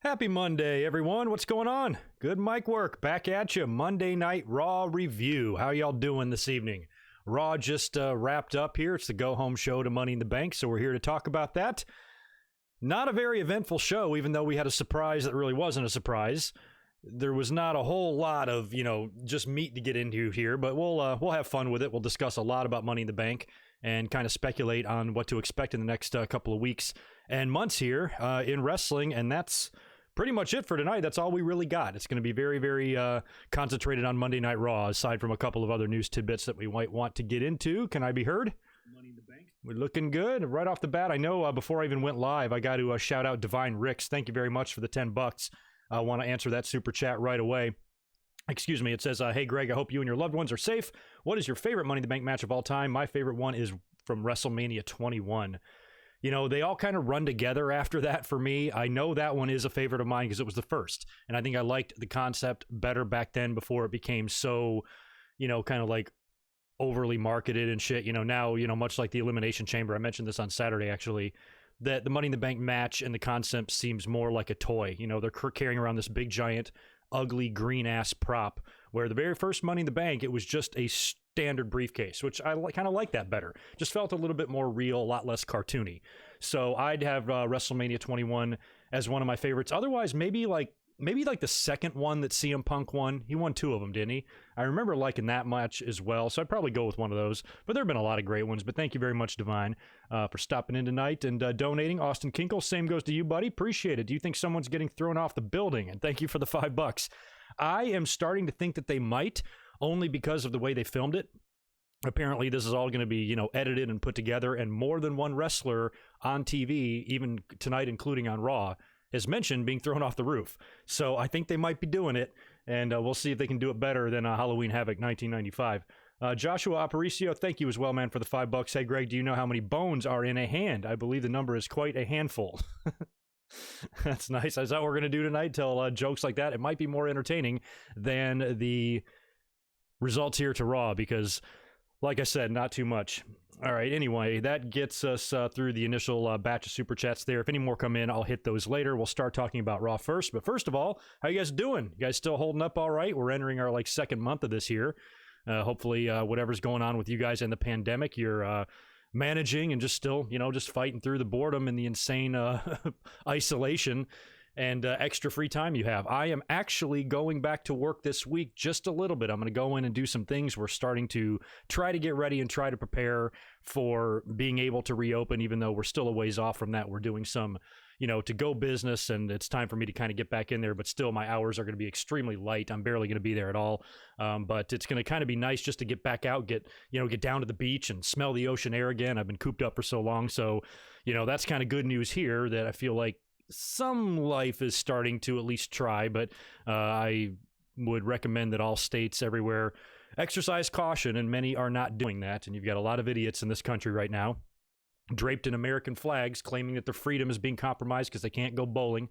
Happy Monday, everyone. What's going on? GoodMicWork back at you. Monday Night Raw review. How y'all doing this evening? Raw just wrapped up here. It's the go-home show to Money in the Bank, so we're here to talk about that. Not a very eventful show, even though we had a surprise that really wasn't a surprise. There was not a whole lot of, just meat to get into here, but we'll have fun with it. We'll discuss a lot about Money in the Bank and kind of speculate on what to expect in the next couple of weeks and months here in wrestling, and that's pretty much it for tonight. That's all we really got. It's going to be very, very concentrated on Monday Night Raw, aside from a couple of other news tidbits that we might want to get into. Can I be heard? Money in the Bank. We're looking good. Right off the bat, I know before I even went live, I got to shout out Divine Ricks. Thank you very much for the $10. I want to answer that super chat right away. Excuse me. It says, hey, Greg, I hope you and your loved ones are safe. What is your favorite Money in the Bank match of all time? My favorite one is from WrestleMania 21. They all kind of run together after that for me. I know that one is a favorite of mine because it was the first. And I think I liked the concept better back then before it became so, kind of like overly marketed and shit. Now, much like the Elimination Chamber, I mentioned this on Saturday, actually, that the Money in the Bank match and the concept seems more like a toy. They're carrying around this big, giant, ugly, green-ass prop, where the very first Money in the Bank, it was just a standard briefcase, which I kind of like that better. Just felt a little bit more real, a lot less cartoony. So I'd have WrestleMania 21 as one of my favorites. Otherwise, maybe like the second one that CM Punk won. He won 2 of them, didn't he? I remember liking that match as well, so I'd probably go with one of those. But there have been a lot of great ones. But thank you very much, Divine, for stopping in tonight and donating. Austin Kinkle, same goes to you, buddy. Appreciate it. Do you think someone's getting thrown off the building? And thank you for the $5. I am starting to think that they might, only because of the way they filmed it. Apparently, this is all going to be, edited and put together, and more than one wrestler on TV, even tonight, including on Raw, has mentioned being thrown off the roof. So I think they might be doing it, and we'll see if they can do it better than Halloween Havoc 1995. Joshua Aparicio, thank you as well, man, for the $5. Hey, Greg, do you know how many bones are in a hand? I believe the number is quite a handful. That's nice. Is that what we're going to do tonight? Tell jokes like that. It might be more entertaining than the results here to Raw, because, like I said, not too much. All right, anyway, that gets us through the initial batch of super chats there. If any more come in, I'll hit those later. We'll start talking about Raw first. But first of all, how you guys doing? You guys still holding up all right? We're entering our second month of this here. Hopefully, whatever's going on with you guys in the pandemic, you're managing and just still, just fighting through the boredom and the insane isolation and extra free time you have. I am actually going back to work this week just a little bit. I'm going to go in and do some things. We're starting to try to get ready and try to prepare for being able to reopen, even though we're still a ways off from that. We're doing some, to-go business, and it's time for me to kind of get back in there, but still my hours are going to be extremely light. I'm barely going to be there at all, but it's going to kind of be nice just to get back out, get down to the beach and smell the ocean air again. I've been cooped up for so long, so, that's kind of good news here that I feel like some life is starting to at least try, but I would recommend that all states everywhere exercise caution, and many are not doing that. And you've got a lot of idiots in this country right now draped in American flags claiming that their freedom is being compromised because they can't go bowling.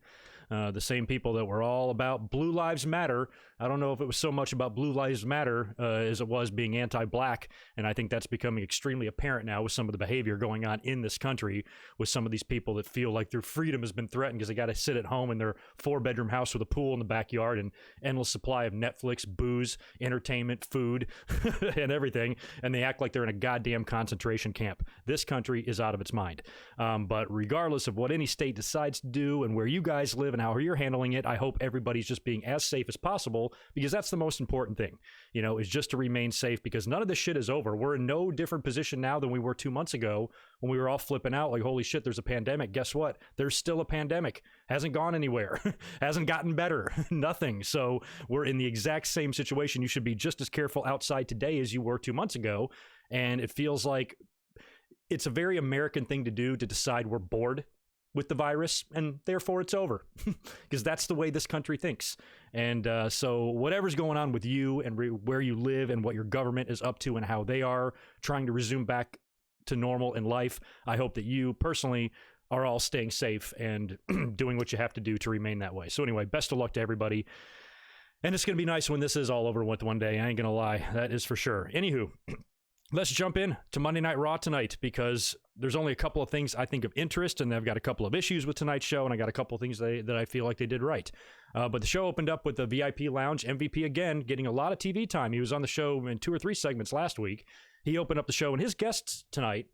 The same people that were all about Blue Lives Matter. I don't know if it was so much about Blue Lives Matter as it was being anti-black, and I think that's becoming extremely apparent now with some of the behavior going on in this country with some of these people that feel like their freedom has been threatened because they got to sit at home in their 4-bedroom house with a pool in the backyard and endless supply of Netflix, booze, entertainment, food, and everything, and they act like they're in a goddamn concentration camp. This country is out of its mind. But regardless of what any state decides to do and where you guys live and how you're handling it, I hope everybody's just being as safe as possible, because that's the most important thing, is just to remain safe, because none of this shit is over. We're in no different position now than we were 2 months ago when we were all flipping out like, holy shit, there's a pandemic. Guess what? There's still a pandemic. Hasn't gone anywhere. Hasn't gotten better. Nothing. So we're in the exact same situation. You should be just as careful outside today as you were 2 months ago. And it feels like it's a very American thing to do, to decide we're bored with the virus and therefore it's over, because that's the way this country thinks. And so whatever's going on with you and where you live and what your government is up to and how they are trying to resume back to normal in life, I hope that you personally are all staying safe and doing what you have to do to remain that way. So anyway, best of luck to everybody. And it's going to be nice when this is all over with one day. I ain't going to lie. That is for sure. Anywho, let's jump in to Monday Night Raw tonight, because there's only a couple of things I think of interest, and I've got a couple of issues with tonight's show, and I got a couple of things that I feel like they did right. But the show opened up with the VIP Lounge, MVP again, getting a lot of TV time. He was on the show in 2 or 3 segments last week. He opened up the show, and his guests tonight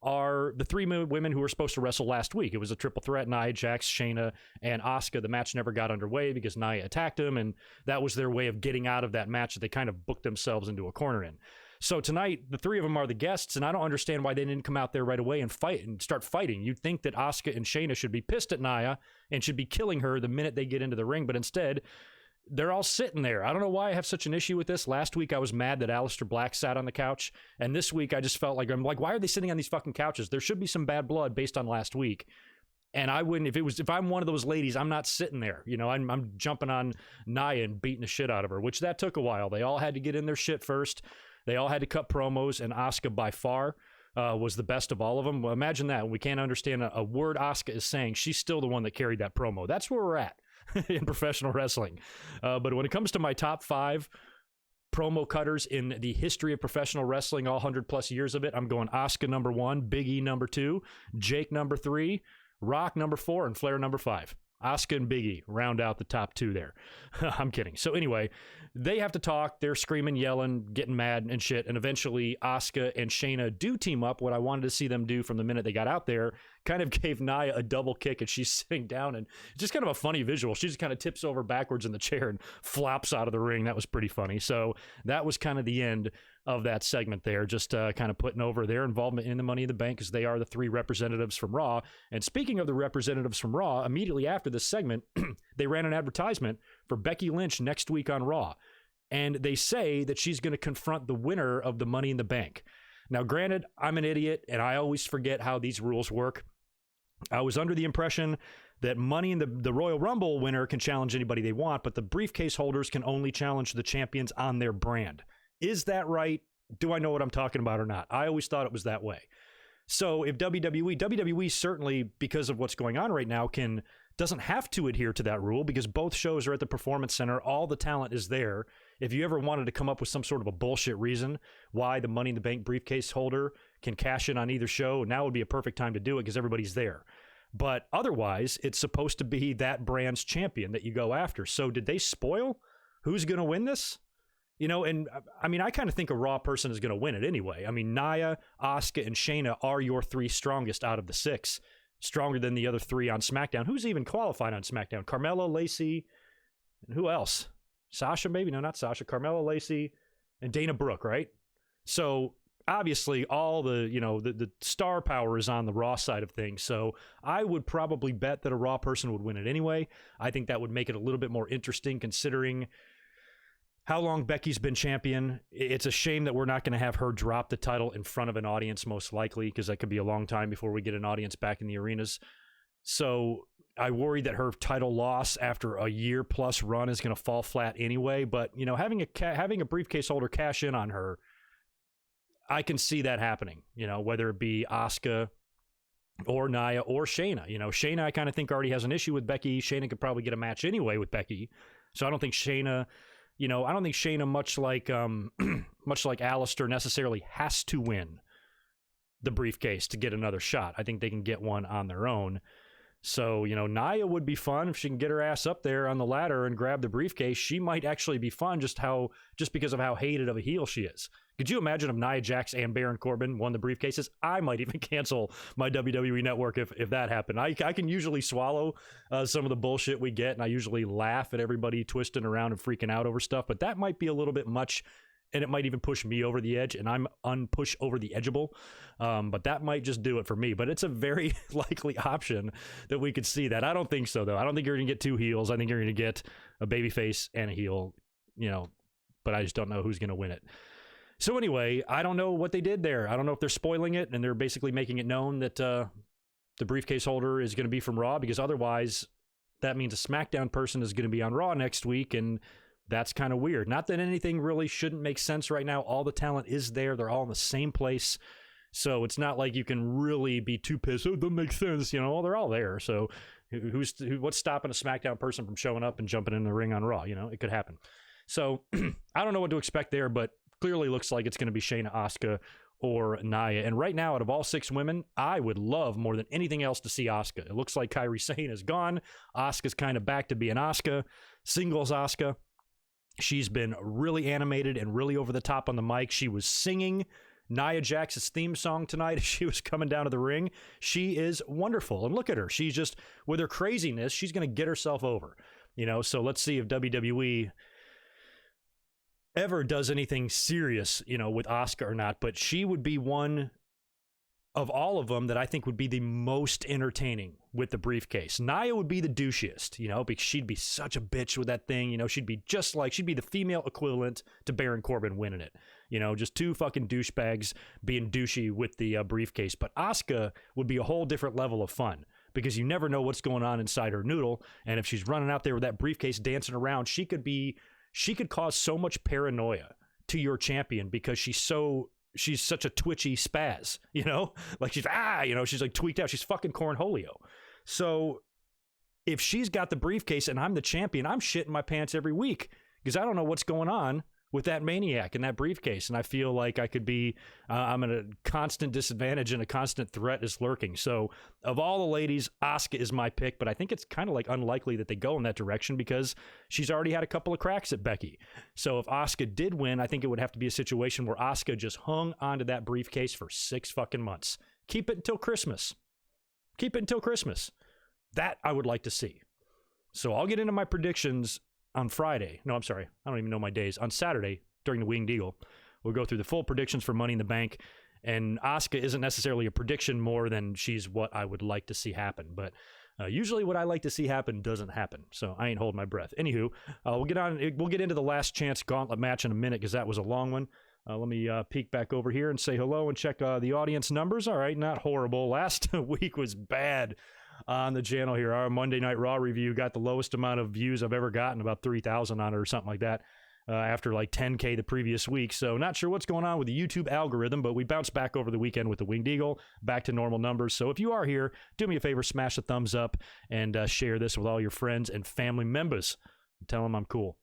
are the 3 women who were supposed to wrestle last week. It was a triple threat: Nia Jax, Shayna, and Asuka. The match never got underway because Nia attacked him, and that was their way of getting out of that match that they kind of booked themselves into a corner in. So tonight, the 3 of them are the guests, and I don't understand why they didn't come out there right away and fight and start fighting. You'd think that Asuka and Shayna should be pissed at Nia and should be killing her the minute they get into the ring, but instead, they're all sitting there. I don't know why I have such an issue with this. Last week, I was mad that Aleister Black sat on the couch, and this week, I just felt like, I'm like, why are they sitting on these fucking couches? There should be some bad blood based on last week. And I wouldn't, if I'm one of those ladies, I'm not sitting there. You know, I'm jumping on Nia and beating the shit out of her, which that took a while. They all had to get in their shit first. They all had to cut promos, and Asuka by far was the best of all of them. Well, imagine that. We can't understand a word Asuka is saying. She's still the one that carried that promo. That's where we're at in professional wrestling. But when it comes to my top 5 promo cutters in the history of professional wrestling, all 100+ years of it, I'm going Asuka number 1, Big E number 2, Jake number 3, Rock number 4, and Flair number 5. Asuka and Big E round out the top 2 there. I'm kidding. So anyway, they have to talk. They're screaming, yelling, getting mad and shit. And eventually Asuka and Shayna do team up. What I wanted to see them do from the minute they got out there, kind of gave Nia a double kick as she's sitting down. And it's just kind of a funny visual. She just kind of tips over backwards in the chair and flops out of the ring. That was pretty funny. So that was kind of the end of that segment there, just kind of putting over their involvement in the Money in the Bank, because they are the 3 representatives from Raw. And speaking of the representatives from Raw, immediately after this segment, they ran an advertisement for Becky Lynch next week on Raw. And they say that she's going to confront the winner of the Money in the Bank. Now, granted, I'm an idiot, and I always forget how these rules work. I was under the impression that Money in the Royal Rumble winner can challenge anybody they want, but the briefcase holders can only challenge the champions on their brand. Is that right? Do I know what I'm talking about or not? I always thought it was that way. So if WWE certainly, because of what's going on right now, doesn't have to adhere to that rule, because both shows are at the Performance Center. All the talent is there. If you ever wanted to come up with some sort of a bullshit reason why the Money in the Bank briefcase holder can cash in on either show, now would be a perfect time to do it because everybody's there. But otherwise, it's supposed to be that brand's champion that you go after. So did they spoil who's going to win this? You know, and I mean, I kind of think a Raw person is going to win it anyway. I mean, Nia, Asuka, and Shayna are your 3 strongest out of the 6. Stronger than the other 3 on SmackDown. Who's even qualified on SmackDown? Carmella, Lacey, and who else? Sasha, maybe? No, not Sasha. Carmella, Lacey, and Dana Brooke, right? So obviously all the star power is on the Raw side of things. So I would probably bet that a Raw person would win it anyway. I think that would make it a little bit more interesting, considering how long Becky's been champion. It's a shame that we're not going to have her drop the title in front of an audience, most likely, because that could be a long time before we get an audience back in the arenas. So I worry that her title loss after a year-plus run is going to fall flat anyway. But, you know, having a briefcase holder cash in on her, I can see that happening, you know, whether it be Asuka or Nia or Shayna. You know, Shayna, I kind of think, already has an issue with Becky. Shayna could probably get a match anyway with Becky. So I don't think Shayna... You know, I don't think Shayna, much like Aleister, necessarily has to win the briefcase to get another shot. I think they can get one on their own. So, you know, Nia would be fun if she can get her ass up there on the ladder and grab the briefcase. She might actually be fun just because of how hated of a heel she is. Could you imagine if Nia Jax and Baron Corbin won the briefcases? I might even cancel my WWE network if that happened. I can usually swallow some of the bullshit we get, and I usually laugh at everybody twisting around and freaking out over stuff, but that might be a little bit much, and it might even push me over the edge, and I'm unpush over the edgeable. But that might just do it for me. But it's a very likely option that we could see that. I don't think so, though. I don't think you're going to get 2 heels. I think you're going to get a babyface and a heel, you know, but I just don't know who's going to win it. So anyway, I don't know what they did there. I don't know if they're spoiling it and they're basically making it known that the briefcase holder is going to be from Raw, because otherwise that means a SmackDown person is going to be on Raw next week, and that's kind of weird. Not that anything really shouldn't make sense right now. All the talent is there. They're all in the same place. So it's not like you can really be too pissed. Oh, that makes sense. You know, well, they're all there. So what's stopping a SmackDown person from showing up and jumping in the ring on Raw? You know, it could happen. So I don't know what to expect there, but clearly looks like it's going to be Shayna, Asuka, or Nia. And right now, out of all 6 women, I would love more than anything else to see Asuka. It looks like Kairi Sane is gone. Asuka's kind of back to being Asuka, singles Asuka. She's been really animated and really over the top on the mic. She was singing Nia Jax's theme song tonight as she was coming down to the ring. She is wonderful. And look at her. She's just, with her craziness, she's going to get herself over. You know, so let's see if WWE ever does anything serious, you know, with Asuka or not. But she would be one of all of them that I think would be the most entertaining with the briefcase. Nia would be the douchiest, you know, because she'd be such a bitch with that thing. You know, she'd be the female equivalent to Baron Corbin winning it. You know, just 2 fucking douchebags being douchey with the briefcase. But Asuka would be a whole different level of fun, because you never know what's going on inside her noodle. And if she's running out there with that briefcase dancing around, she could cause so much paranoia to your champion, because she's such a twitchy spaz, you know? Like she's like tweaked out. She's fucking cornholio. So if she's got the briefcase and I'm the champion, I'm shitting my pants every week, because I don't know what's going on with that maniac and that briefcase. And I feel like I could be, I'm at a constant disadvantage, and a constant threat is lurking. So of all the ladies, Asuka is my pick, but I think it's kind of like unlikely that they go in that direction, because she's already had a couple of cracks at Becky. So if Asuka did win, I think it would have to be a situation where Asuka just hung onto that briefcase for 6 fucking months. Keep it until Christmas. That I would like to see. So I'll get into my predictions on Friday. No, I'm sorry. I don't even know my days. On Saturday, during the Winged Eagle, we'll go through the full predictions for Money in the Bank. And Asuka isn't necessarily a prediction more than she's what I would like to see happen. But usually what I like to see happen doesn't happen. So I ain't holding my breath. Anywho, we'll get into the last chance gauntlet match in a minute, because that was a long one. Let me peek back over here and say hello and check the audience numbers. All right, not horrible. Last week was bad on the channel here. Our Monday Night Raw review got the lowest amount of views I've ever gotten, about 3,000 on it or something like that, after like 10K the previous week. So not sure what's going on with the YouTube algorithm, but we bounced back over the weekend with the Winged Eagle, back to normal numbers. So if you are here, do me a favor, smash a thumbs up and share this with all your friends and family members. Tell them I'm cool.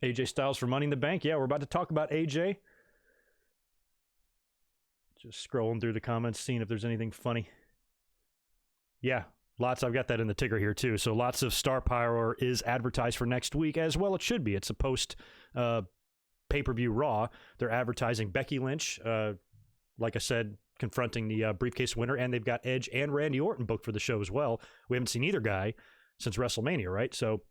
AJ Styles for Money in the Bank. Yeah, we're about to talk about AJ. Just scrolling through the comments, seeing if there's anything funny. Yeah, lots. I've got that in the ticker here, too. So lots of star power is advertised for next week, as well it should be. It's a post pay-per-view Raw. They're advertising Becky Lynch, like I said, confronting the briefcase winner, and they've got Edge and Randy Orton booked for the show as well. We haven't seen either guy since WrestleMania, right? So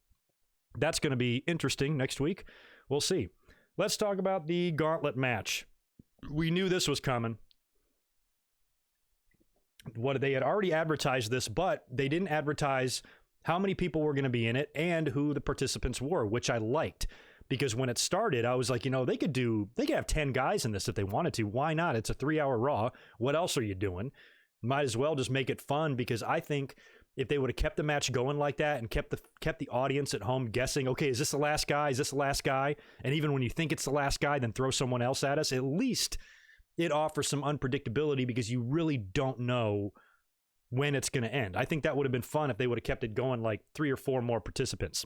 that's going to be interesting next week. We'll see. Let's talk about the gauntlet match. We knew this was coming. They had already advertised this, but they didn't advertise how many people were going to be in it and who the participants were, which I liked, because when it started, I was like, you know, they could have 10 guys in this if they wanted to. Why not? It's a 3-hour Raw. What else are you doing? Might as well just make it fun, because I think if they would have kept the match going like that and kept the audience at home guessing, okay, is this the last guy? Is this the last guy? And even when you think it's the last guy, then throw someone else at us, at least it offers some unpredictability, because you really don't know when it's going to end. I think that would have been fun if they would have kept it going like 3 or 4 more participants,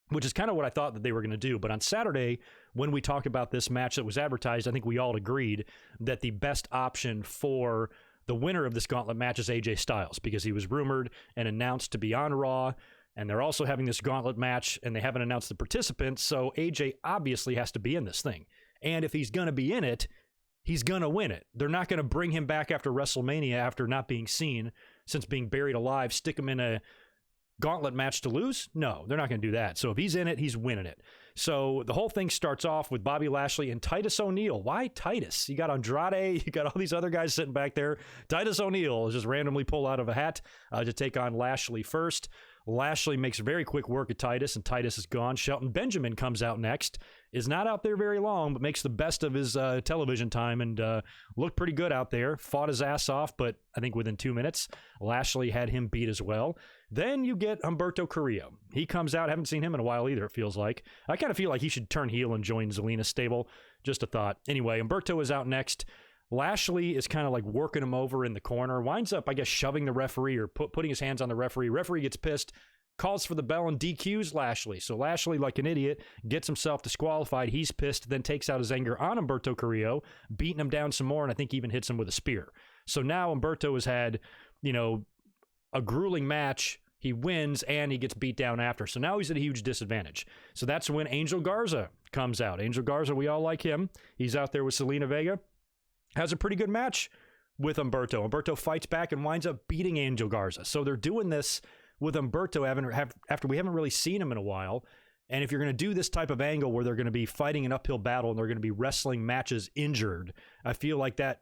which is kind of what I thought that they were going to do. But on Saturday, when we talked about this match that was advertised, I think we all agreed that the best option for the winner of this gauntlet match is AJ Styles, because he was rumored and announced to be on Raw, and they're also having this gauntlet match, and they haven't announced the participants, so AJ obviously has to be in this thing. And if he's going to be in it, he's going to win it. They're not going to bring him back after WrestleMania after not being seen since being buried alive, stick him in a gauntlet match to lose? No, they're not going to do that. So if he's in it, he's winning it. So the whole thing starts off with Bobby Lashley and Titus O'Neil. Why Titus? You got Andrade, you got all these other guys sitting back there. Titus O'Neil is just randomly pulled out of a hat to take on Lashley first. Lashley makes very quick work at Titus, and Titus is gone. Shelton Benjamin comes out next, is not out there very long, but makes the best of his television time and looked pretty good out there. Fought his ass off, but I think within 2 minutes, Lashley had him beat as well. Then you get Humberto Carrillo. He comes out. Haven't seen him in a while either, it feels like. I kind of feel like he should turn heel and join Zelina's stable. Just a thought. Anyway, Humberto is out next. Lashley is kind of like working him over in the corner. Winds up, I guess, shoving the referee or putting his hands on the referee. Referee gets pissed, calls for the bell and DQs Lashley. So Lashley, like an idiot, gets himself disqualified. He's pissed, then takes out his anger on Humberto Carrillo, beating him down some more, and I think even hits him with a spear. So now Humberto has had, a grueling match. He wins, and he gets beat down after. So now he's at a huge disadvantage. So that's when Angel Garza comes out. Angel Garza, we all like him. He's out there with Selena Vega. Has a pretty good match with Humberto. Humberto fights back and winds up beating Angel Garza. So they're doing this with Humberto after we haven't really seen him in a while. And if you're going to do this type of angle where they're going to be fighting an uphill battle and they're going to be wrestling matches injured, I feel like that,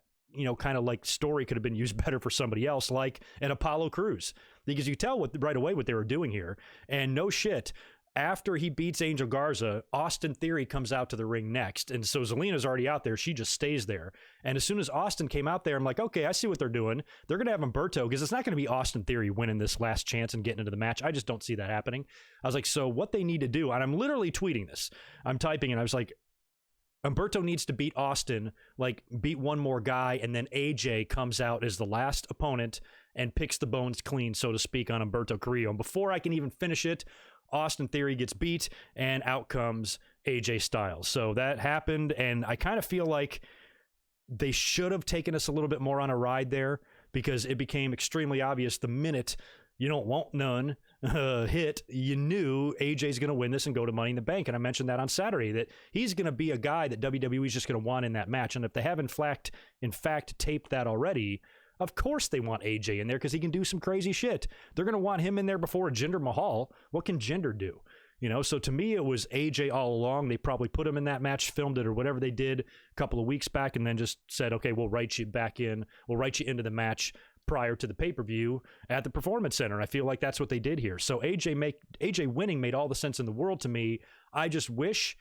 kind of like story could have been used better for somebody else, like an Apollo Crews. Because you tell right away what they were doing here. And no shit, after he beats Angel Garza, Austin Theory comes out to the ring next. And so Zelina's already out there. She just stays there. And as soon as Austin came out there, I'm like, okay, I see what they're doing. They're going to have Humberto, because it's not going to be Austin Theory winning this last chance and getting into the match. I just don't see that happening. I was like, so what they need to do, and I'm literally tweeting this. I'm typing, and I was like, Humberto needs to beat Austin, like beat one more guy, and then AJ comes out as the last opponent and picks the bones clean, so to speak, on Humberto Carrillo. And before I can even finish it, Austin Theory gets beat, and out comes AJ Styles. So that happened, and I kind of feel like they should have taken us a little bit more on a ride there, because it became extremely obvious the minute you don't want none hit, you knew AJ's going to win this and go to Money in the Bank. And I mentioned that on Saturday, that he's going to be a guy that WWE is just going to want in that match. And if they have in fact taped that already, of course they want AJ in there, because he can do some crazy shit. They're going to want him in there before Jinder Mahal. What can Jinder do? So to me, it was AJ all along. They probably put him in that match, filmed it or whatever they did a couple of weeks back, and then just said, okay, we'll write you back in. We'll write you into the match prior to the pay-per-view at the Performance Center. I feel like that's what they did here. So AJ winning made all the sense in the world to me. I just wish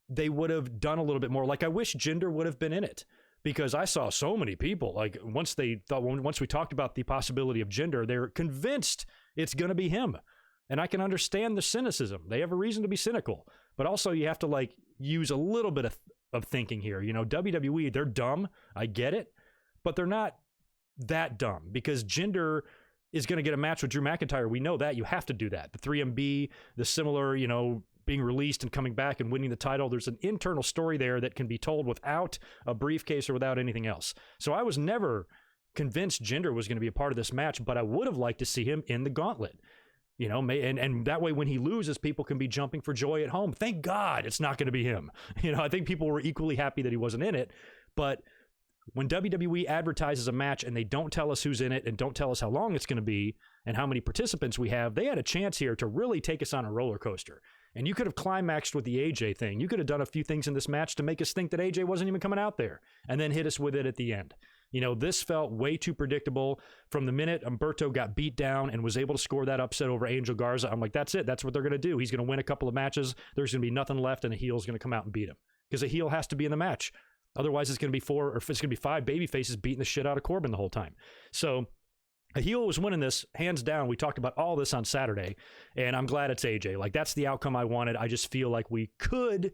they would have done a little bit more. Like, I wish Jinder would have been in it, because I saw so many people, like, once we talked about the possibility of Jinder, they're convinced it's going to be him. And I can understand the cynicism. They have a reason to be cynical, but also you have to, like, use a little bit of thinking here. WWE, they're dumb. I get it, but they're not that dumb, because Jinder is going to get a match with Drew McIntyre. We know that. You have to do that. The 3MB, the similar, being released and coming back and winning the title. There's an internal story there that can be told without a briefcase or without anything else. So I was never convinced Jinder was going to be a part of this match, but I would have liked to see him in the gauntlet. And that way when he loses, people can be jumping for joy at home. Thank God it's not going to be him. I think people were equally happy that he wasn't in it, but when WWE advertises a match and they don't tell us who's in it and don't tell us how long it's going to be and how many participants we have, they had a chance here to really take us on a roller coaster. And you could have climaxed with the AJ thing. You could have done a few things in this match to make us think that AJ wasn't even coming out there, and then hit us with it at the end. This felt way too predictable. From the minute Humberto got beat down and was able to score that upset over Angel Garza, I'm like, that's it. That's what they're going to do. He's going to win a couple of matches. There's going to be nothing left, and a heel's going to come out and beat him, because a heel has to be in the match. Otherwise, it's going to be 4 or it's going to be 5 baby faces beating the shit out of Corbin the whole time. So a heel was winning this hands down. We talked about all this on Saturday, and I'm glad it's AJ. Like, that's the outcome I wanted. I just feel like we could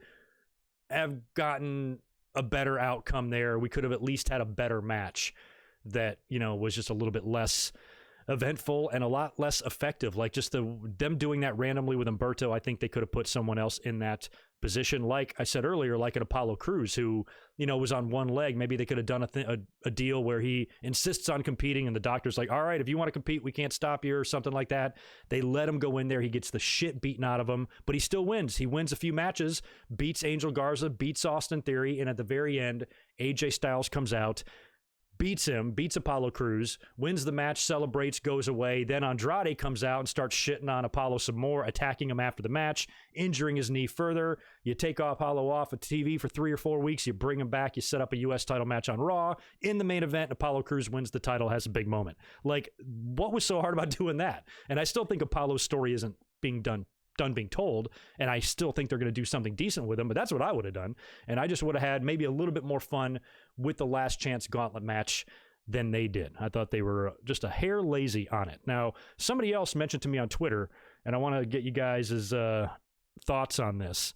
have gotten a better outcome there. We could have at least had a better match that, was just a little bit less eventful and a lot less effective. Like, just them doing that randomly with Humberto, I think they could have put someone else in that position. Like I said earlier, like an Apollo Crews, who, was on one leg. Maybe they could have done a deal where he insists on competing and the doctor's like, all right, if you want to compete, we can't stop you, or something like that. They let him go in there. He gets the shit beaten out of him, but he still wins. He wins a few matches, beats Angel Garza, beats Austin Theory, and at the very end, AJ Styles comes out, beats him, beats Apollo Crews, wins the match, celebrates, goes away. Then Andrade comes out and starts shitting on Apollo some more, attacking him after the match, injuring his knee further. You take Apollo off of TV for 3 or 4 weeks, you bring him back, you set up a U.S. title match on Raw. In the main event, Apollo Crews wins the title, has a big moment. Like, what was so hard about doing that? And I still think Apollo's story isn't being done being told, and I still think they're going to do something decent with him, but that's what I would have done. And I just would have had maybe a little bit more fun with the last chance gauntlet match than they did. I thought they were just a hair lazy on it. Now, somebody else mentioned to me on Twitter, and I want to get you guys' thoughts on this.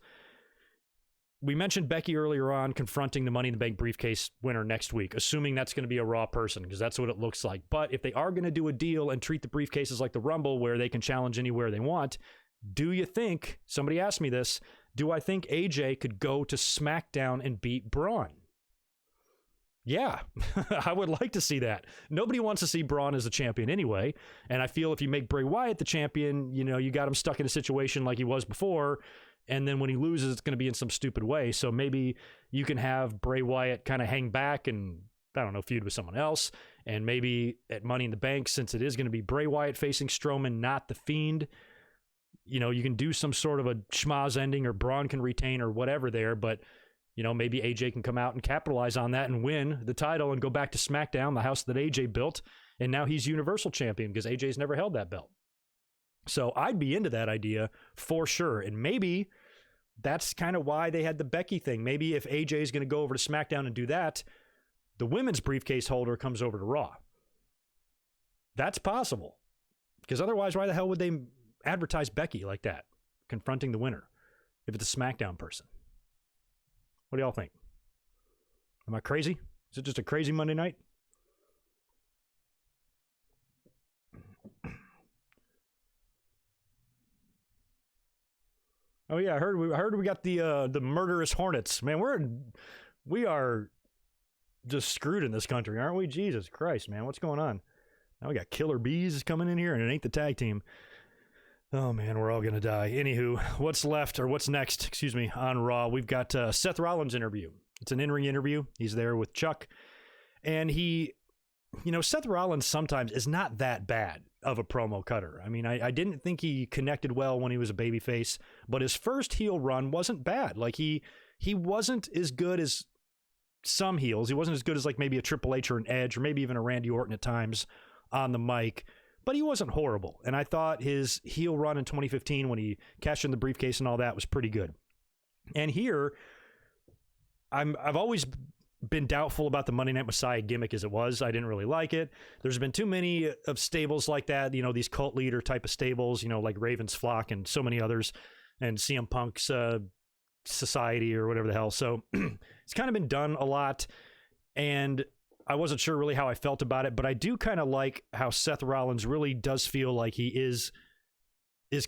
we mentioned Becky earlier on confronting the Money in the Bank briefcase winner next week, assuming that's going to be a Raw person, because that's what it looks like. But if they are going to do a deal and treat the briefcases like the Rumble, where they can challenge anywhere they want, do you think, somebody asked me this, do I think AJ could go to SmackDown and beat Braun? Yeah, I would like to see that. Nobody wants to see Braun as a champion anyway. And I feel if you make Bray Wyatt the champion, you know, you got him stuck in a situation like he was before. And then when he loses, it's going to be in some stupid way. So maybe you can have Bray Wyatt kind of hang back and, I don't know, feud with someone else. And maybe at Money in the Bank, since it is going to be Bray Wyatt facing Strowman, not The Fiend, you know, you can do some sort of a schmaz ending, or Braun can retain or whatever there. But, you know, maybe AJ can come out and capitalize on that and win the title and go back to SmackDown, the house that AJ built. And now he's Universal Champion because AJ's never held that belt. So I'd be into that idea for sure. And maybe that's kind of why they had the Becky thing. Maybe if AJ is going to go over to SmackDown and do that, the women's briefcase holder comes over to Raw. That's possible. Because otherwise, why the hell would they advertise Becky like that, confronting the winner, if it's a SmackDown person? What do y'all think? Am I crazy? Is it just a crazy Monday night? Oh yeah, I heard we got the murderous hornets. Man, we are just screwed in this country, aren't we? Jesus Christ, man, what's going on? Now we got killer bees coming in here, and it ain't the tag team. Oh man, we're all gonna die. Anywho, what's next? Excuse me, on Raw, we've got Seth Rollins interview. It's an in-ring interview. He's there with Chuck, and he, you know, Seth Rollins sometimes is not that bad of a promo cutter. I mean, I didn't think he connected well when he was a babyface, but his first heel run wasn't bad. Like he wasn't as good as some heels. He wasn't as good as like maybe a Triple H or an Edge or maybe even a Randy Orton at times on the mic, but he wasn't horrible. And I thought his heel run in 2015 when he cashed in the briefcase and all that was pretty good. And here, I've always been doubtful about the Monday Night Messiah gimmick as it was. I didn't really like it. There's been too many of stables like that, you know, these cult leader type of stables, you know, like Raven's Flock and so many others, and CM Punk's Society or whatever the hell. So it's kind of been done a lot, and I wasn't sure really how I felt about it, but I do kind of like how Seth Rollins really does feel like his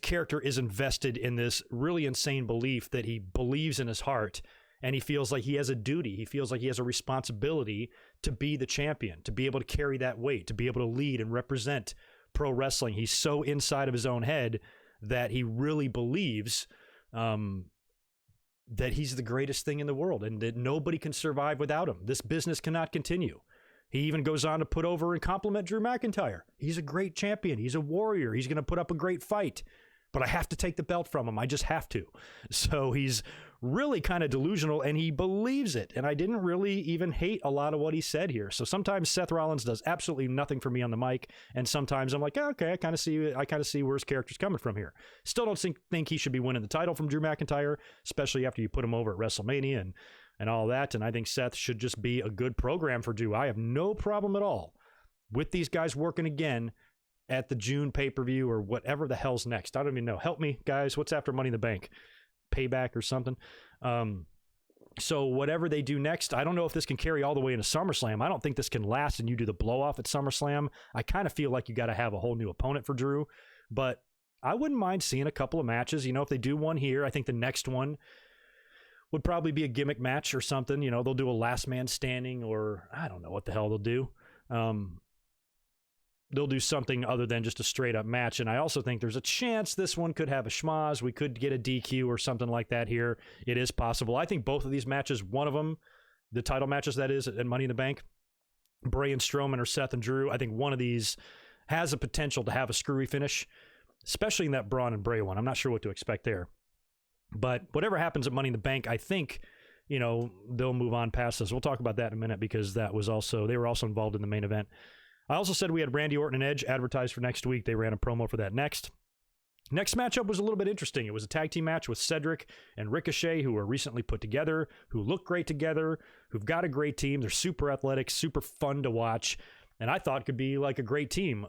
character is invested in this really insane belief that he believes in his heart. And he feels like he has a duty. He feels like he has a responsibility to be the champion, to be able to carry that weight, to be able to lead and represent pro wrestling. He's so inside of his own head that he really believes that he's the greatest thing in the world and that nobody can survive without him. This business cannot continue. He even goes on to put over and compliment Drew McIntyre. He's a great champion. He's a warrior. He's going to put up a great fight. But I have to take the belt from him. I just have to. So he's really kind of delusional, and he believes it. And I didn't really even hate a lot of what he said here. So sometimes Seth Rollins does absolutely nothing for me on the mic, and sometimes I'm like, oh, okay, I kind of see where his character's coming from here. Still don't think he should be winning the title from Drew McIntyre, especially after you put him over at WrestleMania and all that. And I think Seth should just be a good program for Drew. I have no problem at all with these guys working again at the June pay-per-view or whatever the hell's next. I don't even know. Help me, guys. What's after Money in the Bank? Payback or something? So whatever they do next, I don't know if this can carry all the way into SummerSlam. I don't think this can last and you do the blow-off at SummerSlam. I kind of feel like you got to have a whole new opponent for Drew. But I wouldn't mind seeing a couple of matches. You know, if they do one here, I think the next one would probably be a gimmick match or something. You know, they'll do a last man standing, or I don't know what the hell they'll do. They'll do something other than just a straight up match. And I also think there's a chance this one could have a schmaz. We could get a DQ or something like that here. It is possible. I think both of these matches, one of them, the title matches that is at Money in the Bank, Bray and Strowman or Seth and Drew, I think one of these has a potential to have a screwy finish, especially in that Braun and Bray one. I'm not sure what to expect there. But whatever happens at Money in the Bank, I think, you know, they'll move on past this. We'll talk about that in a minute because they were also involved in the main event. I also said we had Randy Orton and Edge advertised for next week. They ran a promo for that next. Next matchup was a little bit interesting. It was a tag team match with Cedric and Ricochet, who were recently put together, who look great together, who've got a great team. They're super athletic, super fun to watch, and I thought could be like a great team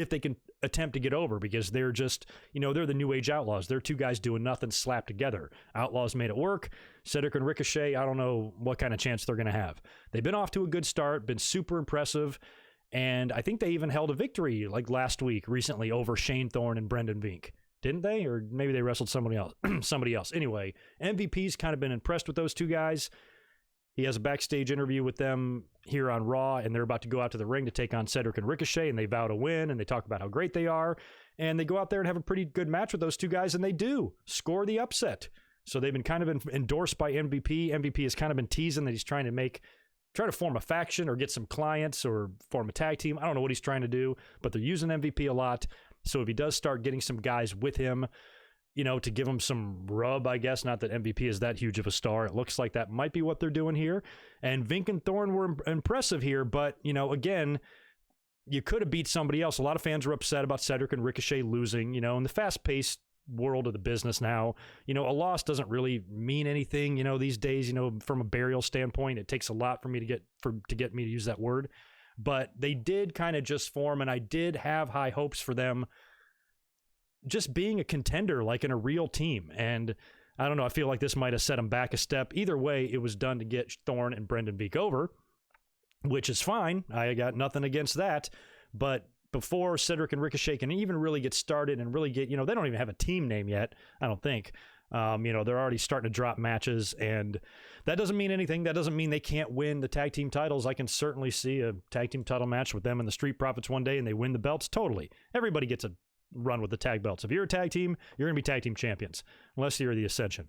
if they can attempt to get over, because they're just, they're the New Age Outlaws. They're two guys doing nothing slapped together. Outlaws made it work. Cedric and Ricochet, I don't know what kind of chance they're going to have. They've been off to a good start, been super impressive, and I think they even held a victory like last week recently over Shane Thorne and Brendan Vink. Didn't they? Or maybe they wrestled somebody else. Anyway, MVP's kind of been impressed with those two guys. He has a backstage interview with them here on Raw, and they're about to go out to the ring to take on Cedric and Ricochet, and they vow to win, and they talk about how great they are, and they go out there and have a pretty good match with those two guys, and they do score the upset. So they've been kind of endorsed by MVP. MVP has kind of been teasing that he's trying to form a faction or get some clients or form a tag team. I don't know what he's trying to do, but they're using MVP a lot. So if he does start getting some guys with him, to give him some rub, I guess, not that MVP is that huge of a star. It looks like that might be what they're doing here. And Vink and Thorne were impressive here, but, again, you could have beat somebody else. A lot of fans were upset about Cedric and Ricochet losing, in the fast-paced world of the business now. A loss doesn't really mean anything, these days, from a burial standpoint. It takes a lot for me to get me to use that word. But they did kind of just form, and I did have high hopes for them just being a contender, like in a real team. And I don't know, I feel like this might have set them back a step. Either way, it was done to get Thorne and Brendan Vink over, which is fine. I got nothing against that. But before Cedric and Ricochet can even really get started and really get, they don't even have a team name yet, I don't think. They're already starting to drop matches, and that doesn't mean anything. That doesn't mean they can't win the tag team titles. I can certainly see a tag team title match with them and the Street Profits one day, and they win the belts. Totally. Everybody gets a run with the tag belts. If you're a tag team, you're going to be tag team champions, unless you're the Ascension.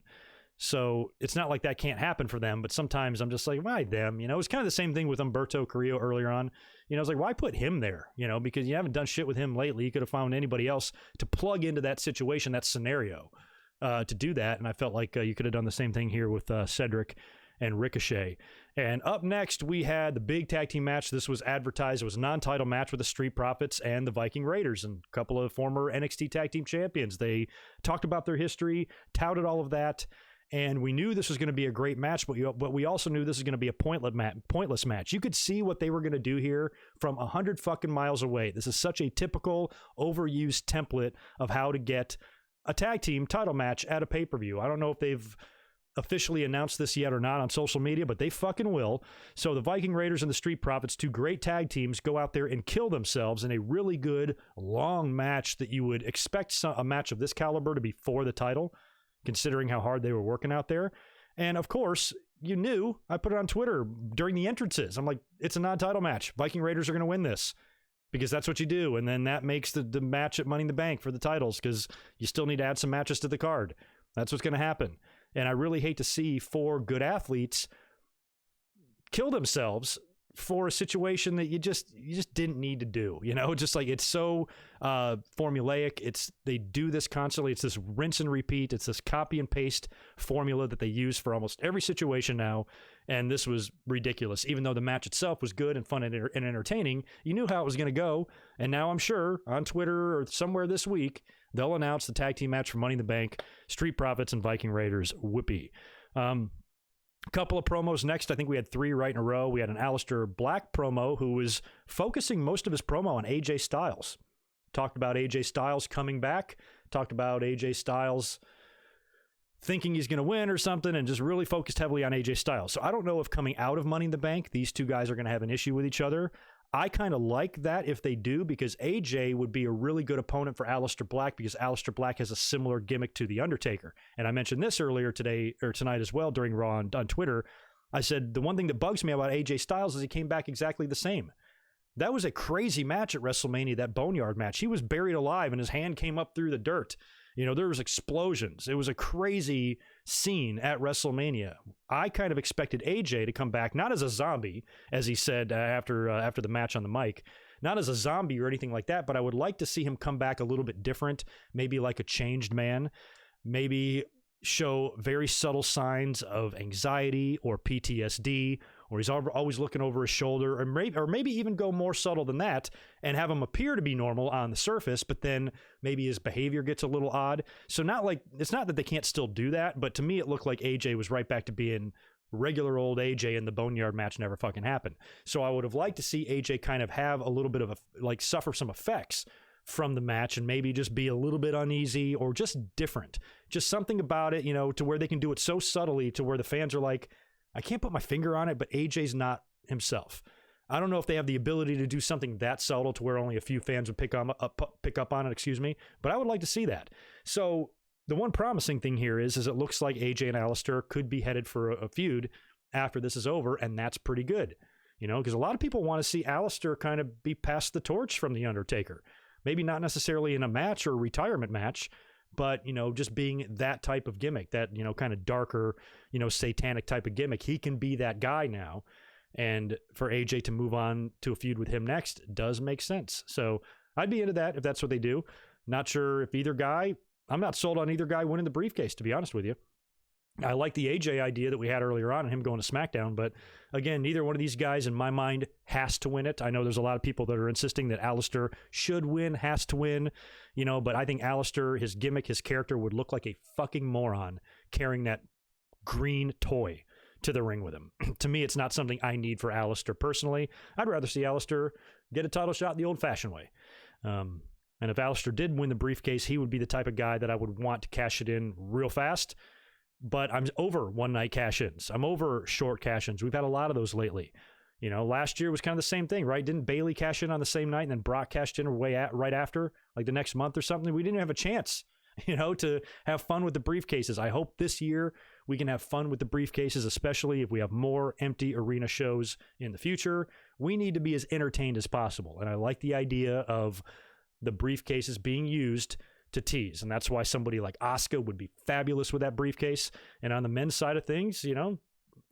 So it's not like that can't happen for them, but sometimes I'm just like, why them? It's kind of the same thing with Humberto Carrillo earlier on. I was like, why put him there? Because you haven't done shit with him lately. You could have found anybody else to plug into that situation, that scenario, to do that. And I felt like you could have done the same thing here with Cedric and Ricochet. And up next, we had the big tag team match. This was advertised. It was a non-title match with the Street Profits and the Viking Raiders, and a couple of former NXT tag team champions. They talked about their history, touted all of that, and we knew this was going to be a great match, but we also knew this was going to be a pointless match. You could see what they were going to do here from 100 fucking miles away. This is such a typical, overused template of how to get a tag team title match at a pay-per-view. I don't know if they've officially announced this yet or not on social media, but they fucking will. So the Viking Raiders and the Street Profits, two great tag teams, go out there and kill themselves in a really good, long match that you would expect a match of this caliber to be for the title, considering how hard they were working out there. And of course, you knew, I put it on Twitter during the entrances. I'm like, it's a non-title match. Viking Raiders are going to win this, because that's what you do. And then that makes the match at Money in the Bank for the titles, because you still need to add some matches to the card. That's what's going to happen. And I really hate to see four good athletes kill themselves for a situation that you just didn't need to do. Just like, it's so formulaic. They do this constantly. It's this rinse and repeat. It's this copy and paste formula that they use for almost every situation now. And this was ridiculous. Even though the match itself was good and fun and entertaining, you knew how it was going to go. And now I'm sure on Twitter or somewhere this week, they'll announce the tag team match for Money in the Bank, Street Profits and Viking Raiders. Whoopee. A couple of promos next. I think we had 3 right in a row. We had an Aleister Black promo who was focusing most of his promo on AJ Styles. Talked about AJ Styles coming back. Talked about AJ Styles thinking he's going to win or something, and just really focused heavily on AJ Styles. So I don't know if coming out of Money in the Bank, these two guys are going to have an issue with each other. I kind of like that if they do, because AJ would be a really good opponent for Aleister Black, because Aleister Black has a similar gimmick to The Undertaker. And I mentioned this earlier today, or tonight as well, during Raw on Twitter. I said, the one thing that bugs me about AJ Styles is he came back exactly the same. That was a crazy match at WrestleMania, that Boneyard match. He was buried alive and his hand came up through the dirt. There was explosions. It was a crazy scene at WrestleMania. I kind of expected AJ to come back, not as a zombie, as he said after the match on the mic, not as a zombie or anything like that, but I would like to see him come back a little bit different, maybe like a changed man, maybe show very subtle signs of anxiety or PTSD, or he's always looking over his shoulder, or maybe even go more subtle than that and have him appear to be normal on the surface, but then maybe his behavior gets a little odd. So it's not that they can't still do that, but to me it looked like AJ was right back to being regular old AJ in the Boneyard match never fucking happened. So I would have liked to see AJ kind of have a little bit of suffer some effects from the match and maybe just be a little bit uneasy or just different. Just something about it, to where they can do it so subtly to where the fans are like, I can't put my finger on it, but AJ's not himself. I don't know if they have the ability to do something that subtle to where only a few fans would pick up on it, but I would like to see that. So the one promising thing here is it looks like AJ and Alistair could be headed for a feud after this is over, and that's pretty good. Because a lot of people want to see Alistair kind of be passed the torch from The Undertaker. Maybe not necessarily in a match or a retirement match, but, just being that type of gimmick, that, kind of darker, satanic type of gimmick. He can be that guy now. And for AJ to move on to a feud with him next does make sense. So I'd be into that if that's what they do. Not sure if I'm not sold on either guy winning the briefcase, to be honest with you. I like the AJ idea that we had earlier on and him going to SmackDown, but again, neither one of these guys in my mind has to win it. I know there's a lot of people that are insisting that Alistair should win, has to win, but I think Alistair, his gimmick, his character would look like a fucking moron carrying that green toy to the ring with him. To me, it's not something I need for Alistair personally. I'd rather see Alistair get a title shot the old-fashioned way. And if Alistair did win the briefcase, he would be the type of guy that I would want to cash it in real fast. But I'm over one-night cash-ins. I'm over short cash-ins. We've had a lot of those lately. Last year was kind of the same thing, right? Didn't Bayley cash in on the same night and then Brock cashed in right after, like the next month or something? We didn't have a chance, to have fun with the briefcases. I hope this year we can have fun with the briefcases, especially if we have more empty arena shows in the future. We need to be as entertained as possible. And I like the idea of the briefcases being used to tease. And that's why somebody like Asuka would be fabulous with that briefcase. And on the men's side of things,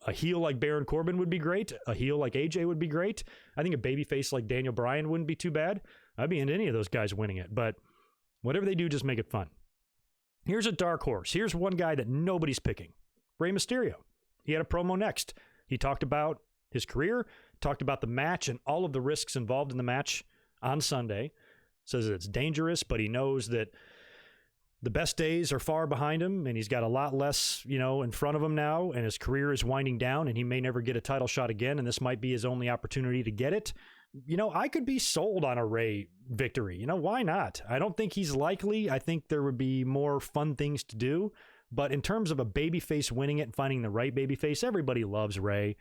a heel like Baron Corbin would be great. A heel like AJ would be great. I think a babyface like Daniel Bryan wouldn't be too bad. I'd be into any of those guys winning it. But whatever they do, just make it fun. Here's a dark horse. Here's one guy that nobody's picking. Rey Mysterio. He had a promo next. He talked about his career, talked about the match and all of the risks involved in the match on Sunday. Says it's dangerous, but he knows that the best days are far behind him and he's got a lot less, in front of him now, and his career is winding down and he may never get a title shot again, and this might be his only opportunity to get it. I could be sold on a Rey victory. Why not? I don't think he's likely. I think there would be more fun things to do. But in terms of a babyface winning it and finding the right babyface, everybody loves Rey,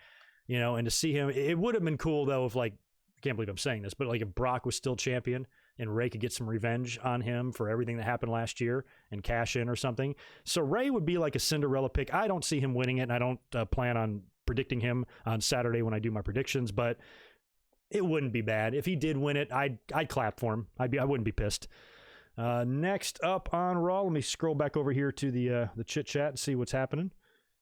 and to see him, it would have been cool though if I can't believe I'm saying this, but if Brock was still champion and Rey could get some revenge on him for everything that happened last year and cash in or something. So Rey would be like a Cinderella pick. I don't see him winning it, and I don't plan on predicting him on Saturday when I do my predictions, but it wouldn't be bad. If he did win it, I'd clap for him. I wouldn't be pissed. Next up on Raw, let me scroll back over here to the chit chat and see what's happening.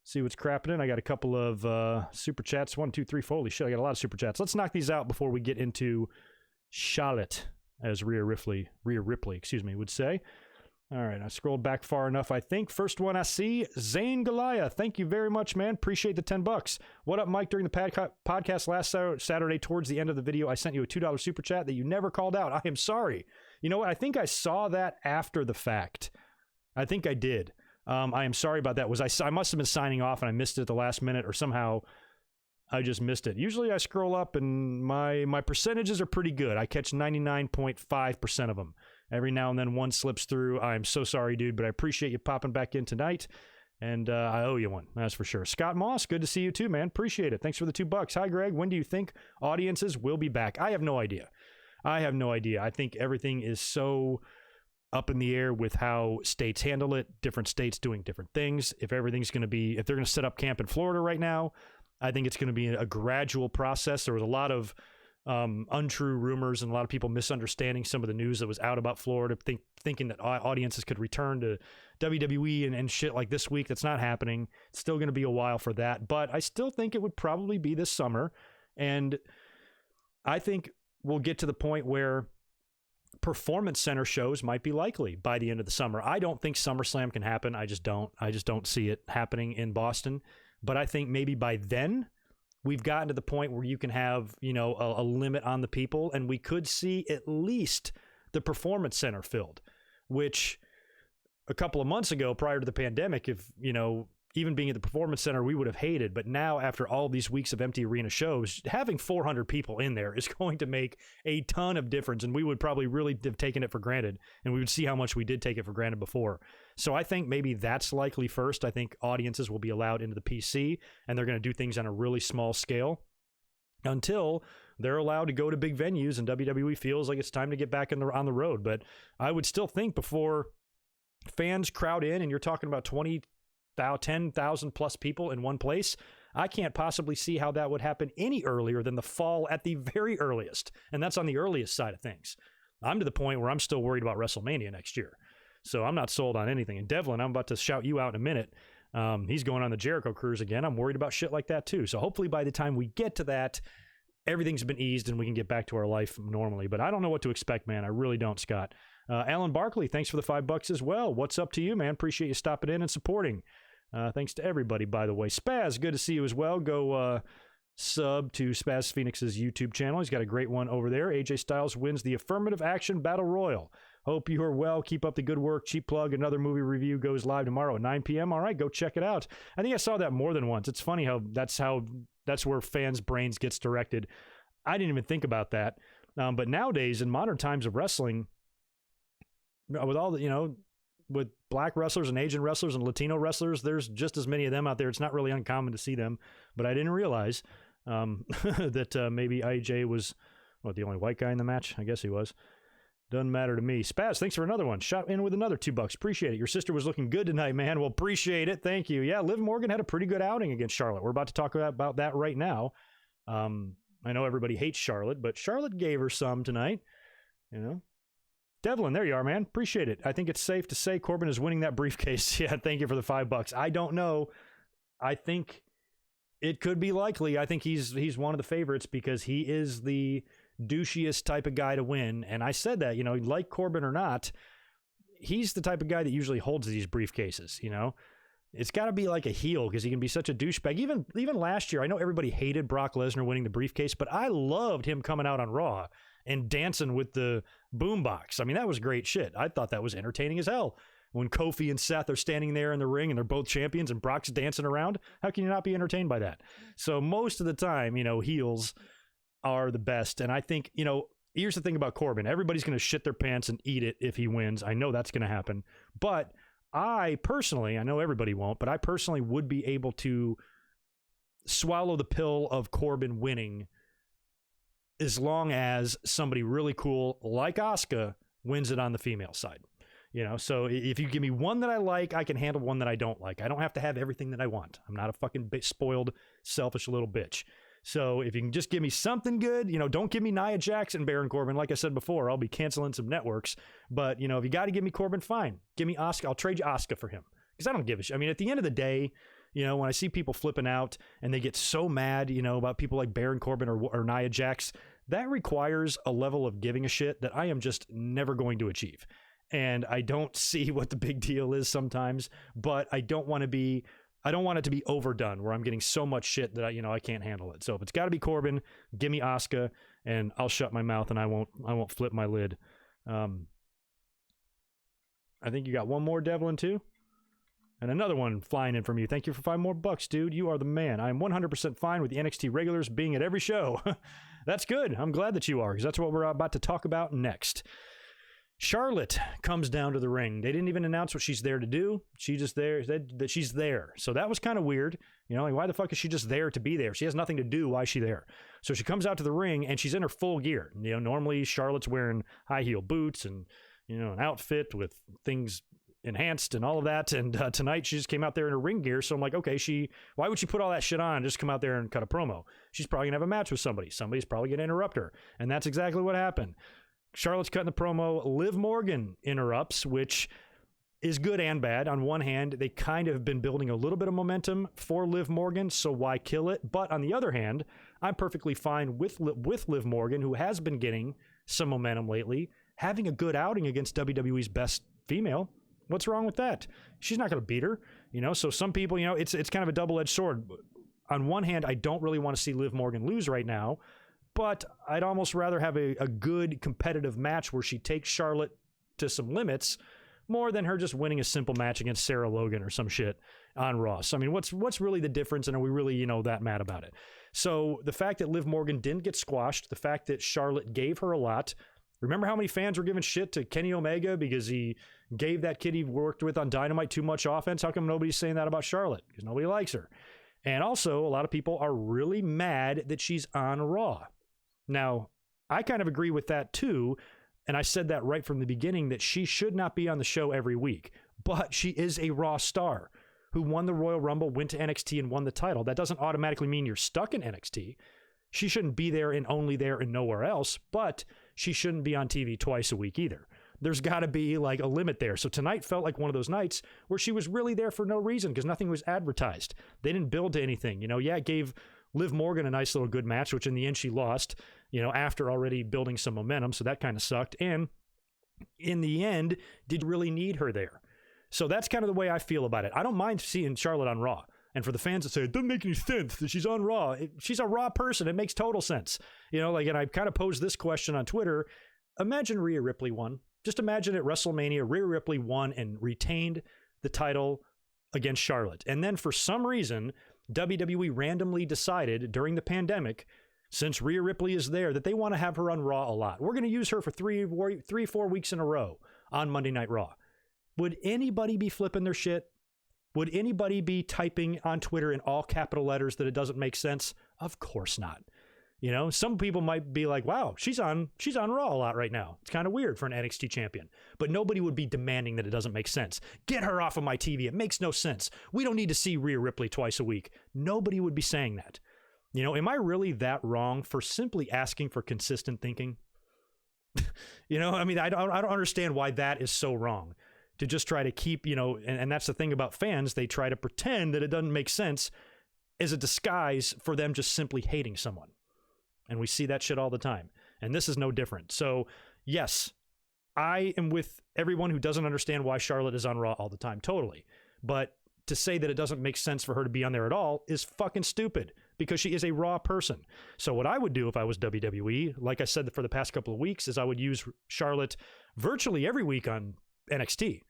See what's crapping. I got a couple of super chats. 1, 2, 3, 4. Holy shit, I got a lot of super chats. Let's knock these out before we get into Charlotte, as Rhea Ripley, would say. All right, I scrolled back far enough, I think. First one I see, Zane Goliath. Thank you very much, man. Appreciate the $10. What up, Mike? During the podcast last Saturday, towards the end of the video, I sent you a $2 super chat that you never called out. I am sorry. You know what? I think I saw that after the fact. I think I did. I am sorry about that. I must have been signing off and I missed it at the last minute, or somehow I just missed it. Usually I scroll up and my percentages are pretty good. I catch 99.5% of them. Every now and then one slips through. I'm so sorry, dude, but I appreciate you popping back in tonight. And I owe you one, that's for sure. Scott Moss, good to see you too, man. Appreciate it. Thanks for the $2. Hi, Greg. When do you think audiences will be back? I have no idea. I think everything is so up in the air with how states handle it, different states doing different things. If they're going to set up camp in Florida right now, I think it's going to be a gradual process. There was a lot of untrue rumors and a lot of people misunderstanding some of the news that was out about Florida, thinking that audiences could return to WWE and shit like this week. That's not happening. It's still going to be a while for that, but I still think it would probably be this summer. And I think we'll get to the point where performance center shows might be likely by the end of the summer. I don't think SummerSlam can happen. I just don't see it happening in Boston. But I think maybe by then we've gotten to the point where you can have, a limit on the people, and we could see at least the performance center filled, which a couple of months ago, prior to the pandemic, if, even being at the Performance Center, we would have hated. But now, after all these weeks of empty arena shows, having 400 people in there is going to make a ton of difference. And we would probably really have taken it for granted. And we would see how much we did take it for granted before. So I think maybe that's likely first. I think audiences will be allowed into the PC, and they're going to do things on a really small scale until they're allowed to go to big venues and WWE feels like it's time to get back on the road. But I would still think before fans crowd in and you're talking about 10,000 plus people in one place, I can't possibly see how that would happen any earlier than the fall at the very earliest. And that's on the earliest side of things. I'm to the point where I'm still worried about WrestleMania next year. So I'm not sold on anything. And Devlin, I'm about to shout you out in a minute. He's going on the Jericho cruise again. I'm worried about shit like that too. So hopefully by the time we get to that, everything's been eased and we can get back to our life normally. But I don't know what to expect, man. I really don't, Scott. Alan Barkley, thanks for the $5 as well. What's up to you, man? Appreciate you stopping in and supporting. Thanks to everybody, by the way. Spaz, good to see you as well. Go sub to Spaz Phoenix's YouTube channel. He's got a great one over there. AJ Styles wins the Affirmative Action Battle Royal. Hope you are well. Keep up the good work. Cheap plug. Another movie review goes live tomorrow at 9 p.m. All right, go check it out. I think I saw that more than once. It's funny how that's where fans' brains gets directed. I didn't even think about that. But nowadays, in modern times of wrestling, with all the, with black wrestlers and Asian wrestlers and Latino wrestlers, there's just as many of them out there. It's not really uncommon to see them. But I didn't realize that maybe AJ was, the only white guy in the match? I guess he was. Doesn't matter to me. Spaz, thanks for another one. Shot in with another $2. Appreciate it. Your sister was looking good tonight, man. Well, appreciate it. Thank you. Yeah, Liv Morgan had a pretty good outing against Charlotte. We're about to talk about that right now. I know everybody hates Charlotte, but Charlotte gave her some tonight. Devlin, there you are, man. Appreciate it. I think it's safe to say Corbin is winning that briefcase. Yeah, thank you for the $5. I don't know. I think it could be likely. I think he's one of the favorites because he is the douchiest type of guy to win. And I said that, like Corbin or not, he's the type of guy that usually holds these briefcases, It's got to be like a heel because he can be such a douchebag. Even last year, I know everybody hated Brock Lesnar winning the briefcase, but I loved him coming out on Raw and dancing with the boombox. I mean, that was great shit. I thought that was entertaining as hell. When Kofi and Seth are standing there in the ring and they're both champions and Brock's dancing around, how can you not be entertained by that? So most of the time, heels are the best. And I think, here's the thing about Corbin. Everybody's going to shit their pants and eat it if he wins. I know that's going to happen. But I personally, I know everybody won't, but I personally would be able to swallow the pill of Corbin winning as long as somebody really cool like Asuka wins it on the female side. So if you give me one that I like, I can handle one that I don't like. I don't have to have everything that I want. I'm not a fucking spoiled, selfish little bitch. So if you can just give me something good, don't give me Nia Jax and Baron Corbin. Like I said before, I'll be canceling some networks. But, if you got to give me Corbin, fine. Give me Asuka. I'll trade you Asuka for him. Because I don't give a shit. I mean, at the end of the day, when I see people flipping out and they get so mad, about people like Baron Corbin or Nia Jax, that requires a level of giving a shit that I am just never going to achieve. And I don't see what the big deal is sometimes, but I don't want it to be overdone where I'm getting so much shit that I can't handle it. So if it's got to be Corbin, give me Asuka and I'll shut my mouth and I won't flip my lid. I think you got one more, Devlin, too. And another one flying in from you. Thank you for $5 more, dude. You are the man. I'm 100% fine with the NXT regulars being at every show. That's good. I'm glad that you are, because that's what we're about to talk about next. Charlotte comes down to the ring. They didn't even announce what she's there to do. She just said that she's there. So that was kind of weird. Why the fuck is she just there to be there? She has nothing to do. Why is she there? So she comes out to the ring and she's in her full gear. Normally Charlotte's wearing high heel boots and, an outfit with things enhanced and all of that. And tonight she just came out there in her ring gear. So I'm like, okay, why would she put all that shit on and just come out there and cut a promo? She's probably gonna have a match with somebody. Somebody's probably gonna interrupt her. And that's exactly what happened. Charlotte's cutting the promo. Liv Morgan interrupts, which is good and bad. On one hand, they kind of have been building a little bit of momentum for Liv Morgan, so why kill it? But on the other hand, I'm perfectly fine with Liv Morgan, who has been getting some momentum lately, having a good outing against WWE's best female. What's wrong with that? She's not going to beat her, So some people, it's kind of a double-edged sword. On one hand, I don't really want to see Liv Morgan lose right now, but I'd almost rather have a good competitive match where she takes Charlotte to some limits more than her just winning a simple match against Sarah Logan or some shit on Raw. So, I mean, what's really the difference, and are we really, that mad about it? So the fact that Liv Morgan didn't get squashed, the fact that Charlotte gave her a lot. Remember how many fans were giving shit to Kenny Omega because he gave that kid he worked with on Dynamite too much offense? How come nobody's saying that about Charlotte? Because nobody likes her. And also, a lot of people are really mad that she's on Raw. Now, I kind of agree with that too, and I said that right from the beginning, that she should not be on the show every week. But she is a Raw star who won the Royal Rumble, went to NXT, and won the title. That doesn't automatically mean you're stuck in NXT. She shouldn't be there and only there and nowhere else, but she shouldn't be on TV twice a week either. There's got to be like a limit there. So tonight felt like one of those nights where she was really there for no reason because nothing was advertised. They didn't build to anything. Yeah, it gave Liv Morgan a nice little good match, which in the end she lost, after already building some momentum. So that kind of sucked. And in the end, did really need her there. So that's kind of the way I feel about it. I don't mind seeing Charlotte on Raw. And for the fans that say, it doesn't make any sense that she's on Raw, she's a Raw person. It makes total sense. And I kind of posed this question on Twitter. Imagine Rhea Ripley won. Just imagine at WrestleMania, Rhea Ripley won and retained the title against Charlotte. And then for some reason, WWE randomly decided during the pandemic, since Rhea Ripley is there, that they want to have her on Raw a lot. We're going to use her for 4 weeks in a row on Monday Night Raw. Would anybody be flipping their shit? Would anybody be typing on Twitter in all capital letters that it doesn't make sense? Of course not. Some people might be like, wow, she's on Raw a lot right now. It's kind of weird for an NXT champion. But nobody would be demanding that it doesn't make sense. Get her off of my TV. It makes no sense. We don't need to see Rhea Ripley twice a week. Nobody would be saying that. Am I really that wrong for simply asking for consistent thinking? I don't understand why that is so wrong. To just try to keep, and that's the thing about fans. They try to pretend that it doesn't make sense as a disguise for them just simply hating someone. And we see that shit all the time. And this is no different. So, yes, I am with everyone who doesn't understand why Charlotte is on Raw all the time. Totally. But to say that it doesn't make sense for her to be on there at all is fucking stupid because she is a Raw person. So what I would do if I was WWE, like I said for the past couple of weeks, is I would use Charlotte virtually every week on NXT.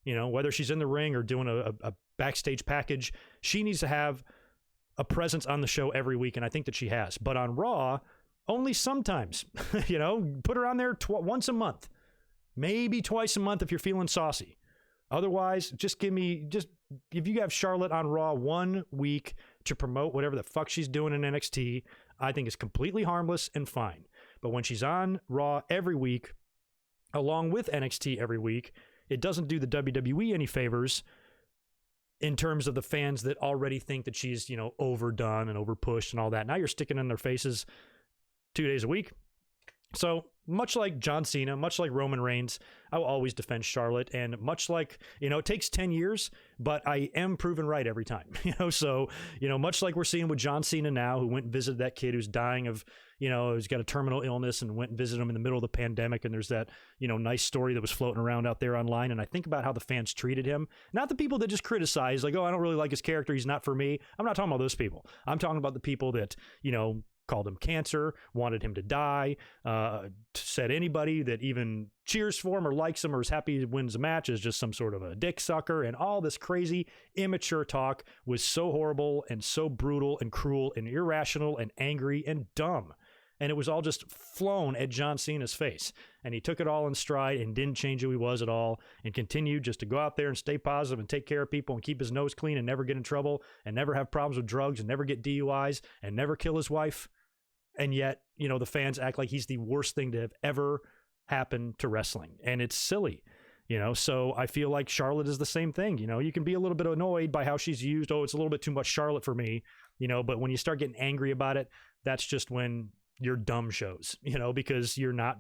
Whether she's in the ring or doing a backstage package, she needs to have a presence on the show every week, and I think that she has. But on Raw, only sometimes. Put her on there once a month, maybe twice a month if you're feeling saucy. Otherwise, if you have Charlotte on Raw 1 week to promote whatever the fuck she's doing in NXT, I think it's completely harmless and fine. But when she's on Raw every week, along with NXT every week, it doesn't do the WWE any favors in terms of the fans that already think that she's, overdone and overpushed and all that. Now you're sticking in their faces 2 days a week. So much like John Cena, much like Roman Reigns, I will always defend Charlotte. And much like, it takes 10 years, but I am proven right every time, so, much like we're seeing with John Cena now, who went and visited that kid who's dying of, who's got a terminal illness and went and visited him in the middle of the pandemic. And there's that, nice story that was floating around out there online. And I think about how the fans treated him, not the people that just criticize, like, oh, I don't really like his character, he's not for me. I'm not talking about those people. I'm talking about the people that, called him cancer, wanted him to die, said anybody that even cheers for him or likes him or is happy he wins a match is just some sort of a dick sucker. And all this crazy, immature talk was so horrible and so brutal and cruel and irrational and angry and dumb. And it was all just flown at John Cena's face. And he took it all in stride and didn't change who he was at all and continued just to go out there and stay positive and take care of people and keep his nose clean and never get in trouble and never have problems with drugs and never get DUIs and never kill his wife. And yet, the fans act like he's the worst thing to have ever happened to wrestling. And it's silly, so I feel like Charlotte is the same thing. You can be a little bit annoyed by how she's used. Oh, it's a little bit too much Charlotte for me, but when you start getting angry about it, that's just when your dumb shows, because you're not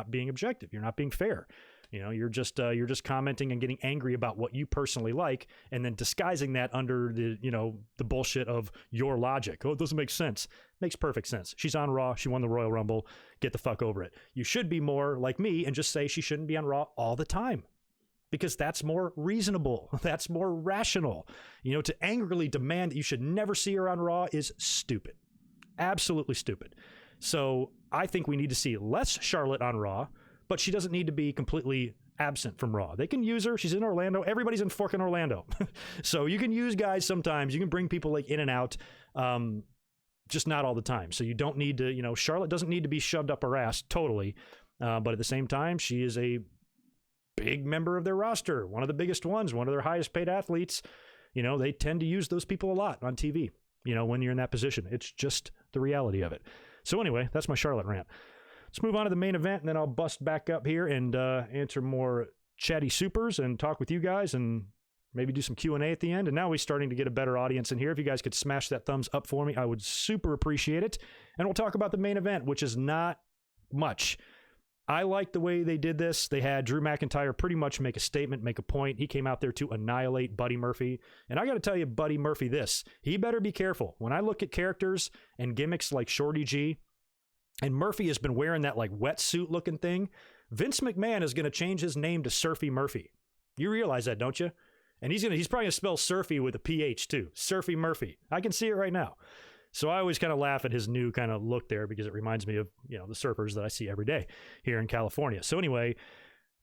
being objective. You're not being fair. You're just commenting and getting angry about what you personally like, and then disguising that under the bullshit of your logic. Oh, it doesn't make sense. Makes perfect sense. She's on Raw. She won the Royal Rumble. Get the fuck over it. You should be more like me and just say she shouldn't be on Raw all the time, because that's more reasonable. That's more rational. To angrily demand that you should never see her on Raw is stupid. Absolutely stupid. So I think we need to see less Charlotte on Raw, but she doesn't need to be completely absent from Raw. They can use her. She's in Orlando. Everybody's in fucking Orlando. So you can use guys sometimes. You can bring people like in and out, just not all the time. So you don't need to, Charlotte doesn't need to be shoved up her ass totally. But at the same time, she is a big member of their roster, one of the biggest ones, one of their highest paid athletes. They tend to use those people a lot on TV, when you're in that position. It's just the reality of it. So anyway, that's my Charlotte rant. Let's move on to the main event, and then I'll bust back up here and answer more chatty supers and talk with you guys and maybe do some Q&A at the end. And now we're starting to get a better audience in here. If you guys could smash that thumbs up for me, I would super appreciate it. And we'll talk about the main event, which is not much. I like the way they did this. They had Drew McIntyre pretty much make a statement, make a point. He came out there to annihilate Buddy Murphy. And I got to tell you, Buddy Murphy, he better be careful. When I look at characters and gimmicks like Shorty G, and Murphy has been wearing that like wetsuit looking thing, Vince McMahon is going to change his name to Surfy Murphy. You realize that, don't you? And he's probably going to spell Surfy with a PH too. Surfy Murphy. I can see it right now. So I always kind of laugh at his new kind of look there because it reminds me of, the surfers that I see every day here in California. So anyway,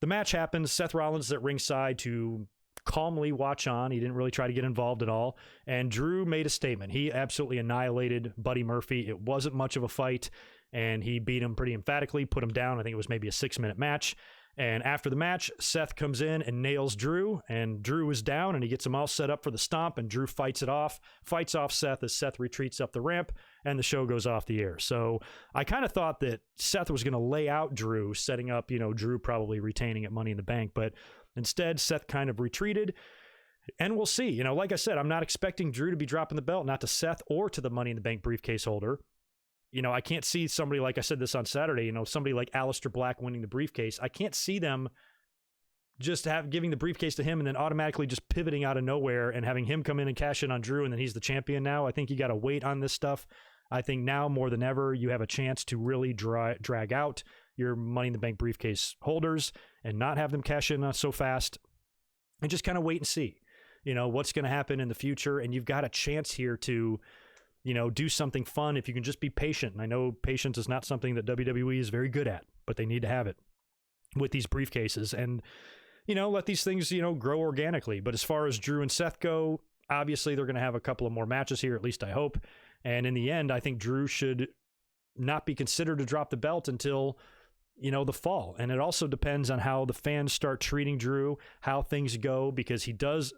the match happens. Seth Rollins is at ringside to calmly watch on. He didn't really try to get involved at all. And Drew made a statement. He absolutely annihilated Buddy Murphy. It wasn't much of a fight, and he beat him pretty emphatically, put him down. I think it was maybe a 6-minute match. And after the match, Seth comes in and nails Drew, and Drew is down, and he gets him all set up for the stomp, and Drew fights off Seth as Seth retreats up the ramp, and the show goes off the air. So I kind of thought that Seth was going to lay out Drew, setting up, Drew probably retaining at Money in the Bank, but instead Seth kind of retreated, and we'll see. Like I said, I'm not expecting Drew to be dropping the belt, not to Seth or to the Money in the Bank briefcase holder. I can't see somebody, like I said this on Saturday, somebody like Aleister Black winning the briefcase. I can't see them just giving the briefcase to him and then automatically just pivoting out of nowhere and having him come in and cash in on Drew, and then he's the champion now. I think you got to wait on this stuff. I think now more than ever, you have a chance to really drag out your Money in the Bank briefcase holders and not have them cash in so fast, and just kind of wait and see, what's going to happen in the future. And you've got a chance here to do something fun if you can just be patient. And I know patience is not something that WWE is very good at, but they need to have it with these briefcases and, let these things, grow organically. But as far as Drew and Seth go, obviously they're going to have a couple of more matches here, at least I hope. And in the end, I think Drew should not be considered to drop the belt until, the fall. And it also depends on how the fans start treating Drew, how things go, because it does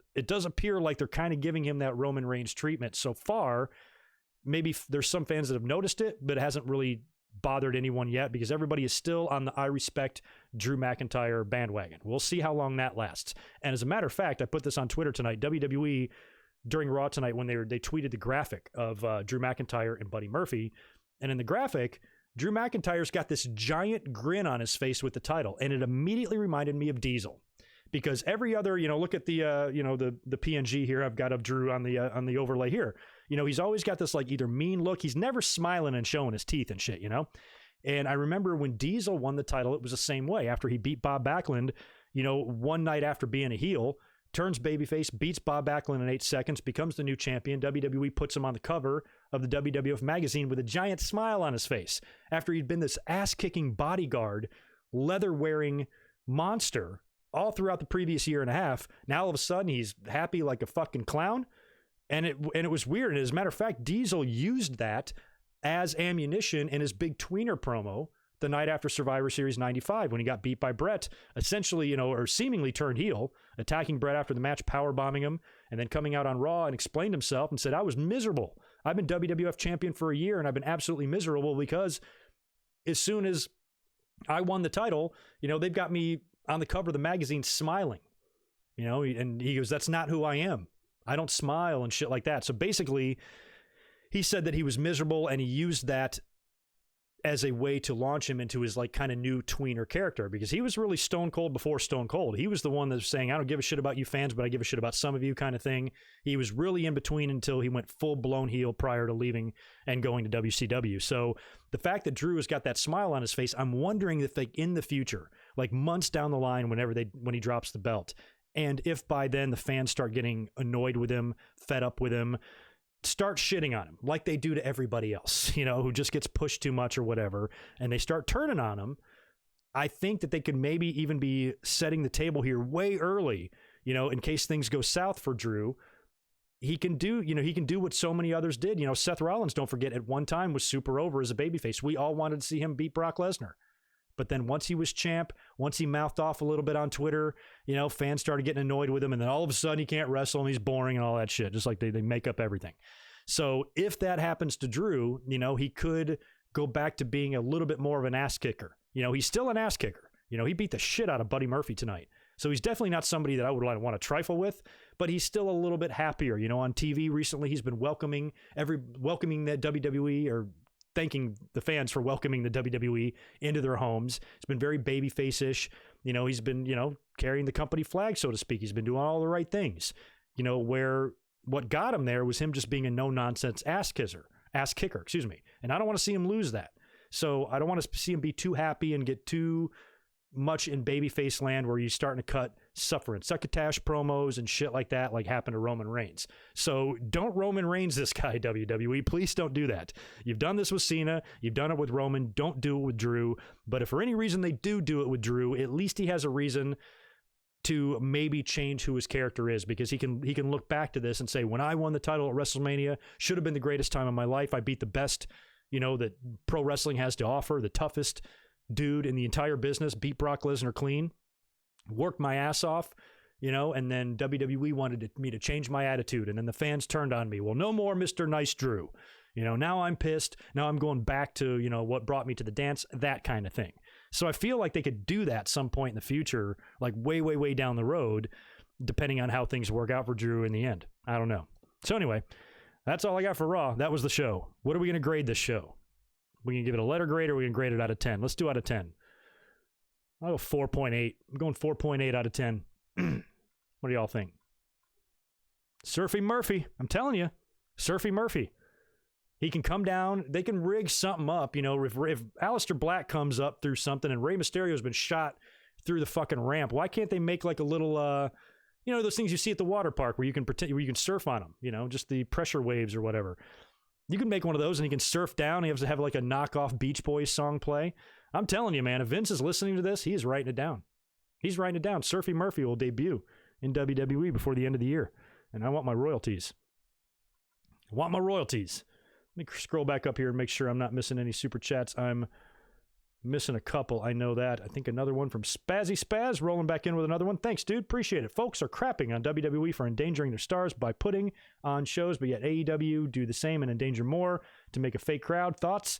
appear like they're kind of giving him that Roman Reigns treatment so far. Maybe there's some fans that have noticed it, but it hasn't really bothered anyone yet because everybody is still on the I respect Drew McIntyre bandwagon. We'll see how long that lasts. And as a matter of fact, I put this on Twitter tonight. WWE, during Raw tonight, when they tweeted the graphic of Drew McIntyre and Buddy Murphy, and in the graphic, Drew McIntyre's got this giant grin on his face with the title, and it immediately reminded me of Diesel. Because every other, look at the PNG here I've got of Drew on the overlay here. He's always got this like either mean look. He's never smiling and showing his teeth and shit, And I remember when Diesel won the title, it was the same way. After he beat Bob Backlund, one night after being a heel, turns babyface, beats Bob Backlund in 8 seconds, becomes the new champion. WWE puts him on the cover of the WWF magazine with a giant smile on his face after he'd been this ass-kicking bodyguard, leather-wearing monster all throughout the previous year and a half. Now all of a sudden he's happy like a fucking clown. And it was weird. And as a matter of fact, Diesel used that as ammunition in his big tweener promo the night after Survivor Series 95 when he got beat by Brett, essentially, or seemingly turned heel, attacking Brett after the match, powerbombing him, and then coming out on Raw and explained himself and said, I was miserable. I've been WWF champion for a year and I've been absolutely miserable because as soon as I won the title, they've got me on the cover of the magazine smiling, and he goes, that's not who I am. I don't smile and shit like that. So basically, he said that he was miserable and he used that as a way to launch him into his like kind of new tweener character because he was really Stone Cold before Stone Cold. He was the one that was saying, I don't give a shit about you fans, but I give a shit about some of you kind of thing. He was really in between until he went full blown heel prior to leaving and going to WCW. So the fact that Drew has got that smile on his face, I'm wondering if like in the future, like months down the line, when he drops the belt, and if by then the fans start getting annoyed with him, fed up with him, start shitting on him like they do to everybody else, who just gets pushed too much or whatever, and they start turning on him, I think that they could maybe even be setting the table here way early, in case things go south for Drew. He can do what so many others did. Seth Rollins, don't forget, at one time was super over as a babyface. We all wanted to see him beat Brock Lesnar. But then once he was champ, once he mouthed off a little bit on Twitter, fans started getting annoyed with him. And then all of a sudden he can't wrestle and he's boring and all that shit. Just like they make up everything. So if that happens to Drew, he could go back to being a little bit more of an ass kicker. He's still an ass kicker. He beat the shit out of Buddy Murphy tonight. So he's definitely not somebody that I would want to trifle with, but he's still a little bit happier. On TV recently, he's been welcoming the WWE, or thanking the fans for welcoming the WWE into their homes. He's been very babyface-ish. He's been, carrying the company flag, so to speak. He's been doing all the right things. Where what got him there was him just being a no-nonsense ass kicker, And I don't want to see him lose that. So I don't want to see him be too happy and get too much in babyface land where he's starting to cut suffer and succotash promos and shit like that, like happened to Roman Reigns. So don't Roman Reigns this guy, WWE. Please don't do that. You've done this with Cena. You've done it with Roman. Don't do it with Drew. But if for any reason they do it with Drew, at least he has a reason to maybe change who his character is, because he can look back to this and say, when I won the title at WrestleMania, should have been the greatest time of my life. I beat the best, that pro wrestling has to offer, the toughest dude in the entire business, beat Brock Lesnar clean, worked my ass off, and then WWE wanted me to change my attitude, and then the fans turned on me. Well, no more Mr. Nice Drew. Now I'm pissed. Now I'm going back to, what brought me to the dance, that kind of thing. So I feel like they could do that some point in the future, like way, way, way down the road, depending on how things work out for Drew in the end. I don't know. So anyway, that's all I got for Raw. That was the show. What are we going to grade this show? We can give it a letter grade, or we can grade it out of 10. Let's do out of 10. I'll go 4.8. I'm going 4.8 out of 10. What do y'all think? Surfy Murphy. I'm telling you. Surfy Murphy. He can come down. They can rig something up. If Aleister Black comes up through something and Rey Mysterio's been shot through the fucking ramp, why can't they make like a little, those things you see at the water park where you can surf on them, just the pressure waves or whatever. You can make one of those and he can surf down. He has to have like a knockoff Beach Boys song play. I'm telling you, man, if Vince is listening to this, he is writing it down. He's writing it down. Surfy Murphy will debut in WWE before the end of the year. And I want my royalties. Let me scroll back up here and make sure I'm not missing any super chats. I'm missing a couple. I know that. I think another one from Spazzy Spaz rolling back in with another one. Thanks, dude. Appreciate it. Folks are crapping on WWE for endangering their stars by putting on shows, but yet AEW do the same and endanger more to make a fake crowd. Thoughts?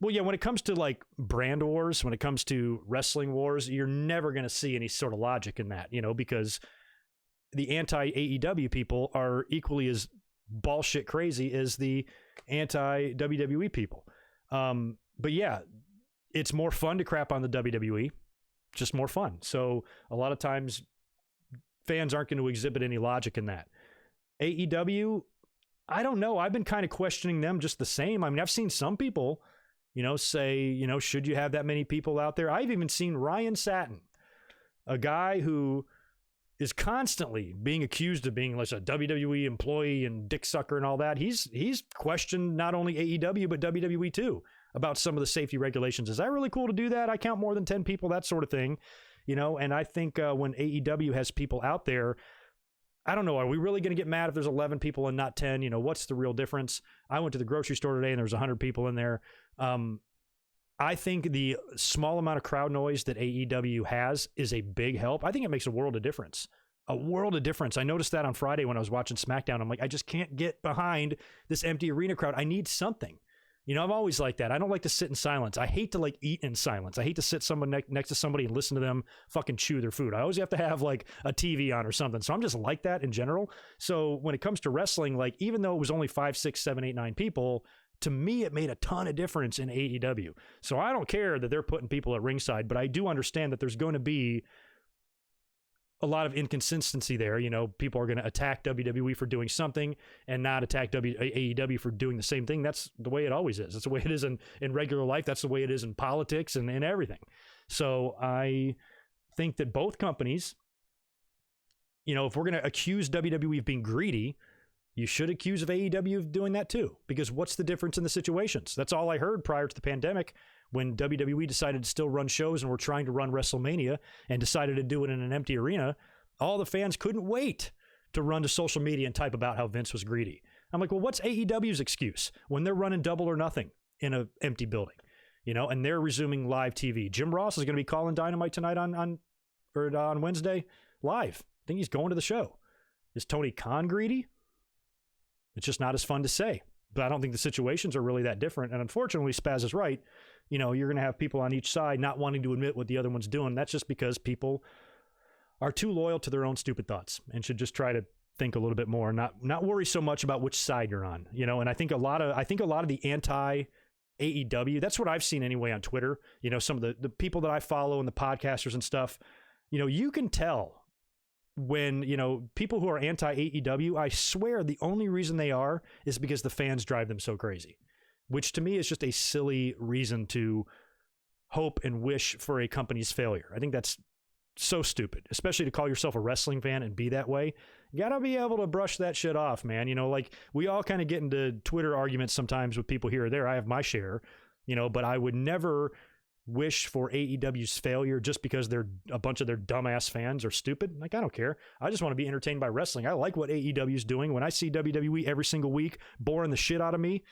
Well, yeah, when it comes to like brand wars, when it comes to wrestling wars, you're never going to see any sort of logic in that, because the anti-AEW people are equally as bullshit crazy as the anti-WWE people. But yeah, it's more fun to crap on the WWE, just more fun. So a lot of times fans aren't going to exhibit any logic in that. AEW, I don't know. I've been kind of questioning them just the same. I mean, I've seen some people, say, should you have that many people out there? I've even seen Ryan Satin, a guy who is constantly being accused of being like a WWE employee and dick sucker and all that. He's questioned not only AEW, but WWE too, about some of the safety regulations. Is that really cool to do that? I count more than 10 people, that sort of thing, and I think when AEW has people out there, I don't know, are we really going to get mad if there's 11 people and not 10? What's the real difference? I went to the grocery store today and there was 100 people in there. I think the small amount of crowd noise that AEW has is a big help. I think it makes a world of difference. A world of difference. I noticed that on Friday when I was watching SmackDown. I'm like, I just can't get behind this empty arena crowd. I need something. I'm always like that. I don't like to sit in silence. I hate to like eat in silence. I hate to sit someone next to somebody and listen to them fucking chew their food. I always have to have like a TV on or something. So I'm just like that in general. So when it comes to wrestling, like even though it was only 5, 6, 7, 8, 9 people, to me, it made a ton of difference in AEW. So I don't care that they're putting people at ringside, but I do understand that there's going to be a lot of inconsistency there. People are going to attack WWE for doing something and not attack AEW for doing the same thing. That's the way it always is. That's the way it is in regular life. That's the way it is in politics and everything. So I think that both companies, if we're going to accuse WWE of being greedy, you should accuse of AEW of doing that too, because what's the difference in the situations? That's all I heard prior to the pandemic when WWE decided to still run shows and were trying to run WrestleMania and decided to do it in an empty arena, all the fans couldn't wait to run to social media and type about how Vince was greedy. I'm like, well, what's AEW's excuse when they're running Double or Nothing in an empty building, and they're resuming live TV? Jim Ross is going to be calling Dynamite tonight on Wednesday live. I think he's going to the show. Is Tony Khan greedy? It's just not as fun to say. But I don't think the situations are really that different. And unfortunately, Spaz is right. You're going to have people on each side not wanting to admit what the other one's doing. That's just because people are too loyal to their own stupid thoughts and should just try to think a little bit more, not worry so much about which side you're on. And I think a lot of the anti AEW, that's what I've seen anyway on Twitter. Some of the people that I follow and the podcasters and stuff, you can tell when, people who are anti-AEW, I swear the only reason they are is because the fans drive them so crazy, which to me is just a silly reason to hope and wish for a company's failure. I think that's so stupid, especially to call yourself a wrestling fan and be that way. You got to be able to brush that shit off, man. Like we all kind of get into Twitter arguments sometimes with people here or there. I have my share, but I would never wish for AEW's failure just because they're a bunch of their dumbass fans are stupid. Like, I don't care. I just want to be entertained by wrestling. I like what AEW is doing. When I see WWE every single week boring the shit out of me,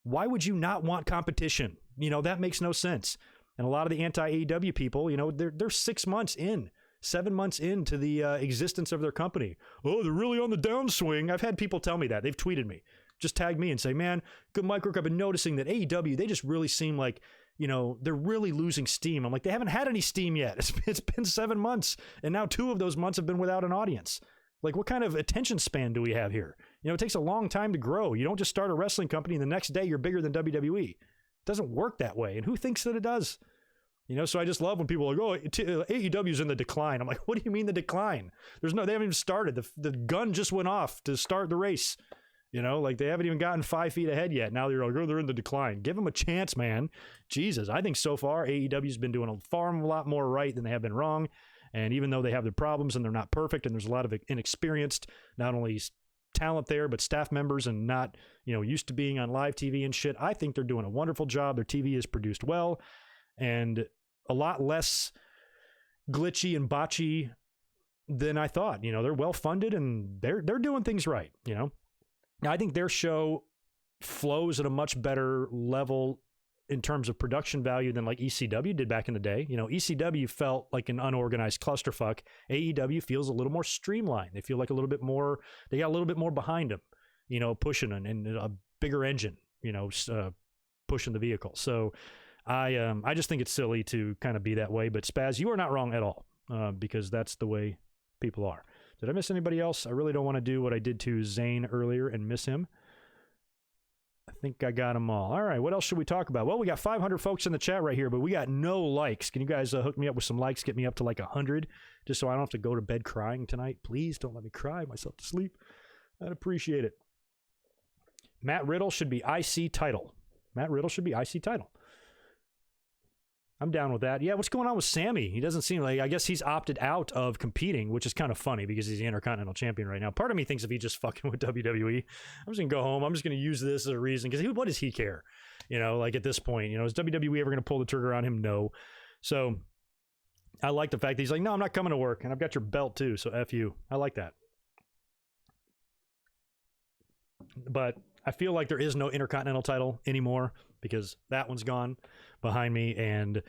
why would you not want competition? That makes no sense. And a lot of the anti-AEW people, they're 6 months in, 7 months into the existence of their company. Oh, they're really on the downswing. I've had people tell me that. They've tweeted me, just tagged me and say, man, GoodMicWork, I've been noticing that AEW, they just really seem like, they're really losing steam. I'm like, they haven't had any steam yet. It's been 7 months, and now 2 of those months have been without an audience. Like, what kind of attention span do we have here? It takes a long time to grow. You don't just start a wrestling company and the next day you're bigger than WWE. It doesn't work that way. And who thinks that it does? So I just love when people are like, oh, AEW's in the decline. I'm like, what do you mean the decline? They haven't even started. The gun just went off to start the race. Like they haven't even gotten 5 feet ahead yet. Now they're like, oh, they're in the decline. Give them a chance, man. Jesus. I think so far AEW's been doing a lot more right than they have been wrong. And even though they have their problems and they're not perfect and there's a lot of inexperienced, not only talent there, but staff members and not, used to being on live TV and shit, I think they're doing a wonderful job. Their TV is produced well and a lot less glitchy and botchy than I thought. They're well funded and they're doing things right. Now, I think their show flows at a much better level in terms of production value than like ECW did back in the day. ECW felt like an unorganized clusterfuck. AEW feels a little more streamlined. They feel like they got a little bit more behind them, pushing and a bigger engine, pushing the vehicle. So I just think it's silly to kind of be that way. But Spaz, you are not wrong at all because that's the way people are. Did I miss anybody else? I really don't want to do what I did to Zane earlier and miss him. I think I got them all. All right, what else should we talk about? Well, we got 500 folks in the chat right here, but we got no likes. Can you guys hook me up with some likes, get me up to like 100, just so I don't have to go to bed crying tonight? Please don't let me cry myself to sleep. I'd appreciate it. Matt Riddle should be IC title. Matt Riddle should be IC title. I'm down with that. Yeah, what's going on with Sammy? He doesn't seem like, I guess he's opted out of competing, which is kind of funny because he's the Intercontinental Champion right now. Part of me thinks if he's just fucking with WWE, I'm just going to go home. I'm just going to use this as a reason because what does he care? Like at this point, is WWE ever going to pull the trigger on him? No. So I like the fact that he's like, no, I'm not coming to work and I've got your belt too. So F you. I like that. But I feel like there is no Intercontinental title anymore because that one's gone behind me and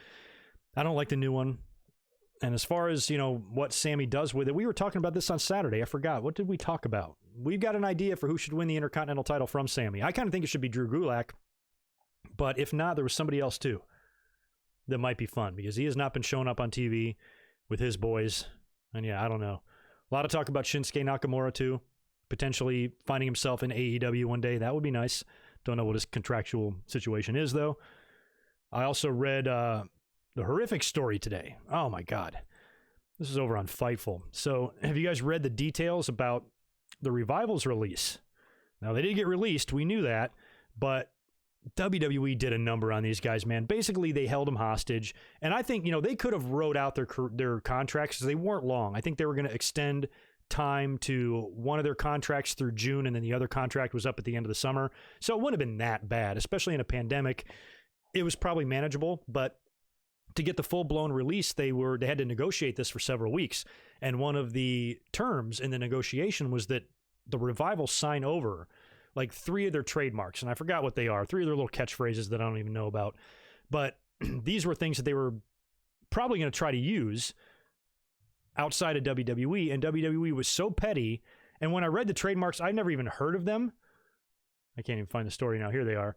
I don't like the new one. And as far as, what Sammy does with it, we were talking about this on Saturday. I forgot. What did we talk about? We've got an idea for who should win the Intercontinental title from Sammy. I kind of think it should be Drew Gulak, but if not, there was somebody else too that might be fun because he has not been showing up on TV with his boys. And yeah, I don't know. A lot of talk about Shinsuke Nakamura too, potentially finding himself in AEW one day. That would be nice. Don't know what his contractual situation is though. I also read the horrific story today. Oh my God. This is over on Fightful. So have you guys read the details about the Revival's release? Now they did get released. We knew that, but WWE did a number on these guys, man. Basically they held them hostage. And I think, they could have wrote out their contracts because they weren't long. I think they were going to extend time to one of their contracts through June and then the other contract was up at the end of the summer. So it wouldn't have been that bad, especially in a pandemic. it was probably manageable, but to get the full-blown release, they had to negotiate this for several weeks. And one of the terms in the negotiation was that the Revival sign over like 3 of their trademarks, and I forgot what they are, 3 of their little catchphrases that I don't even know about. But these were things that they were probably going to try to use outside of WWE, and WWE was so petty. And when I read the trademarks, I'd never even heard of them. I can't even find the story now. Here they are.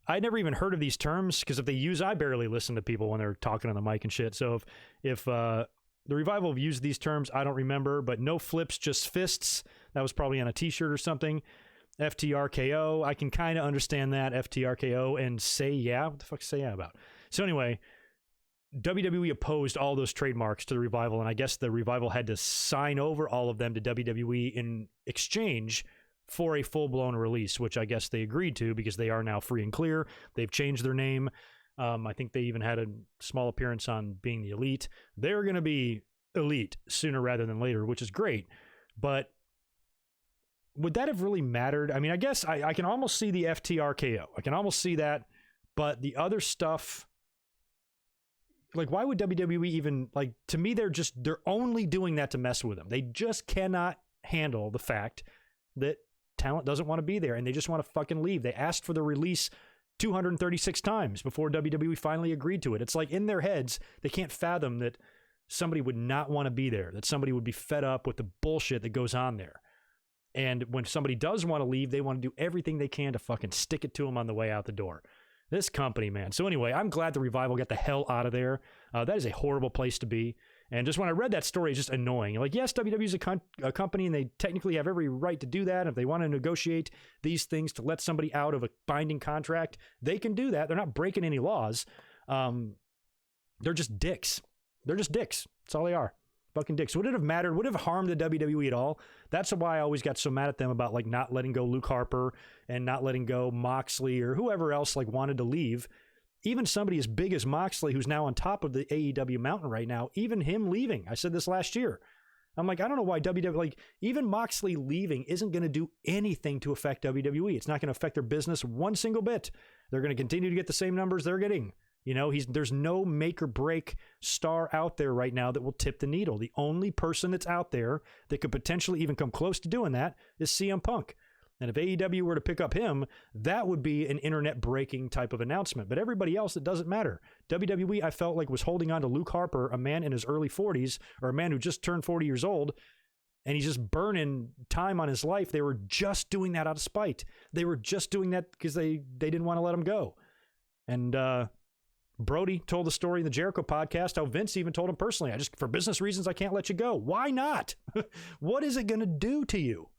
I'd never even heard of these terms, because if they use, I barely listen to people when they're talking on the mic and shit. So if the Revival have used these terms, I don't remember, but no flips, just fists. That was probably on a t-shirt or something. FTRKO, I can kind of understand that. FTRKO and say yeah. What the fuck say yeah about? So anyway, WWE opposed all those trademarks to the Revival, and I guess the Revival had to sign over all of them to WWE in exchange for a full-blown release, which I guess they agreed to, because they are now free and clear. They've changed their name. I think they even had a small appearance on Being the Elite. They're going to be elite sooner rather than later, which is great. But would that have really mattered? I mean, I guess I can almost see the FTRKO. I can almost see that. But the other stuff, like, why would WWE even, like, to me, they're only doing that to mess with them. They just cannot handle the fact that talent doesn't want to be there, and they just want to fucking leave. They asked for the release 236 times before WWE finally agreed to it. It's like, in their heads, they can't fathom that somebody would not want to be there, that somebody would be fed up with the bullshit that goes on there. And when somebody does want to leave, they want to do everything they can to fucking stick it to them on the way out the door. This company, man. So anyway, I'm glad the Revival got the hell out of there. That is a horrible place to be. And just when I read that story, it's just annoying. Like, yes, WWE is a company, and they technically have every right to do that. If they want to negotiate these things to let somebody out of a binding contract, they can do that. They're not breaking any laws. They're just dicks. They're just dicks. That's all they are. Fucking dicks. Would it have mattered? Would it have harmed the WWE at all? That's why I always got so mad at them about, like, not letting go Luke Harper and not letting go Moxley or whoever else, like, wanted to leave. Even somebody as big as Moxley, who's now on top of the AEW mountain right now, even him leaving. I said this last year. I'm like, I don't know why WWE, like, even Moxley leaving isn't going to do anything to affect WWE. It's not going to affect their business one single bit. They're going to continue to get the same numbers they're getting. You know, there's no make or break star out there right now that will tip the needle. The only person that's out there that could potentially even come close to doing that is CM Punk. And if AEW were to pick up him, that would be an internet-breaking type of announcement. But everybody else, it doesn't matter. WWE, I felt like, was holding on to Luke Harper, a man in his early 40s, or a man who just turned 40 years old, and he's just burning time on his life. They were just doing that out of spite. They were just doing that because they didn't want to let him go. And Brody told the story in the Jericho podcast how Vince even told him personally, for business reasons, I can't let you go. Why not? What is it going to do to you?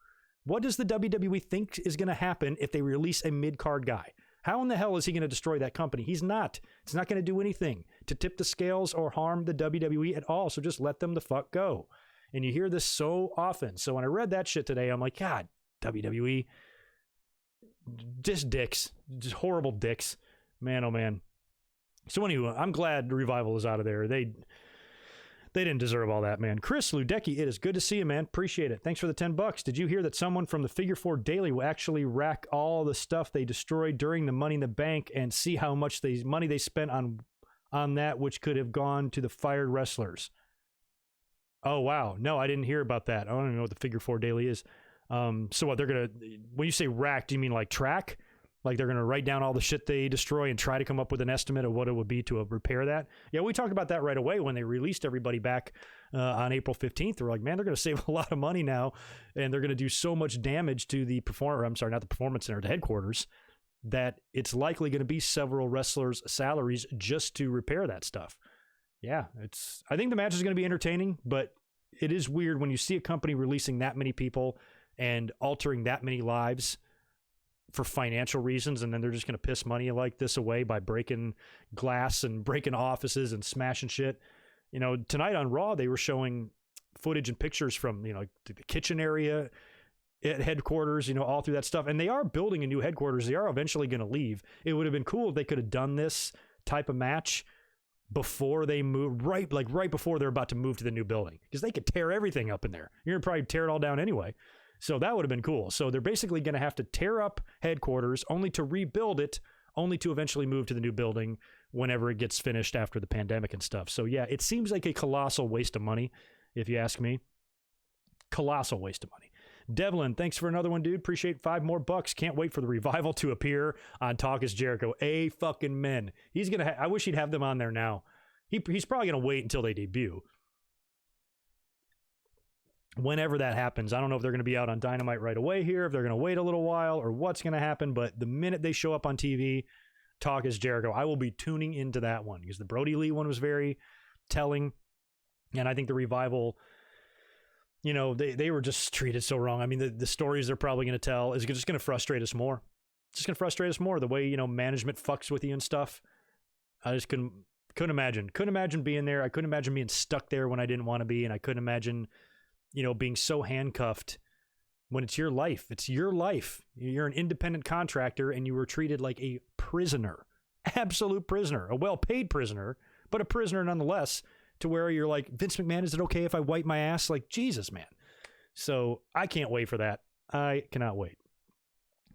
What does the WWE think is going to happen if they release a mid-card guy? How in the hell is he going to destroy that company? He's not. It's not going to do anything to tip the scales or harm the WWE at all. So just let them the fuck go. And you hear this so often. So when I read that shit today, I'm like, God, WWE, just dicks, just horrible dicks. Man, oh man. So anyway, I'm glad the Revival is out of there. They didn't deserve all that, man. Chris Ludecki, it is good to see you, man. Appreciate it. Thanks for the $10. Did you hear that someone from the Figure 4 Daily will actually rack all the stuff they destroyed during the Money in the Bank and see how much money they spent on that, which could have gone to the fired wrestlers? Oh, wow. No, I didn't hear about that. I don't even know what the Figure 4 Daily is. So what, when you say rack, do you mean like track? Like they're going to write down all the shit they destroy and try to come up with an estimate of what it would be to repair that? Yeah, we talked about that right away when they released everybody back on April 15th. They're like, man, they're going to save a lot of money now, and they're going to do so much damage to the Performance Center, the headquarters, that it's likely going to be several wrestlers' salaries just to repair that stuff. Yeah, I think the match is going to be entertaining, but it is weird when you see a company releasing that many people and altering that many lives for financial reasons, and then they're just going to piss money like this away by breaking glass and breaking offices and smashing shit. You know, tonight on Raw, they were showing footage and pictures from, you know, the kitchen area at headquarters, you know, all through that stuff. And they are building a new headquarters. They are eventually going to leave. It would have been cool if they could have done this type of match before they move, right before they're about to move to the new building, because they could tear everything up in there. You're going to probably tear it all down anyway. So that would have been cool. So they're basically going to have to tear up headquarters only to rebuild it only to eventually move to the new building whenever it gets finished after the pandemic and stuff. So yeah, it seems like a colossal waste of money, if you ask me. Colossal waste of money. Devlin, thanks for another one, dude. Appreciate $5 more. Can't wait for the Revival to appear on Talk is Jericho. Fucking men. He's gonna. I wish he'd have them on there now. He's probably gonna wait until they debut. Whenever that happens, I don't know if they're gonna be out on Dynamite right away here, if they're gonna wait a little while, or what's gonna happen. But the minute they show up on TV, Talk is Jericho, I will be tuning into that one because the Brody Lee one was very telling, and I think the Revival. You know, they were just treated so wrong. I mean, the stories they're probably going to tell is just going to frustrate us more. It's just going to frustrate us more. The way, you know, management fucks with you and stuff. I just couldn't imagine. Couldn't imagine being there. I couldn't imagine being stuck there when I didn't want to be. And I couldn't imagine, you know, being so handcuffed when it's your life. It's your life. You're an independent contractor and you were treated like a prisoner. Absolute prisoner. A well-paid prisoner, but a prisoner nonetheless. To where you're like, Vince McMahon, is it okay if I wipe my ass? Like, Jesus, man. So I can't wait for that. I cannot wait.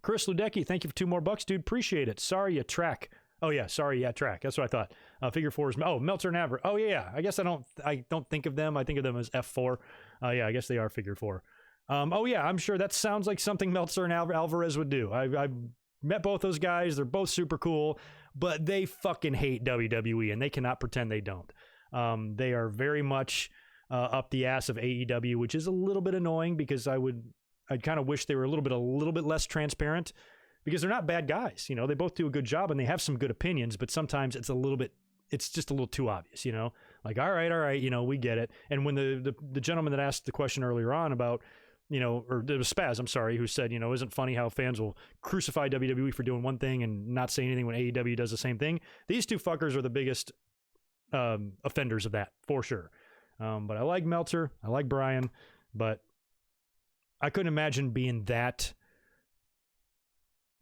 Chris Ludecki, thank you for $2 more, dude. Appreciate it. Sorry, you track. Oh yeah, sorry, yeah, track. That's what I thought. Figure 4 is Meltzer and Aver. Oh yeah. I guess I don't think of them. I think of them as F4. Yeah, I guess they are figure 4. Oh yeah, I'm sure that sounds like something Meltzer and Alvarez would do. I met both those guys. They're both super cool, but they fucking hate WWE and they cannot pretend they don't. They are very much up the ass of AEW, which is a little bit annoying because I'd kind of wish they were a little bit less transparent because they're not bad guys. You know, they both do a good job and they have some good opinions, but sometimes it's just a little too obvious, you know, like, all right, you know, we get it. And when the gentleman that asked the question earlier on about, you know, or it was Spaz, I'm sorry, who said, you know, isn't funny how fans will crucify WWE for doing one thing and not say anything when AEW does the same thing. These two fuckers are the biggest offenders of that for sure. But I like Meltzer, I like Brian, but I couldn't imagine being that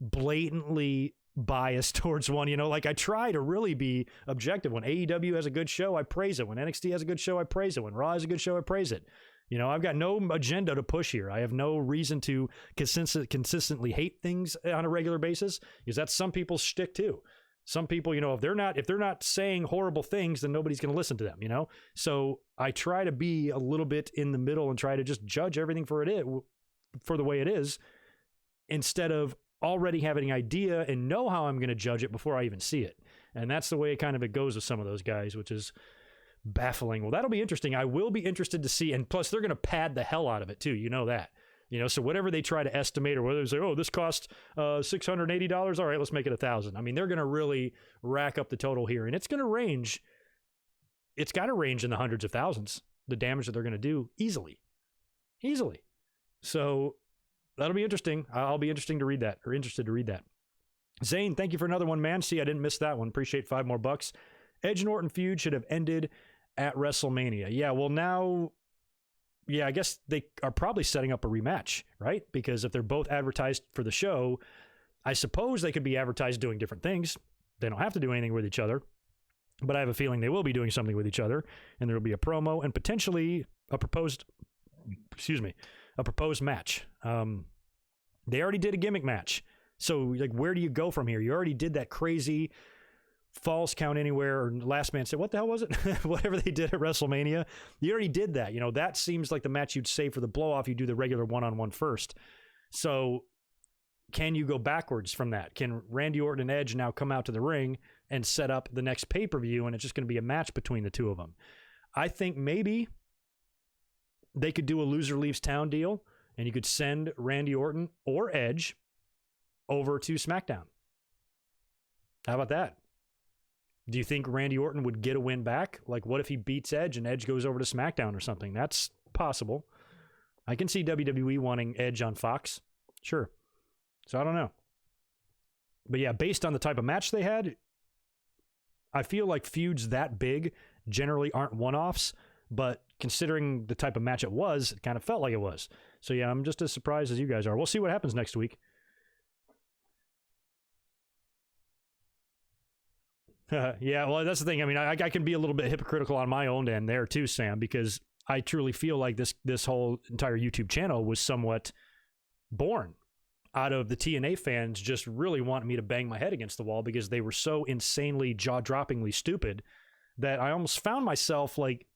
blatantly biased towards one, you know, like I try to really be objective. When AEW has a good show, I praise it. When NXT has a good show, I praise it. When Raw has a good show, I praise it. You know, I've got no agenda to push here. I have no reason to consistently hate things on a regular basis because that's some people's shtick too. Some people, you know, if they're not saying horrible things, then nobody's going to listen to them, you know? So I try to be a little bit in the middle and try to just judge everything for the way it is, instead of already having an idea and know how I'm going to judge it before I even see it. And that's the way it goes with some of those guys, which is baffling. Well, that'll be interesting. I will be interested to see. And plus they're going to pad the hell out of it too. You know that. You know, so whatever they try to estimate, or whether they say, oh, this cost $680. All right, let's make it $1,000. I mean, they're going to really rack up the total here, and it's going to range. It's got to range in the hundreds of thousands. The damage that they're going to do easily. So that'll be interesting. I'll be interested to read that. Zane, thank you for another one, man. See, I didn't miss that one. Appreciate $5 more. Edge and Orton feud should have ended at WrestleMania. Yeah, well now. Yeah, I guess they are probably setting up a rematch, right? Because if they're both advertised for the show, I suppose they could be advertised doing different things. They don't have to do anything with each other, but I have a feeling they will be doing something with each other, and there will be a promo and potentially a proposed match. They already did a gimmick match. So, like, where do you go from here? You already did that crazy falls count anywhere, or last man said, what the hell was it? Whatever they did at WrestleMania. You already did that. You know, that seems like the match you'd save for the blow off. You do the regular one-on-one first. So can you go backwards from that? Can Randy Orton and Edge now come out to the ring and set up the next pay-per-view, and it's just going to be a match between the two of them? I think maybe they could do a loser leaves town deal, and you could send Randy Orton or Edge over to SmackDown. How about that? Do you think Randy Orton would get a win back? Like, what if he beats Edge and Edge goes over to SmackDown or something? That's possible. I can see WWE wanting Edge on Fox. Sure. So I don't know. But yeah, based on the type of match they had, I feel like feuds that big generally aren't one-offs, but considering the type of match it was, it kind of felt like it was. So yeah, I'm just as surprised as you guys are. We'll see what happens next week. Yeah, well, that's the thing. I mean, I can be a little bit hypocritical on my own end there too, Sam, because I truly feel like this whole entire YouTube channel was somewhat born out of the TNA fans just really wanting me to bang my head against the wall because they were so insanely jaw-droppingly stupid that I almost found myself like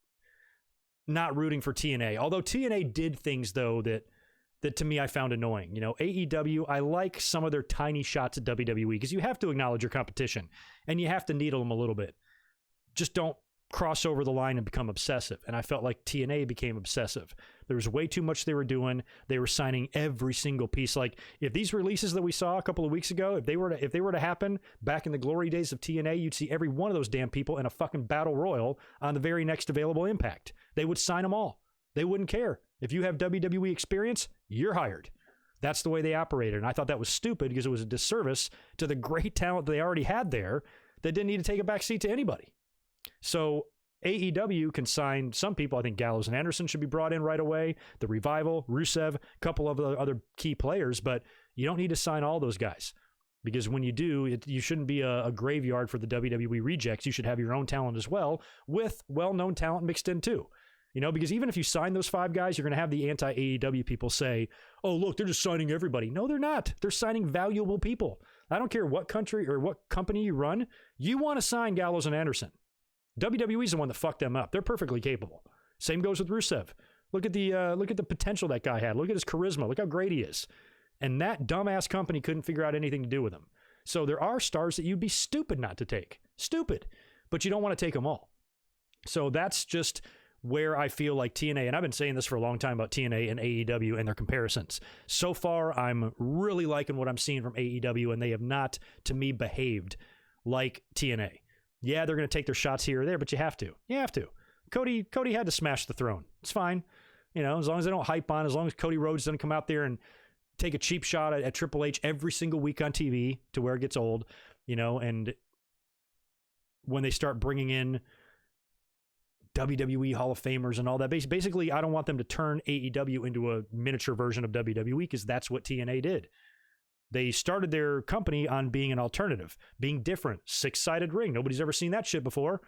not rooting for TNA. Although TNA did things though that to me I found annoying. You know, AEW, I like some of their tiny shots at WWE because you have to acknowledge your competition and you have to needle them a little bit. Just don't cross over the line and become obsessive. And I felt like TNA became obsessive. There was way too much they were doing. They were signing every single piece. Like if these releases that we saw a couple of weeks ago, if they were to happen back in the glory days of TNA, you'd see every one of those damn people in a fucking battle royal on the very next available Impact. They would sign them all. They wouldn't care. If you have WWE experience, you're hired. That's the way they operated. And I thought that was stupid because it was a disservice to the great talent they already had there that didn't need to take a back seat to anybody. So AEW can sign some people. I think Gallows and Anderson should be brought in right away. The Revival, Rusev, a couple of the other key players, but you don't need to sign all those guys because when you do, you shouldn't be a graveyard for the WWE rejects. You should have your own talent as well with well-known talent mixed in too. You know, because even if you sign those 5 guys, you're going to have the anti-AEW people say, oh, look, they're just signing everybody. No, they're not. They're signing valuable people. I don't care what country or what company you run. You want to sign Gallows and Anderson. WWE's the one that fucked them up. They're perfectly capable. Same goes with Rusev. Look at the potential that guy had. Look at his charisma. Look how great he is. And that dumbass company couldn't figure out anything to do with him. So there are stars that you'd be stupid not to take. Stupid. But you don't want to take them all. So that's just where I feel like TNA, and I've been saying this for a long time about TNA and AEW and their comparisons. So far, I'm really liking what I'm seeing from AEW, and they have not, to me, behaved like TNA. Yeah, they're going to take their shots here or there, but you have to. You have to. Cody had to smash the throne. It's fine. You know, as long as they don't hype on, as long as Cody Rhodes doesn't come out there and take a cheap shot at Triple H every single week on TV to where it gets old, you know, and when they start bringing in WWE Hall of Famers and all that, basically, I don't want them to turn AEW into a miniature version of WWE because that's what TNA did. They started their company on being an alternative, being different, 6-sided ring. Nobody's ever seen that shit before,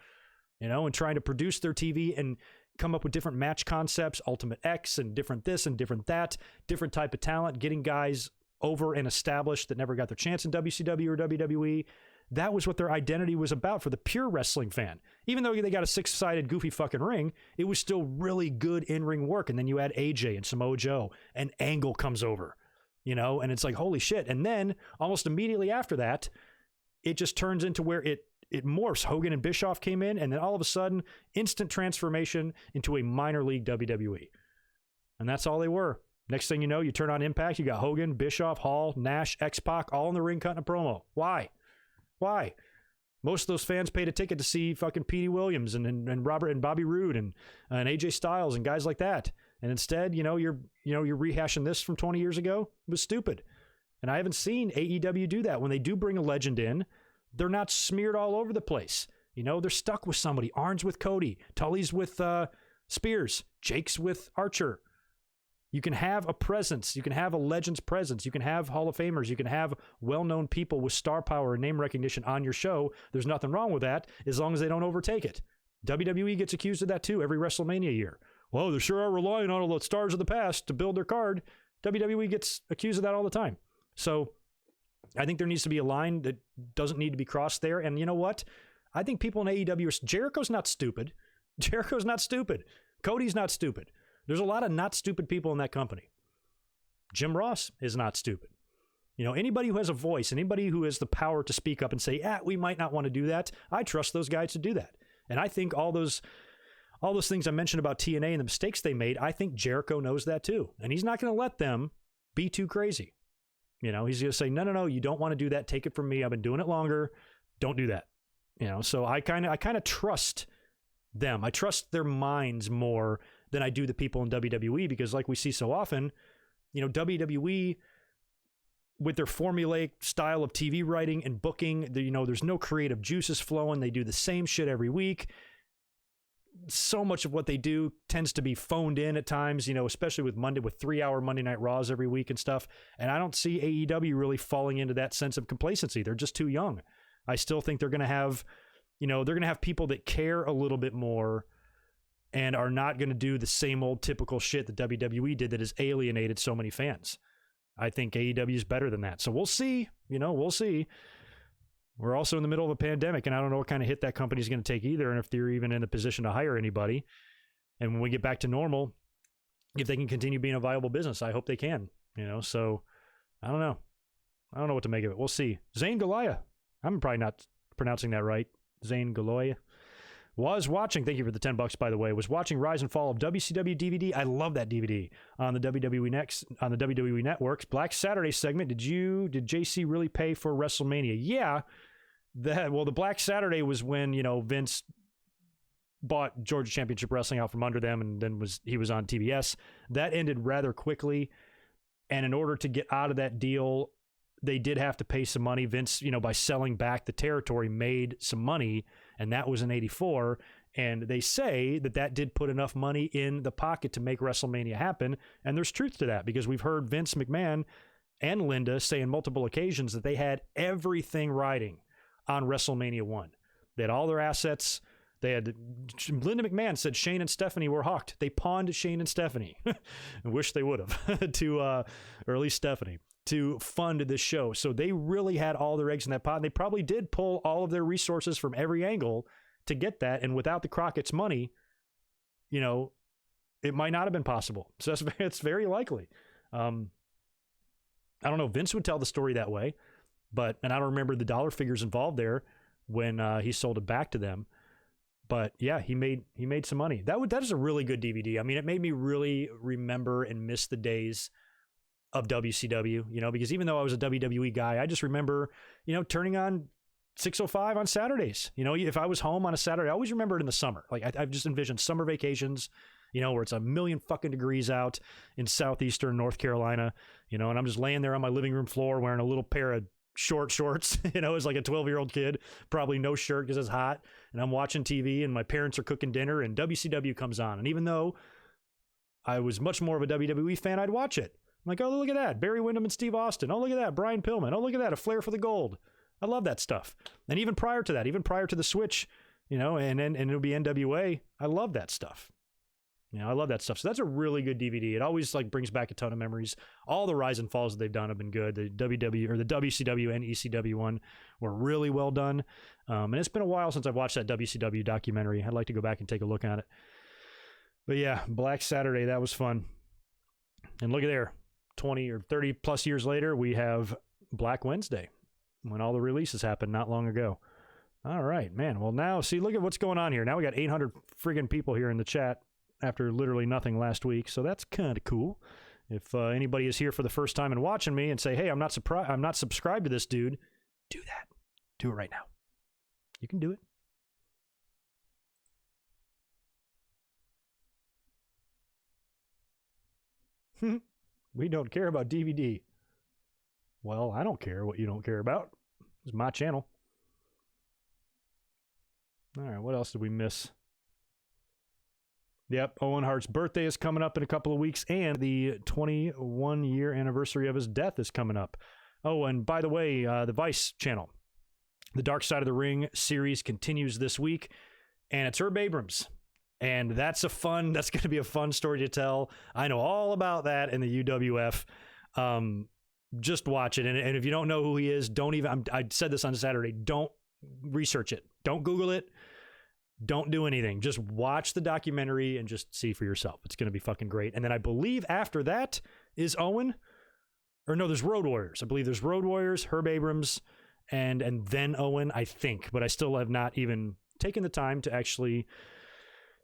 you know, and trying to produce their TV and come up with different match concepts, Ultimate X and different this and different that, different type of talent, getting guys over and established that never got their chance in WCW or WWE. That was what their identity was about for the pure wrestling fan. Even though they got a 6-sided goofy fucking ring, it was still really good in-ring work. And then you add AJ and Samoa Joe and Angle comes over. You know, and it's like, holy shit. And then almost immediately after that, it just turns into where it morphs. Hogan and Bischoff came in, and then all of a sudden, instant transformation into a minor league WWE. And that's all they were. Next thing you know, you turn on Impact, you got Hogan, Bischoff, Hall, Nash, X-Pac, all in the ring cutting a promo. Why? Most of those fans paid a ticket to see fucking Petey Williams and Robert and Bobby Roode and AJ Styles and guys like that. And instead, you're rehashing this from 20 years ago. It was stupid. And I haven't seen AEW do that. When they do bring a legend in, they're not smeared all over the place. You know, they're stuck with somebody. Arn's with Cody. Tully's with Spears. Jake's with Archer. You can have a presence. You can have a legend's presence. You can have Hall of Famers. You can have well-known people with star power and name recognition on your show. There's nothing wrong with that as long as they don't overtake it. WWE gets accused of that too every WrestleMania year. Well, they sure are relying on all the stars of the past to build their card. WWE gets accused of that all the time. So I think there needs to be a line that doesn't need to be crossed there. And you know what? I think people in AEW Jericho's not stupid. Jericho's not stupid. Cody's not stupid. There's a lot of not stupid people in that company. Jim Ross is not stupid. You know, anybody who has a voice, anybody who has the power to speak up and say, we might not want to do that, I trust those guys to do that. And I think all those things I mentioned about TNA and the mistakes they made, I think Jericho knows that too. And he's not going to let them be too crazy. You know, he's going to say, no, you don't want to do that. Take it from me. I've been doing it longer. Don't do that. You know, so I kind of trust them. I trust their minds more than I do the people in WWE, because like we see so often, you know, WWE with their formulaic style of TV writing and booking, you know, there's no creative juices flowing. They do the same shit every week. So much of what they do tends to be phoned in at times, you know, especially with 3-hour Monday Night Raws every week and stuff. And I don't see AEW really falling into that sense of complacency. They're just too young. I still think they're going to have, you know, they're going to have people that care a little bit more and are not going to do the same old typical shit that WWE did that has alienated so many fans. I think AEW is better than that. So we'll see. We'll see. We're also in the middle of a pandemic, and I don't know what kind of hit that company's going to take either, and if they're even in a position to hire anybody. And when we get back to normal, if they can continue being a viable business, I hope they can. So I don't know. I don't know what to make of it. We'll see. Zane Goliah. I'm probably not pronouncing that right. Zane Goliah. Was watching, thank you for the $10, by the way, was watching Rise and Fall of WCW DVD. I love that DVD on the WWE Network's Black Saturday segment. Did JC really pay for WrestleMania? Yeah. The Black Saturday was when, Vince bought Georgia Championship Wrestling out from under them, and then he was on TBS. That ended rather quickly. And in order to get out of that deal, they did have to pay some money. Vince, by selling back the territory, made some money, and that was in '84. And they say that did put enough money in the pocket to make WrestleMania happen. And there's truth to that, because we've heard Vince McMahon and Linda say on multiple occasions that they had everything riding on WrestleMania 1. They had all their assets. Linda McMahon said Shane and Stephanie were hawked. They pawned Shane and Stephanie. I wish they would have, or at least Stephanie, to fund this show. So they really had all their eggs in that pot. And they probably did pull all of their resources from every angle to get that. And without the Crockett's money, it might not have been possible. So it's very likely. I don't know. Vince would tell the story that way, and I don't remember the dollar figures involved there when he sold it back to them. But yeah, he made some money. That is a really good DVD. I mean, it made me really remember and miss the days of WCW, because even though I was a WWE guy, I just remember, turning on 605 on Saturdays. If I was home on a Saturday, I always remember it in the summer. Like I've just envisioned summer vacations, where it's 1,000,000 fucking degrees out in southeastern North Carolina, and I'm just laying there on my living room floor wearing a little pair of short shorts, as like a 12-year-old kid, probably no shirt because it's hot, and I'm watching TV and my parents are cooking dinner and WCW comes on. And even though I was much more of a WWE fan, I'd watch it. I'm like, oh, look at that, Barry Windham and Steve Austin. Oh, look at that, Brian Pillman. Oh, look at that, a Flair for the gold. I love that stuff. And even prior to that, even prior to the switch, and it'll be NWA, I love that stuff. I love that stuff. So that's a really good DVD. It always brings back a ton of memories. All the Rise and Falls that they've done have been good. The WCW and ECW one were really well done. And it's been a while since I've watched that WCW documentary. I'd like to go back and take a look at it. But yeah, Black Saturday, that was fun. And look at there, 20 or 30 plus years later, we have Black Wednesday, when all the releases happened not long ago. All right, man. Well, now, see, look at what's going on here. Now we got 800 friggin' people here in the chat after literally nothing last week. So that's kind of cool. If anybody is here for the first time and watching me and say, hey, I'm not subscribed to this dude, do that. Do it right now. You can do it. We don't care about DVD. Well, I don't care what you don't care about. It's my channel. All right, what else did we miss? Yep, Owen Hart's birthday is coming up in a couple of weeks, and the 21-year anniversary of his death is coming up. Oh, and by the way, the Vice channel, the Dark Side of the Ring series continues this week, and it's Herb Abrams. And that's going to be a fun story to tell. I know all about that in the UWF. Just watch it. And if you don't know who he is, I said this on Saturday, don't research it. Don't Google it. Don't do anything. Just watch the documentary and just see for yourself. It's going to be fucking great. And then I believe after that is Owen. Or no, there's Road Warriors. I believe there's Road Warriors, Herb Abrams, and then Owen, I think. But I still have not even taken the time to actually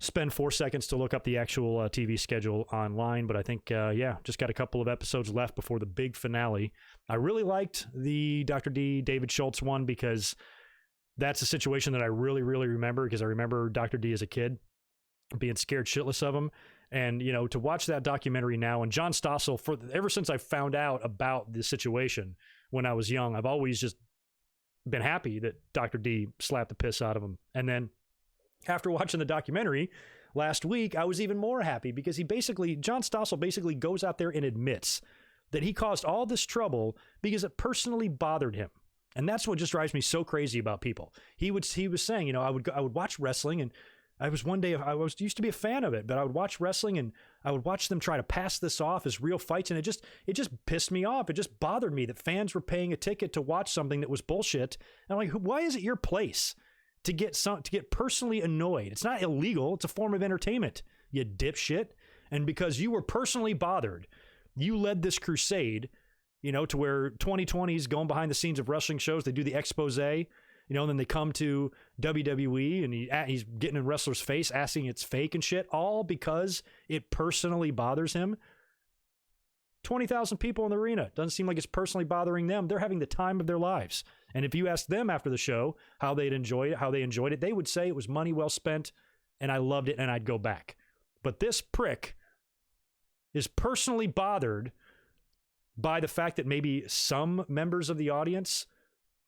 spend 4 seconds to look up the actual TV schedule online. But I think, just got a couple of episodes left before the big finale. I really liked the Dr. D, David Schultz one, because that's a situation that I really, really remember, because I remember Dr. D as a kid being scared shitless of him. And, to watch that documentary now, and John Stossel, ever since I found out about the situation when I was young, I've always just been happy that Dr. D slapped the piss out of him. And then after watching the documentary last week, I was even more happy, because John Stossel basically goes out there and admits that he caused all this trouble because it personally bothered him. And that's what just drives me so crazy about people. He was saying, I would watch wrestling and I used to be a fan of it, but I would watch wrestling and I would watch them try to pass this off as real fights, and it just pissed me off. It just bothered me that fans were paying a ticket to watch something that was bullshit. And I'm like, why is it your place to get personally annoyed? It's not illegal. It's a form of entertainment, you dipshit. And because you were personally bothered, you led this crusade, to where 2020 is going behind the scenes of wrestling shows. They do the expose, and then they come to WWE and he's getting in wrestler's face, asking it's fake and shit, all because it personally bothers him. 20,000 people in the arena. Doesn't seem like it's personally bothering them. They're having the time of their lives. And if you ask them after the show how they enjoyed it, they would say it was money well spent and I loved it and I'd go back. But this prick is personally bothered by the fact that maybe some members of the audience,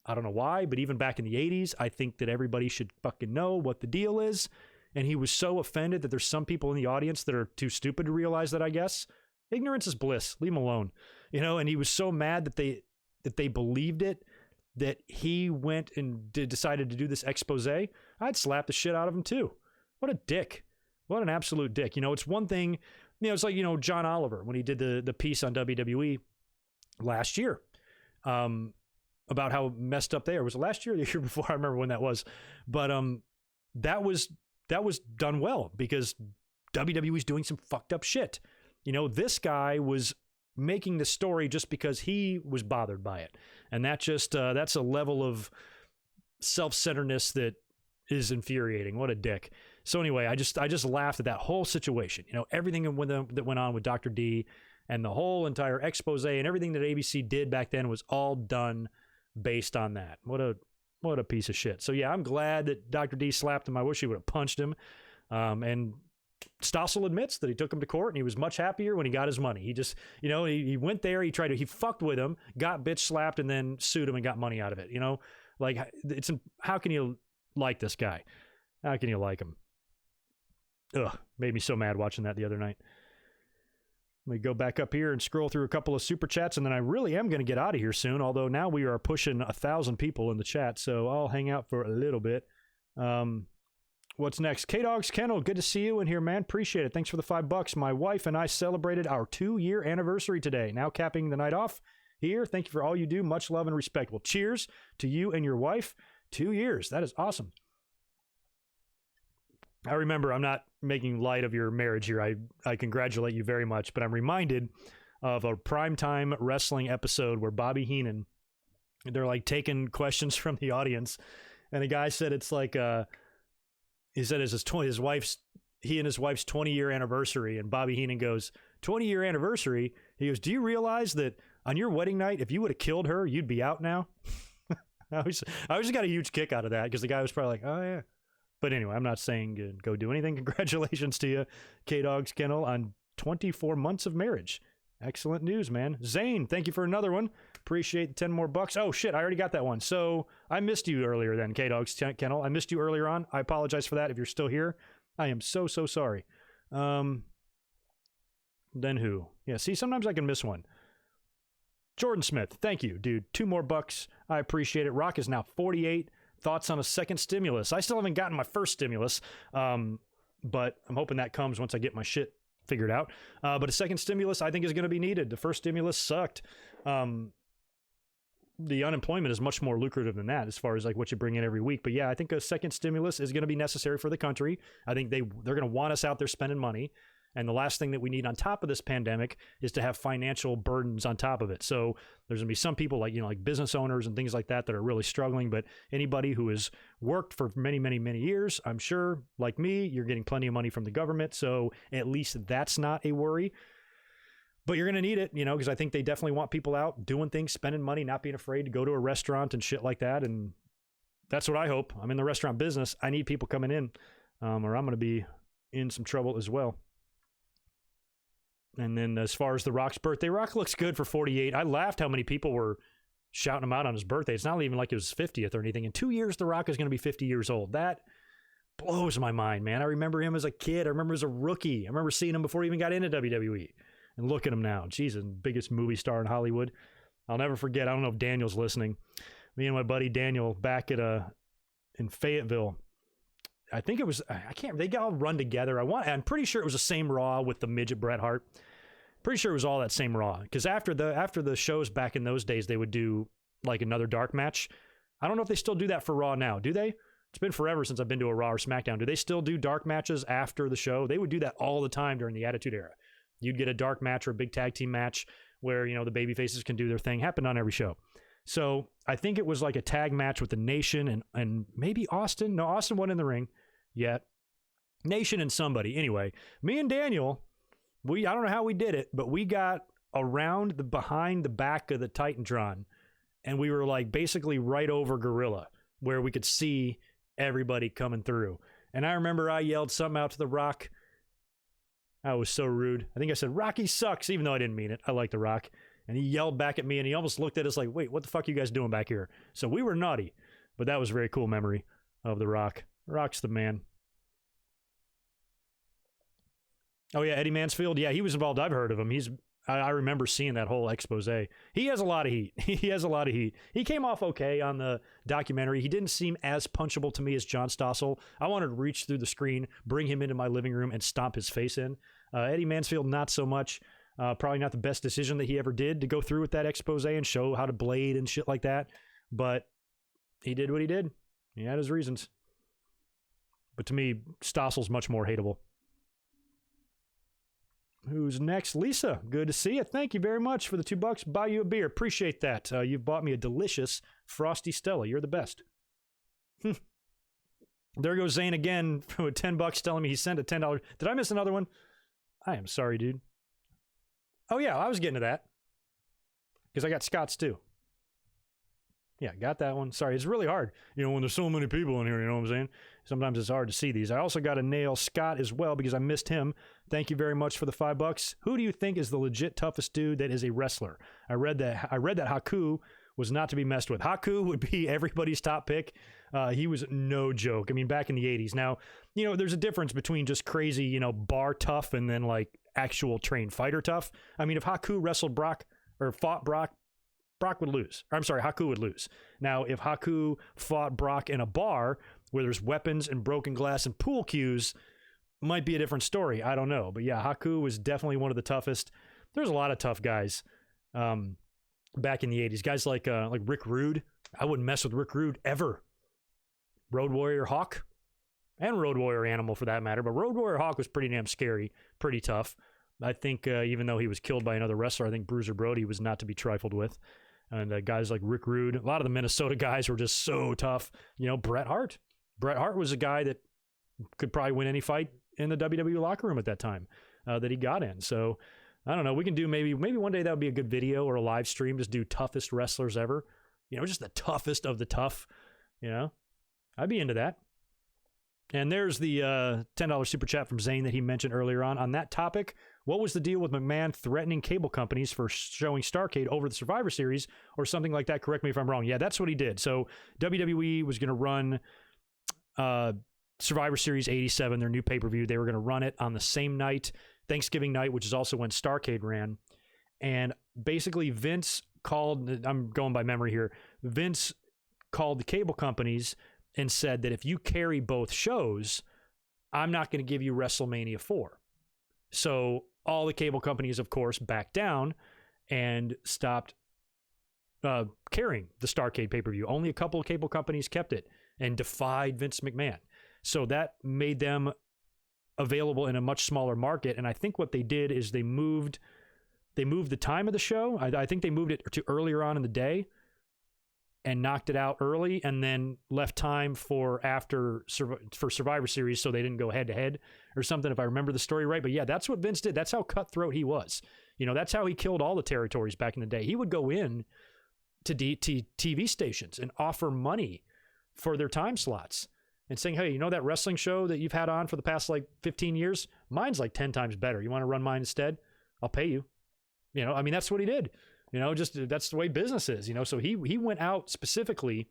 I don't know why, but even back in the 80s, I think that everybody should fucking know what the deal is. And he was so offended that there's some people in the audience that are too stupid to realize that, I guess. Ignorance is bliss. Leave him alone. And he was so mad that they believed it, that he went and decided to do this expose. I'd slap the shit out of him too. What a dick. What an absolute dick. It's one thing, it's like, John Oliver, when he did the piece on WWE last year, about how messed up they are. Was it last year or the year before? I remember when that was. But that was done well because WWE's doing some fucked up shit. This guy was making the story just because he was bothered by it. And that just that's a level of self-centeredness that is infuriating. What a dick. So anyway, I just laughed at that whole situation. Everything that went on with Dr. D and the whole entire expose and everything that ABC did back then was all done based on that. What a piece of shit. So yeah, I'm glad that Dr. D slapped him. I wish he would have punched him. And Stossel admits that he took him to court and he was much happier when he got his money. He just, he went there, he fucked with him, got bitch slapped, and then sued him and got money out of it. Like how can you like this guy? How can you like him? Ugh, made me so mad watching that the other night. Let me go back up here and scroll through a couple of super chats, and then I really am going to get out of here soon, although now we are pushing 1,000 people in the chat, so I'll hang out for a little bit. What's next? K-Dog's Kennel, good to see you in here, man. Appreciate it. Thanks for the $5. My wife and I celebrated our 2-year anniversary today. Now capping the night off here. Thank you for all you do. Much love and respect. Well, cheers to you and your wife. 2 years. That is awesome. I remember, I'm not making light of your marriage here. I congratulate you very much, but I'm reminded of a primetime wrestling episode where Bobby Heenan, they're like taking questions from the audience, and the guy said it's like he said it's he and his wife's 20-year anniversary, and Bobby Heenan goes, 20-year anniversary? He goes, do you realize that on your wedding night, if you would have killed her, you'd be out now? I always got a huge kick out of that because the guy was probably like, oh yeah. But anyway, I'm not saying go do anything. Congratulations to you, K-Dog's Kennel, on 24 months of marriage. Excellent news, man. Zane, thank you for another one. Appreciate the 10 more bucks. Oh, shit, I already got that one. So I missed you earlier then, K-Dog's Kennel. I missed you earlier on. I apologize for that if you're still here. I am so sorry. Then who? Yeah, see, sometimes I can miss one. Jordan Smith, thank you, dude. 2 more bucks. I appreciate it. Rock is now 48. Thoughts on a second stimulus? I still haven't gotten my first stimulus, but I'm hoping that comes once I get my shit figured out. But a second stimulus I think is going to be needed. The first stimulus sucked. The unemployment is much more lucrative than that as far as like what you bring in every week. But yeah, I think a second stimulus is going to be necessary for the country. I think they're going to want us out there spending money. And the last thing that we need on top of this pandemic is to have financial burdens on top of it. So there's going to be some people like business owners and things like that are really struggling. But anybody who has worked for many, many, many years, I'm sure, like me, you're getting plenty of money from the government. So at least that's not a worry. But you're going to need it, because I think they definitely want people out doing things, spending money, not being afraid to go to a restaurant and shit like that. And that's what I hope. I'm in the restaurant business. I need people coming in, or I'm going to be in some trouble as well. And then as far as The Rock's birthday, Rock looks good for 48. I laughed how many people were shouting him out on his birthday. It's not even like it was 50th or anything. In 2 years, The Rock is going to be 50 years old. That blows my mind, man. I remember him as a kid. I remember as a rookie. I remember seeing him before he even got into WWE. And look at him now. Jesus, biggest movie star in Hollywood. I'll never forget. I don't know if Daniel's listening. Me and my buddy Daniel back at in Fayetteville. I think it was, I can't, they got all run together. I'm pretty sure it was the same Raw with the midget Bret Hart. Pretty sure it was all that same Raw. Because after the shows back in those days, they would do like another dark match. I don't know if they still do that for Raw now. Do they? It's been forever since I've been to a Raw or SmackDown. Do they still do dark matches after the show? They would do that all the time during the Attitude Era. You'd get a dark match or a big tag team match where, the baby faces can do their thing. Happened on every show. So I think it was like a tag match with the Nation and maybe Austin. No, Austin wasn't in the ring yet. Nation and somebody. Anyway, me and Daniel, I don't know how we did it, but we got around behind the back of the Titantron, and we were like basically right over Gorilla, where we could see everybody coming through. And I remember I yelled something out to The Rock. I was so rude. I think I said, Rocky sucks, even though I didn't mean it. I like The Rock. And he yelled back at me, and he almost looked at us like, wait, what the fuck are you guys doing back here? So we were naughty, but that was a very cool memory of The Rock. Rock's the man. Oh, yeah, Eddie Mansfield. Yeah, he was involved. I've heard of him. I remember seeing that whole expose. He has a lot of heat. He has a lot of heat. He came off okay on the documentary. He didn't seem as punchable to me as John Stossel. I wanted to reach through the screen, bring him into my living room, and stomp his face in. Eddie Mansfield, not so much. Probably not the best decision that he ever did to go through with that expose and show how to blade and shit like that. But he did what he did. He had his reasons. But to me, Stossel's much more hateable. Who's next? Lisa, good to see you. Thank you very much for the $2. Buy you a beer. Appreciate that. You've bought me a delicious Frosty Stella. You're the best. There goes Zane again with $10 telling me he sent a $10. Did I miss another one? I am sorry, dude. Oh, yeah, I was getting to that. Because I got Scott's too. Yeah, got that one. Sorry, it's really hard. When there's so many people in here, you know what I'm saying? Sometimes it's hard to see these. I also got to nail Scott as well because I missed him. Thank you very much for the $5. Who do you think is the legit toughest dude that is a wrestler? I read that Haku was not to be messed with. Haku would be everybody's top pick. He was no joke. I mean, back in the 80s. Now, there's a difference between just crazy, bar tough and then like actual trained fighter tough. I mean, if Haku wrestled Brock or fought Brock would lose. I'm sorry, Haku would lose. Now, if Haku fought Brock in a bar where there's weapons and broken glass and pool cues, might be a different story. I don't know. But yeah, Haku was definitely one of the toughest. There's a lot of tough guys back in the 80s. Guys like Rick Rude. I wouldn't mess with Rick Rude ever. Road Warrior Hawk. And Road Warrior Animal for that matter. But Road Warrior Hawk was pretty damn scary. Pretty tough. I think even though he was killed by another wrestler, I think Bruiser Brody was not to be trifled with. And guys like Rick Rude, a lot of the Minnesota guys were just so tough. Bret Hart. Bret Hart was a guy that could probably win any fight in the WWE locker room at that time that he got in. So, I don't know. We can do maybe one day that would be a good video or a live stream. Just do toughest wrestlers ever. Just the toughest of the tough. I'd be into that. And there's the $10 super chat from Zane that he mentioned earlier on. On that topic, what was the deal with McMahon threatening cable companies for showing Starrcade over the Survivor Series or something like that? Correct me if I'm wrong. Yeah, that's what he did. So WWE was going to run Survivor Series 87, their new pay-per-view. They were going to run it on the same night, Thanksgiving night, which is also when Starrcade ran. And basically Vince called, I'm going by memory here, Vince called the cable companies and said that if you carry both shows, I'm not going to give you WrestleMania 4. So all the cable companies, of course, backed down and stopped carrying the Starrcade pay-per-view. Only a couple of cable companies kept it and defied Vince McMahon. So that made them available in a much smaller market. And I think what they did is they moved the time of the show. I think they moved it to earlier on in the day and knocked it out early and then left time for Survivor Series so they didn't go head-to-head or something, if I remember the story right. But yeah, that's what Vince did. That's how cutthroat he was. That's how he killed all the territories back in the day. He would go in to TV stations and offer money for their time slots and saying, hey, that wrestling show that you've had on for the past 15 years? Mine's 10 times better. You want to run mine instead? I'll pay you. That's what he did. Just that's the way business is, So he went out specifically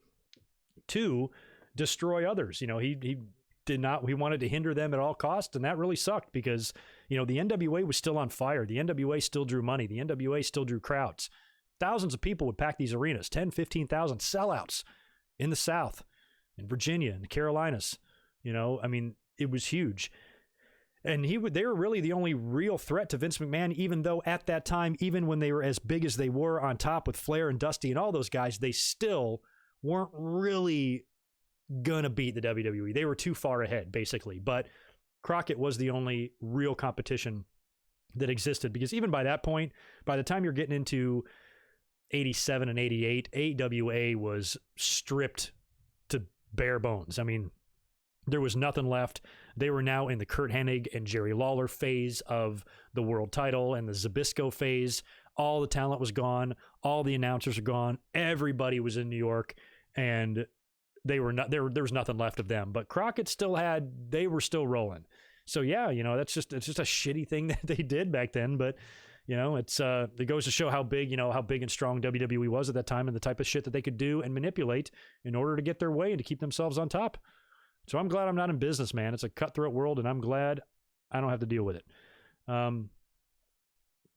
to destroy others. He wanted to hinder them at all costs. And that really sucked because, the NWA was still on fire. The NWA still drew money. The NWA still drew crowds. Thousands of people would pack these arenas, 10, 15,000 sellouts in the South, in Virginia, in the Carolinas. I mean, it was huge. And they were really the only real threat to Vince McMahon, even though at that time, even when they were as big as they were on top with Flair and Dusty and all those guys, they still weren't really going to beat the WWE. They were too far ahead, basically. But Crockett was the only real competition that existed, because even by that point, by the time you're getting into 87 and 88, AWA was stripped to bare bones. I mean, there was nothing left. They were now in the Kurt Hennig and Jerry Lawler phase of the world title and the Zbyszko phase. All the talent was gone. All the announcers are gone. Everybody was in New York, and they were not there. There was nothing left of them. But Crockett they were still rolling. So yeah, it's just a shitty thing that they did back then. But it goes to show how big and strong WWE was at that time, and the type of shit that they could do and manipulate in order to get their way and to keep themselves on top. So I'm glad I'm not in business, man. It's a cutthroat world, and I'm glad I don't have to deal with it.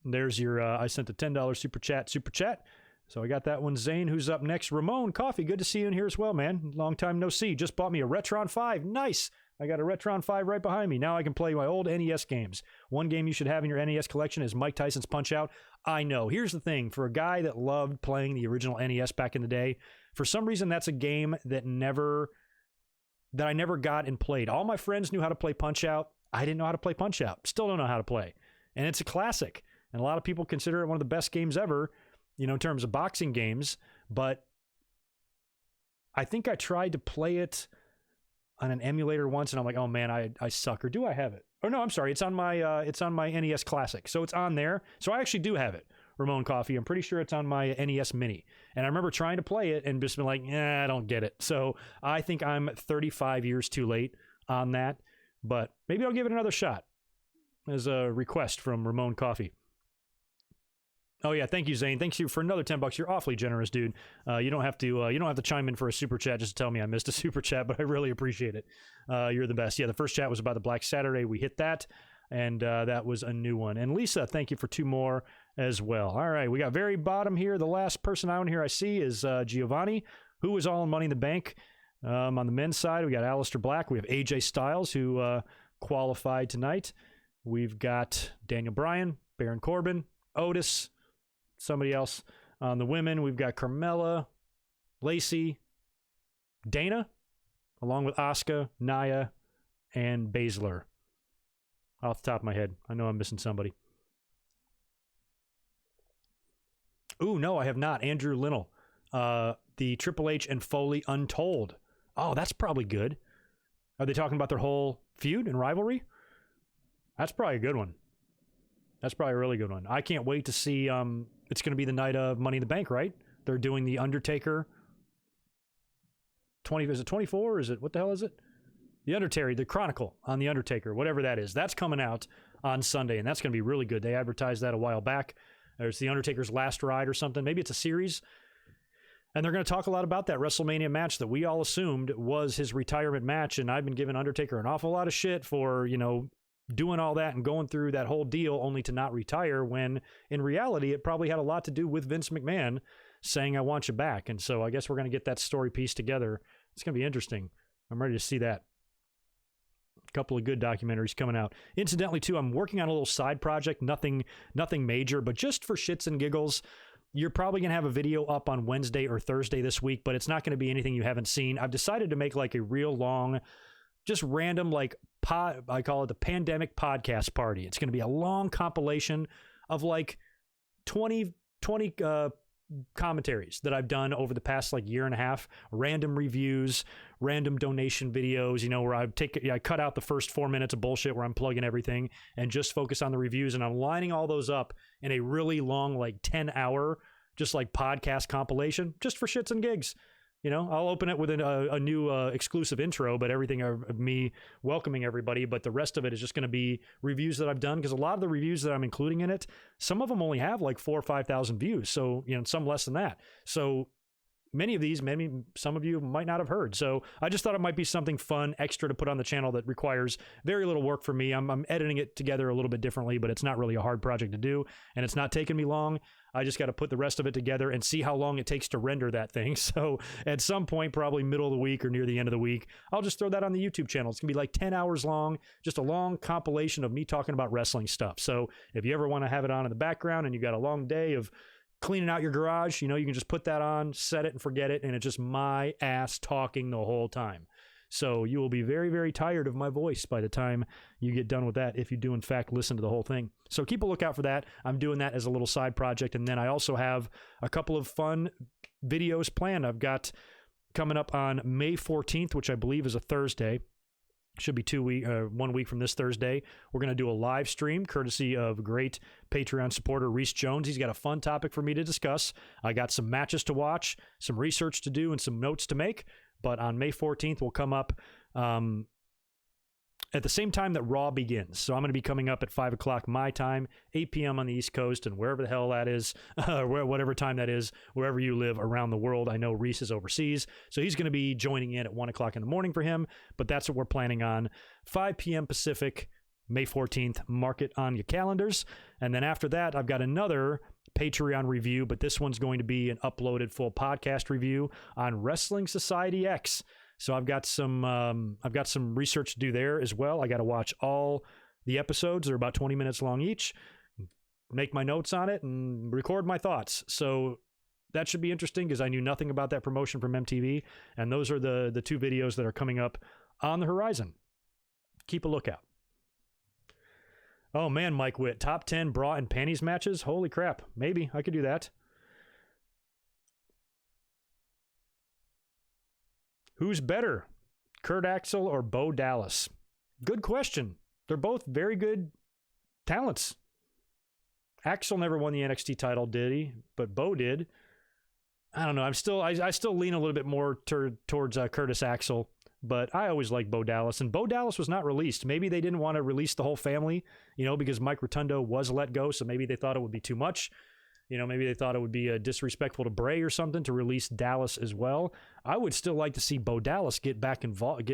There's your, I sent a $10 super chat. So I got that one. Zane, who's up next? Ramon Coffee, good to see you in here as well, man. Long time no see. Just bought me a Retron 5. Nice. I got a Retron 5 right behind me. Now I can play my old NES games. One game you should have in your NES collection is Mike Tyson's Punch-Out. I know. Here's the thing. For a guy that loved playing the original NES back in the day, for some reason that's a game that I never got and played. All my friends knew how to play Punch-Out. I didn't know how to play Punch-Out. Still don't know how to play. And it's a classic. And a lot of people consider it one of the best games ever, in terms of boxing games. But I think I tried to play it on an emulator once, and I'm like, oh man, I suck. Or do I have it? Oh no, I'm sorry. It's on my NES Classic. So it's on there. So I actually do have it. Ramon Coffee. I'm pretty sure it's on my NES Mini. And I remember trying to play it and just been like, I don't get it. So I think I'm 35 years too late on that. But maybe I'll give it another shot as a request from Ramon Coffee. Oh yeah, thank you, Zane. Thank you for another $10. You're awfully generous, dude. You don't have to chime in for a super chat just to tell me I missed a super chat, but I really appreciate it. You're the best. Yeah, the first chat was about the Black Saturday. We hit that, and that was a new one. And Lisa, thank you for 2 more as well. All right, we got very bottom here. The last person out here I see is Giovanni, who was all in Money in the Bank. On the men's side, we got Aleister Black. We have AJ Styles, who qualified tonight. We've got Daniel Bryan, Baron Corbin, Otis, somebody else. On the women, we've got Carmella, Lacey, Dana, along with Asuka, Nia, and Baszler. Off the top of my head. I know I'm missing somebody. Ooh, no, I have not. Andrew Linnell. The Triple H and Foley Untold. Oh, that's probably good. Are they talking about their whole feud and rivalry? That's probably a good one. That's probably a really good one. I can't wait to see. It's going to be the night of Money in the Bank, right? They're doing the Undertaker. Is it 24? Is it, what the hell is it? The Undertaker, the Chronicle on the Undertaker, whatever that is. That's coming out on Sunday, and that's going to be really good. They advertised that a while back. There's the Undertaker's Last Ride or something. Maybe it's a series. And they're going to talk a lot about that WrestleMania match that we all assumed was his retirement match. And I've been giving Undertaker an awful lot of shit for, doing all that and going through that whole deal only to not retire, when in reality, it probably had a lot to do with Vince McMahon saying, I want you back. And so I guess we're going to get that story piece together. It's going to be interesting. I'm ready to see that. A couple of good documentaries coming out. Incidentally, too, I'm working on a little side project, nothing major, but just for shits and giggles. You're probably going to have a video up on Wednesday or Thursday this week, but it's not going to be anything you haven't seen. I've decided to make like a real long, just random, like I call it the Pandemic Podcast Party. It's going to be a long compilation of like 20 commentaries that I've done over the past like year and a half, random reviews, random donation videos, where I cut out the first 4 minutes of bullshit where I'm plugging everything and just focus on the reviews. And I'm lining all those up in a really long, like 10-hour, just like podcast compilation, just for shits and gigs. I'll open it with a new exclusive intro, but everything of me welcoming everybody. But the rest of it is just going to be reviews that I've done, because a lot of the reviews that I'm including in it, some of them only have like 4,000 or 5,000 views. So, some less than that. So maybe some of you might not have heard. So I just thought it might be something fun, extra to put on the channel that requires very little work for me. I'm editing it together a little bit differently, but it's not really a hard project to do, and it's not taking me long. I just got to put the rest of it together and see how long it takes to render that thing. So at some point, probably middle of the week or near the end of the week, I'll just throw that on the YouTube channel. It's going to be like 10 hours long, just a long compilation of me talking about wrestling stuff. So if you ever want to have it on in the background and you got a long day of cleaning out your garage, you can just put that on, set it and forget it, and it's just my ass talking the whole time. So you will be very, very tired of my voice by the time you get done with that, if you do in fact listen to the whole thing. So keep a lookout for that. I'm doing that as a little side project, and then I also have a couple of fun videos planned. I've got coming up on May 14th, which I believe is a Thursday. Should be 1 week from this Thursday. We're going to do a live stream courtesy of great Patreon supporter Reese Jones. He's got a fun topic for me to discuss. I got some matches to watch, some research to do, and some notes to make. But on May 14th, we'll come up at the same time that Raw begins. So I'm going to be coming up at 5 o'clock my time, 8 p.m. on the East Coast, and wherever the hell that is, whatever time that is, wherever you live around the world. I know Reese is overseas, so he's going to be joining in at 1 o'clock in the morning for him, but that's what we're planning on. 5 p.m. Pacific, May 14th. Mark it on your calendars. And then after that, I've got another Patreon review, but this one's going to be an uploaded full podcast review on Wrestling Society X. So I've got some research to do there as well. I got to watch all the episodes. They're about 20 minutes long each, make my notes on it, and record my thoughts. So that should be interesting because I knew nothing about that promotion from MTV, and those are the two videos that are coming up on the horizon. Keep a lookout. Oh man, Mike Witt, top 10 bra and panties matches? Holy crap. Maybe I could do that. Who's better, Kurt Axel or Bo Dallas? Good question. They're both very good talents. Axel never won the NXT title, did he? But Bo did. I don't know. I still lean a little bit more towards Curtis Axel, but I always liked Bo Dallas. And Bo Dallas was not released. Maybe they didn't want to release the whole family, because Mike Rotundo was let go, so maybe they thought it would be too much. Maybe they thought it would be disrespectful to Bray or something to release Dallas as well. I would still like to see Bo Dallas get involved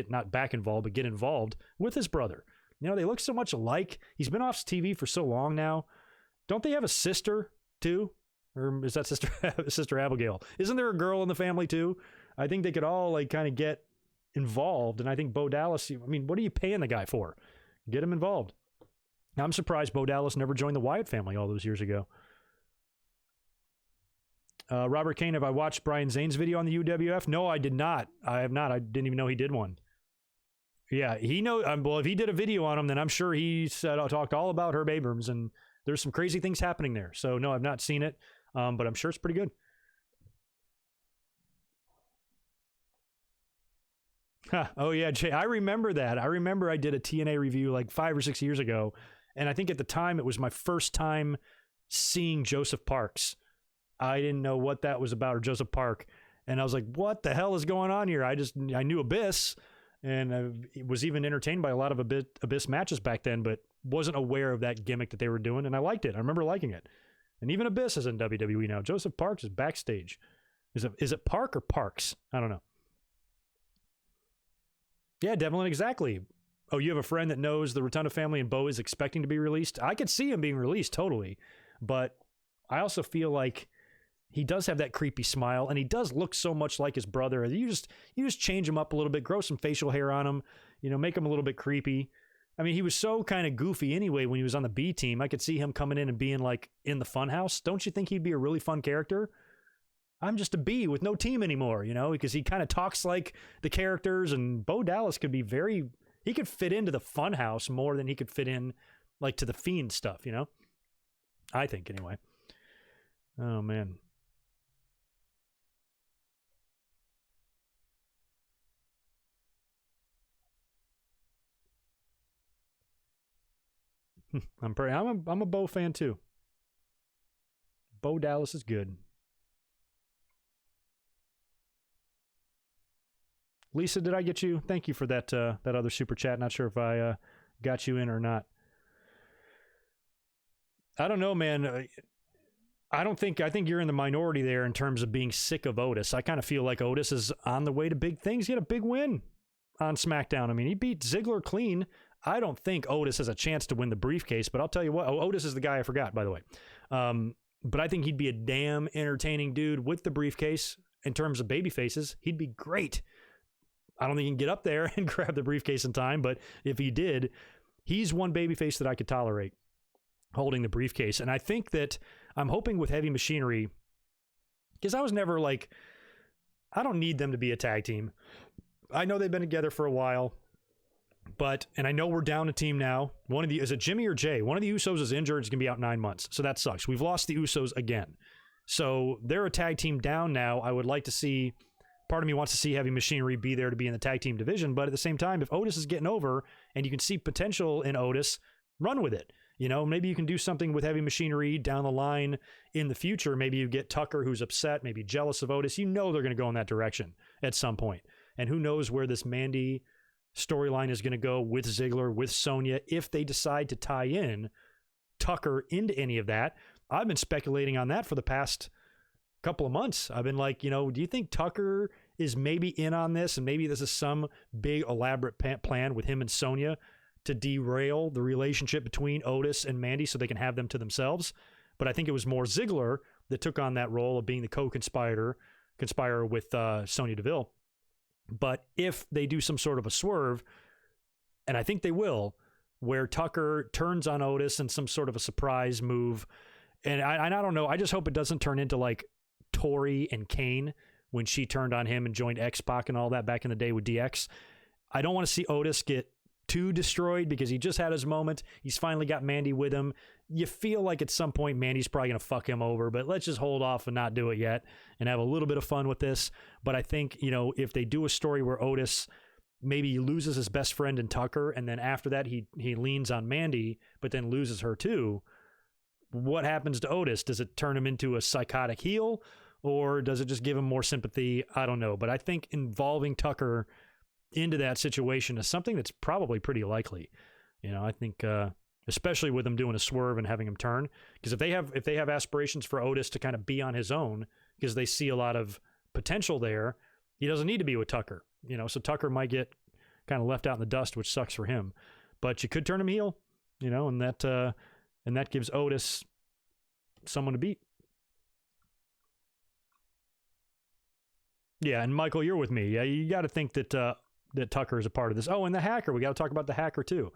with his brother. They look so much alike. He's been off TV for so long now. Don't they have a sister too? Or is that Sister Abigail? Isn't there a girl in the family too? I think they could all kind of get involved. And I think Bo Dallas, what are you paying the guy for? Get him involved. I'm surprised Bo Dallas never joined the Wyatt family all those years ago. Robert Kane, have I watched Brian Zane's video on the UWF? No, I did not. I have not. I didn't even know he did one. Yeah, he knows. Well, if he did a video on him, then I'm sure he talked all about Herb Abrams, and there's some crazy things happening there. So no, I've not seen it, but I'm sure it's pretty good. Oh yeah, Jay, I remember that. I remember I did a TNA review like 5 or 6 years ago, and I think at the time it was my first time seeing Joseph Parks. I didn't know what that was about, or Joseph Park. And I was like, what the hell is going on here? I knew Abyss, and I was even entertained by a lot of Abyss matches back then, but wasn't aware of that gimmick that they were doing, and I liked it. I remember liking it. And even Abyss is in WWE now. Joseph Parks is backstage. Is it Park or Parks? I don't know. Yeah, Devlin, exactly. Oh, you have a friend that knows the Rotunda family and Bo is expecting to be released? I could see him being released, totally. But I also feel like he does have that creepy smile, and he does look so much like his brother. You just change him up a little bit, grow some facial hair on him, make him a little bit creepy. He was so kind of goofy anyway when he was on the B team. I could see him coming in and being like in the Funhouse. Don't you think he'd be a really fun character? I'm just a B with no team anymore, because he kind of talks like the characters, and Bo Dallas could be he could fit into the Funhouse more than he could fit in like to the Fiend stuff, I think anyway. Oh man. I'm a Bo fan too. Bo Dallas is good. Lisa, did I get you? Thank you for that other super chat. Not sure if I got you in or not. I don't know, man. I think you're in the minority there in terms of being sick of Otis. I kind of feel like Otis is on the way to big things. He had a big win on SmackDown. I mean, he beat Ziggler clean. I don't think Otis has a chance to win the briefcase, but I'll tell you what. Oh, Otis is the guy I forgot, by the way. But I think he'd be a damn entertaining dude with the briefcase. In terms of baby faces, he'd be great. I don't think he can get up there and grab the briefcase in time, but if he did, he's one baby face that I could tolerate holding the briefcase. And I think that I'm hoping with Heavy Machinery, because I was never like, I don't need them to be a tag team. I know they've been together for a while, and I know we're down a team now. Is it Jimmy or Jay? One of the Usos is injured. It's going to be out 9 months. So that sucks. We've lost the Usos again. So they're a tag team down now. I would like to see, part of me wants to see Heavy Machinery be there to be in the tag team division. But at the same time, if Otis is getting over and you can see potential in Otis, run with it. You know, maybe you can do something with Heavy Machinery down the line in the future. Maybe you get Tucker, who's upset, maybe jealous of Otis. You know they're going to go in that direction at some point. And who knows where this Mandy storyline is going to go with Ziggler, with Sonya, if they decide to tie in Tucker into any of that. I've been speculating on that for the past couple of months. I've been like, do you think Tucker is maybe in on this? And maybe this is some big elaborate plan with him and Sonya to derail the relationship between Otis and Mandy so they can have them to themselves. But I think it was more Ziggler that took on that role of being the conspire with Sonya Deville. But if they do some sort of a swerve, and I think they will, where Tucker turns on Otis in some sort of a surprise move, and I don't know, I just hope it doesn't turn into like Tori and Kane when she turned on him and joined X-Pac and all that back in the day with DX. I don't want to see Otis get too destroyed because he just had his moment. He's finally got Mandy with him. You feel like at some point Mandy's probably going to fuck him over, but let's just hold off and not do it yet and have a little bit of fun with this. But I think, if they do a story where Otis maybe loses his best friend in Tucker, and then after that he leans on Mandy, but then loses her too, what happens to Otis? Does it turn him into a psychotic heel, or does it just give him more sympathy? I don't know. But I think involving Tucker into that situation is something that's probably pretty likely. I think especially with him doing a swerve and having him turn, because if they have aspirations for Otis to kind of be on his own, because they see a lot of potential there, he doesn't need to be with Tucker. So Tucker might get kind of left out in the dust, which sucks for him. But you could turn him heel, and that gives Otis someone to beat. Yeah, and Michael, you're with me. Yeah, you got to think that Tucker is a part of this. Oh, and the hacker. We got to talk about the hacker too.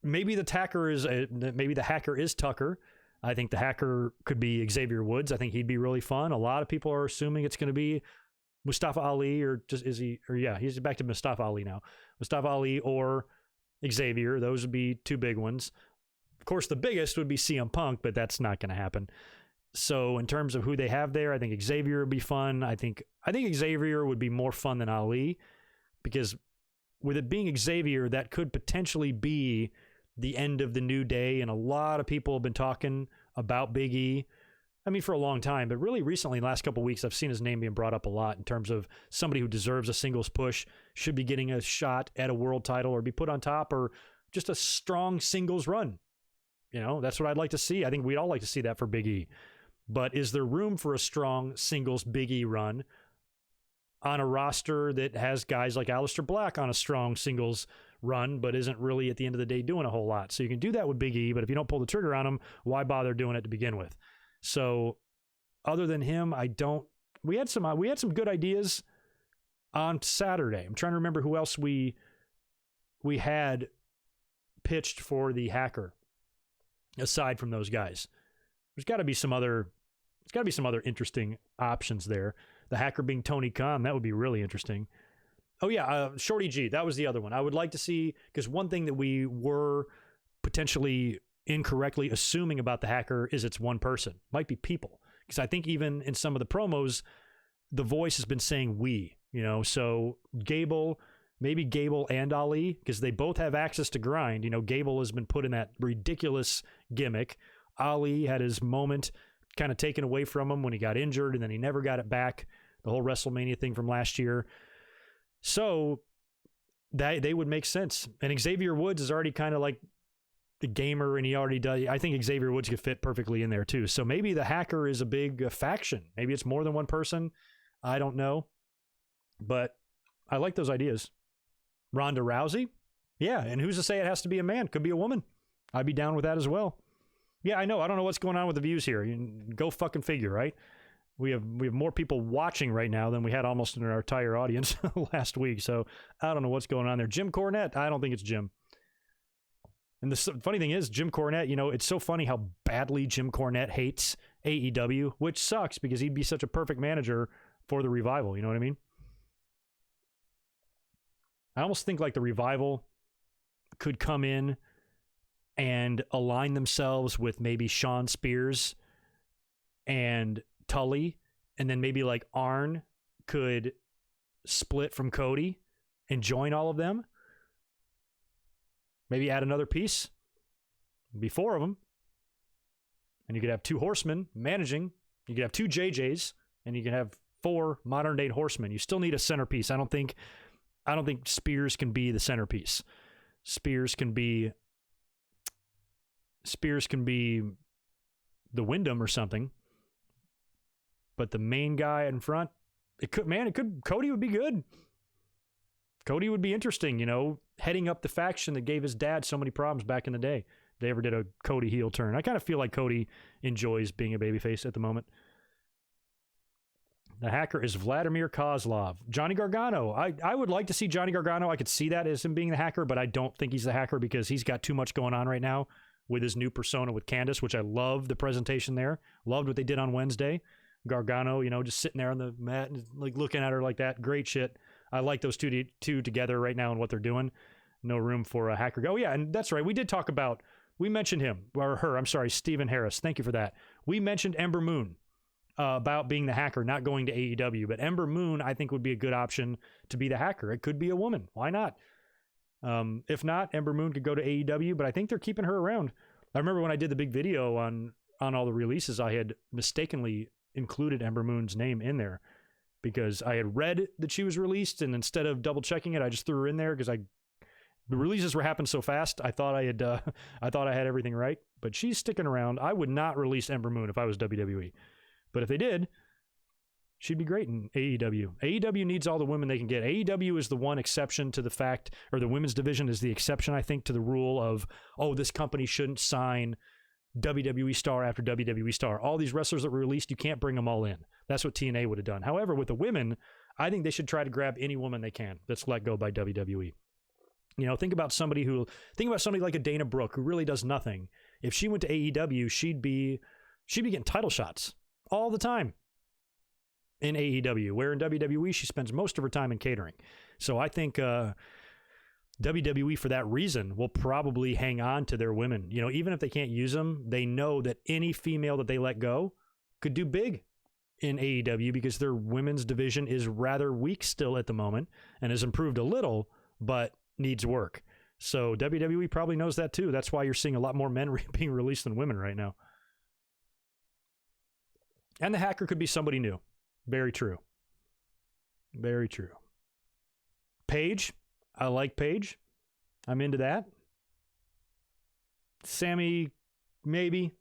Maybe the hacker is Tucker. I think the hacker could be Xavier Woods. I think he'd be really fun. A lot of people are assuming it's going to be Mustafa Ali, he's back to Mustafa Ali now. Mustafa Ali or Xavier. Those would be two big ones. Of course, the biggest would be CM Punk, but that's not going to happen. So in terms of who they have there, I think Xavier would be fun. I think Xavier would be more fun than Ali, because with it being Xavier, that could potentially be the end of the New Day. And a lot of people have been talking about Big E, for a long time, but really recently, in the last couple of weeks, I've seen his name being brought up a lot in terms of somebody who deserves a singles push, should be getting a shot at a world title or be put on top, or just a strong singles run. That's what I'd like to see. I think we'd all like to see that for Big E. But is there room for a strong singles Big E run on a roster that has guys like Aleister Black on a strong singles run, but isn't really at the end of the day doing a whole lot? So you can do that with Big E, but if you don't pull the trigger on him, why bother doing it to begin with? So other than him, we had some good ideas on Saturday. I'm trying to remember who else we had pitched for the hacker aside from those guys. There's got to be some other interesting options there. The hacker being Tony Khan, that would be really interesting. Oh yeah, Shorty G, that was the other one. I would like to see, because one thing that we were potentially incorrectly assuming about the hacker is it's one person. Might be people. Because I think even in some of the promos, the voice has been saying we, so maybe Gable and Ali, because they both have access to grind. Gable has been put in that ridiculous gimmick. Ali had his moment kind of taken away from him when he got injured, and then he never got it back. The whole WrestleMania thing from last year. So they would make sense. And Xavier Woods is already kind of like a gamer and he already does. I think Xavier Woods could fit perfectly in there too. So maybe the hacker is a big faction. Maybe it's more than one person. I don't know. But I like those ideas. Ronda Rousey? Yeah, and who's to say it has to be a man? Could be a woman. I'd be down with that as well. Yeah, I know. I don't know what's going on with the views here. Go fucking figure, right? We have more people watching right now than we had almost in our entire audience last week. So I don't know what's going on there. Jim Cornette? I don't think it's Jim. And the funny thing is, Jim Cornette, it's so funny how badly Jim Cornette hates AEW, which sucks because he'd be such a perfect manager for the Revival. You know what I mean? I almost think like the Revival could come in and align themselves with maybe Sean Spears and Tully, and then maybe like Arn could split from Cody and join all of them. Maybe add another piece. It'd be 4 of them. And you could have 2 horsemen managing. You could have 2 JJs, and you can have 4 modern day horsemen. You still need a centerpiece. I don't think Spears can be the centerpiece. Spears can be the Wyndham or something. But the main guy in front, Cody would be good. Cody would be interesting, heading up the faction that gave his dad so many problems back in the day. They ever did a Cody heel turn. I kind of feel like Cody enjoys being a babyface at the moment. The hacker is Vladimir Kozlov. Johnny Gargano. I would like to see Johnny Gargano. I could see that as him being the hacker, but I don't think he's the hacker because he's got too much going on right now with his new persona with Candice, which I love the presentation there. Loved what they did on Wednesday. Gargano, just sitting there on the mat and like looking at her like that. Great shit. I like those two together right now and what they're doing. No room for a hacker. Oh, yeah, and that's right. We mentioned him, or her, I'm sorry, Stephen Harris. Thank you for that. We mentioned Ember Moon about being the hacker, not going to AEW. But Ember Moon, I think, would be a good option to be the hacker. It could be a woman. Why not? If not, Ember Moon could go to AEW, but I think they're keeping her around. I remember when I did the big video on all the releases, I had mistakenly included Ember Moon's name in there because I had read that she was released, and instead of double checking it, I just threw her in there because the releases were happening so fast. I thought I had everything right, but she's sticking around. I would not release Ember Moon if I was WWE, but if they did, she'd be great in AEW. AEW needs all the women they can get. AEW is the one exception to the fact, or the women's division is the exception, I think, to the rule of, this company shouldn't sign WWE star after WWE star. All these wrestlers that were released, you can't bring them all in. That's what TNA would have done. However, with the women, I think they should try to grab any woman they can that's let go by WWE. Think about somebody like a Dana Brooke who really does nothing. If she went to AEW, she'd be getting title shots all the time in AEW, where in WWE, she spends most of her time in catering. So I think WWE, for that reason, will probably hang on to their women. Even if they can't use them, they know that any female that they let go could do big in AEW because their women's division is rather weak still at the moment and has improved a little, but needs work. So WWE probably knows that too. That's why you're seeing a lot more men being released than women right now. And the hacker could be somebody new. Very true. Very true. Paige. I like Paige. I'm into that. Sammy, maybe.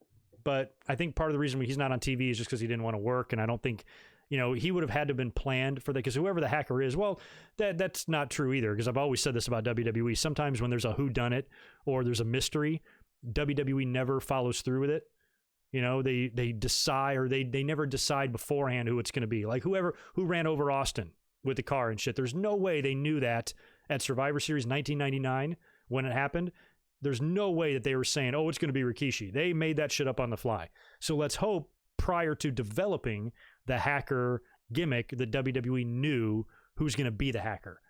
But I think part of the reason he's not on TV is just because he didn't want to work. And I don't think, he would have had to have been planned for that. Because whoever the hacker is, well, that's not true either. Because I've always said this about WWE. Sometimes when there's a whodunit or there's a mystery, WWE never follows through with it. They decide, or they never decide beforehand who it's going to be. Like who ran over Austin with the car and shit. There's no way they knew that at Survivor Series 1999 when it happened. There's no way that they were saying, it's going to be Rikishi. They made that shit up on the fly. So let's hope prior to developing the hacker gimmick that WWE knew who's going to be the hacker.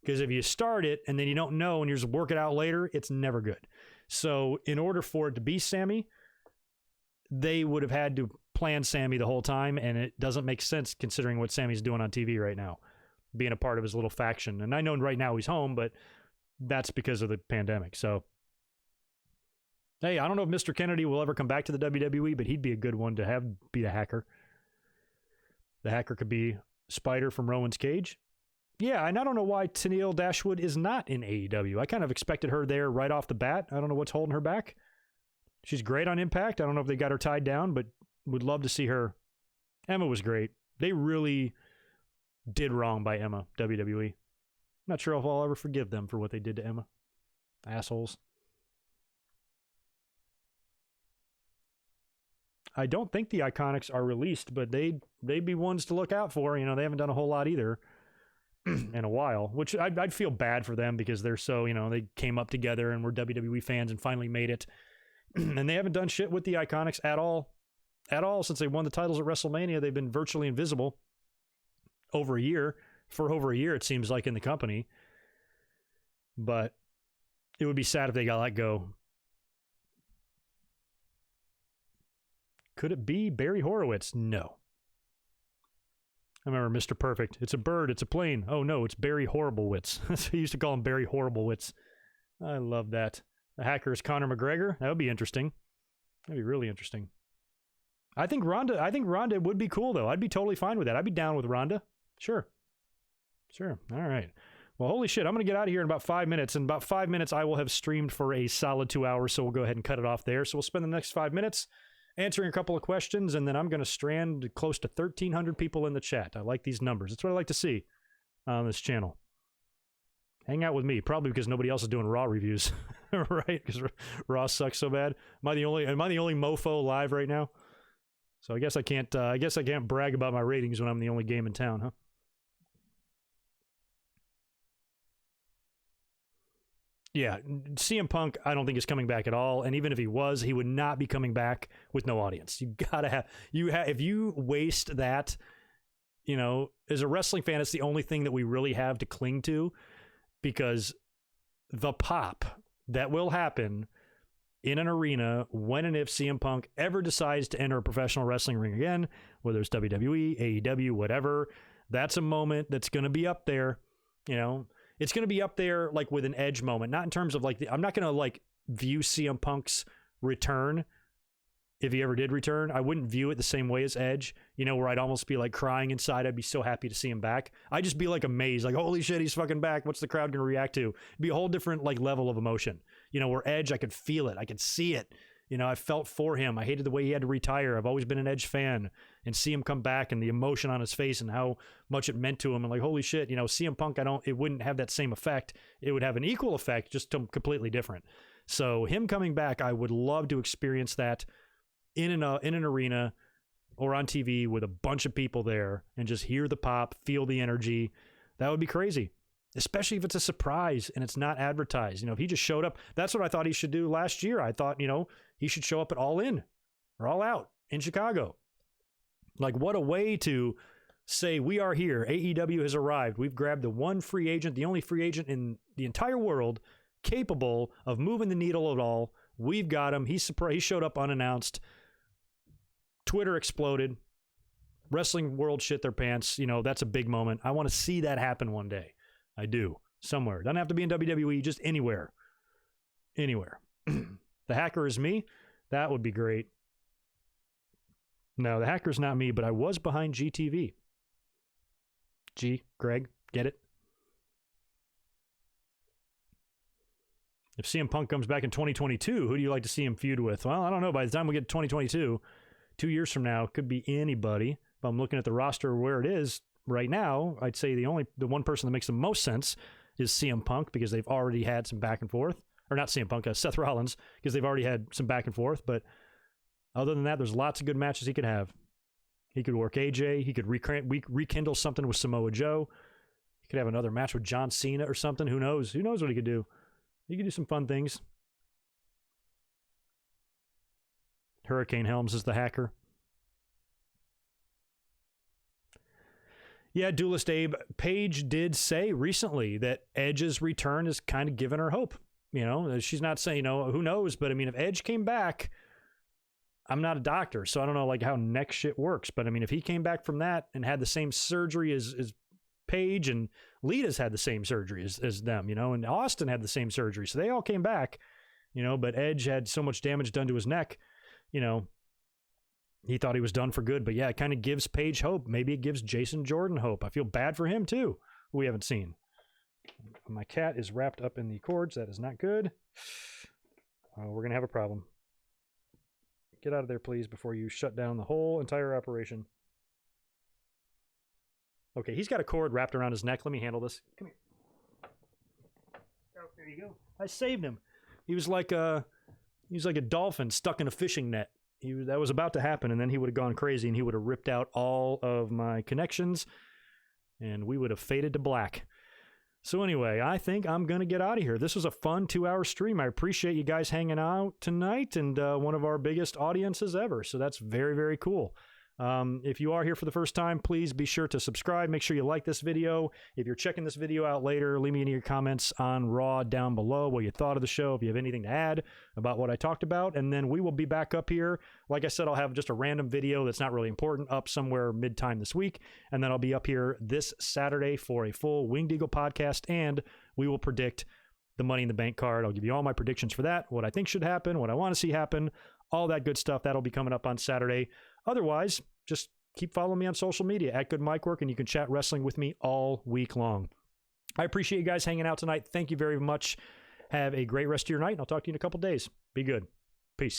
Because if you start it and then you don't know and you just work it out later, it's never good. So in order for it to be Sammy, they would have had to plan Sammy the whole time, and it doesn't make sense considering what Sammy's doing on TV right now, being a part of his little faction. And I know right now he's home, but that's because of the pandemic. So, hey, I don't know if Mr. Kennedy will ever come back to the WWE, but he'd be a good one to be the hacker. The hacker could be Spider from Rowan's Cage. Yeah, and I don't know why Tennille Dashwood is not in AEW. I kind of expected her there right off the bat. I don't know what's holding her back. She's great on Impact. I don't know if they got her tied down, but would love to see her. Emma was great. They really did wrong by Emma, WWE. Not sure if I'll ever forgive them for what they did to Emma. Assholes. I don't think the Iconics are released, but they'd be ones to look out for. You know, they haven't done a whole lot either in a while, which I'd feel bad for them because they're so, you know, they came up together and were WWE fans and finally made it. And they haven't done shit with the Iconics at all since they won the titles at WrestleMania. They've been virtually invisible for over a year, it seems like, in the company. But it would be sad if they got let go. Could it be Barry Horowitz? No. I remember Mr. Perfect. It's a bird. It's a plane. Oh, no, it's Barry Horriblewitz. That's what he used to call him, Barry Horriblewitz. I love that. The hacker is Conor McGregor. That would be interesting. That'd be really interesting. I think Ronda would be cool, though. I'd be totally fine with that. I'd be down with Ronda. Sure. All right. Well, holy shit, I'm going to get out of here in about 5 minutes. In about 5 minutes, I will have streamed for a solid 2 hours, so we'll go ahead and cut it off there. So we'll spend the next 5 minutes answering a couple of questions, and then I'm going to strand close to 1,300 people in the chat. I like these numbers. That's what I like to see on this channel. Hang out with me, probably because nobody else is doing Raw reviews, right? Because Raw sucks so bad. Am I the only mofo live right now? So I guess I can't brag about my ratings when I'm the only game in town, huh? Yeah, CM Punk, I don't think is coming back at all. And even if he was, he would not be coming back with no audience. You gotta have, if you waste that, you know, as a wrestling fan, it's the only thing that we really have to cling to, because the pop that will happen in an arena when and if CM Punk ever decides to enter a professional wrestling ring again, whether it's WWE, AEW, whatever, that's a moment that's going to be up there, you know. It's going to be up there like with an Edge moment, not in terms of like, I'm not going to like view CM Punk's return, if he ever did return. I wouldn't view it the same way as Edge, you know, where I'd almost be like crying inside. I'd be so happy to see him back. I'd just be like amazed, like, holy shit, he's fucking back. What's the crowd going to react to? It'd be a whole different like level of emotion, you know, where Edge, I could feel it. I could see it. You know, I felt for him. I hated the way he had to retire. I've always been an Edge fan, and see him come back and the emotion on his face and how much it meant to him. And like, holy shit, you know, CM Punk, it wouldn't have that same effect. It would have an equal effect, just completely different. So him coming back, I would love to experience that in an arena or on TV with a bunch of people there and just hear the pop, feel the energy. That would be crazy. Especially if it's a surprise and it's not advertised. You know, if he just showed up, that's what I thought he should do last year. I thought, you know, he should show up at All In or All Out in Chicago. Like, what a way to say, we are here. AEW has arrived. We've grabbed the one free agent, the only free agent in the entire world capable of moving the needle at all. We've got him. He showed up unannounced. Twitter exploded. Wrestling world shit their pants. You know, that's a big moment. I want to see that happen one day. I do. Somewhere. Doesn't have to be in WWE, just anywhere. Anywhere. The hacker is me? That would be great. No, the hacker's not me, but I was behind GTV. Greg, get it? If CM Punk comes back in 2022, who do you like to see him feud with? Well, I don't know. By the time we get to 2022, 2 years from now, it could be anybody. If I'm looking at the roster where it is right now, I'd say the one person that makes the most sense is CM Punk, because they've already had some back and forth. Or not CM Punk, Seth Rollins, because they've already had some back and forth. But other than that, there's lots of good matches he could have. He could work AJ. He could rekindle something with Samoa Joe. He could have another match with John Cena or something. Who knows? Who knows what he could do? He could do some fun things. Hurricane Helms is the hacker. Yeah, Duelist Abe, Paige did say recently that Edge's return is kind of giving her hope. You know, she's not saying, you know, who knows? But I mean, if Edge came back, I'm not a doctor, so I don't know like how neck shit works. But I mean, if he came back from that and had the same surgery as Paige, and Lita's had the same surgery as them, you know, and Austin had the same surgery. So they all came back, you know, but Edge had so much damage done to his neck, you know, he thought he was done for good. But yeah, it kind of gives Paige hope. Maybe it gives Jason Jordan hope. I feel bad for him too. we haven't seen. My cat is wrapped up in the cords. That is not good. We're going to have a problem. Get out of there, please, before you shut down the whole entire operation. Okay, he's got a cord wrapped around his neck. Let me handle this. Come here. Oh, there you go. I saved him. He was like a dolphin stuck in a fishing net. That was about to happen, and then he would have gone crazy, and he would have ripped out all of my connections, and we would have faded to black. So anyway, I think I'm going to get out of here. This was a fun 2-hour stream. I appreciate you guys hanging out tonight, and one of our biggest audiences ever. So that's very, very cool. If you are here for the first time, please be sure to subscribe. Make sure you like this video. If you're checking this video out later, leave me any of your comments on Raw down below, what you thought of the show, if you have anything to add about what I talked about. And then we will be back up here. Like I said, I'll have just a random video that's not really important up somewhere mid-time this week. And then I'll be up here this Saturday for a full Winged Eagle podcast, and we will predict the Money in the Bank card. I'll give you all my predictions for that, what I think should happen, what I want to see happen, all that good stuff. That'll be coming up on Saturday. Otherwise, just keep following me on social media at GoodMicWork, and you can chat wrestling with me all week long. I appreciate you guys hanging out tonight. Thank you very much. Have a great rest of your night, and I'll talk to you in a couple days. Be good.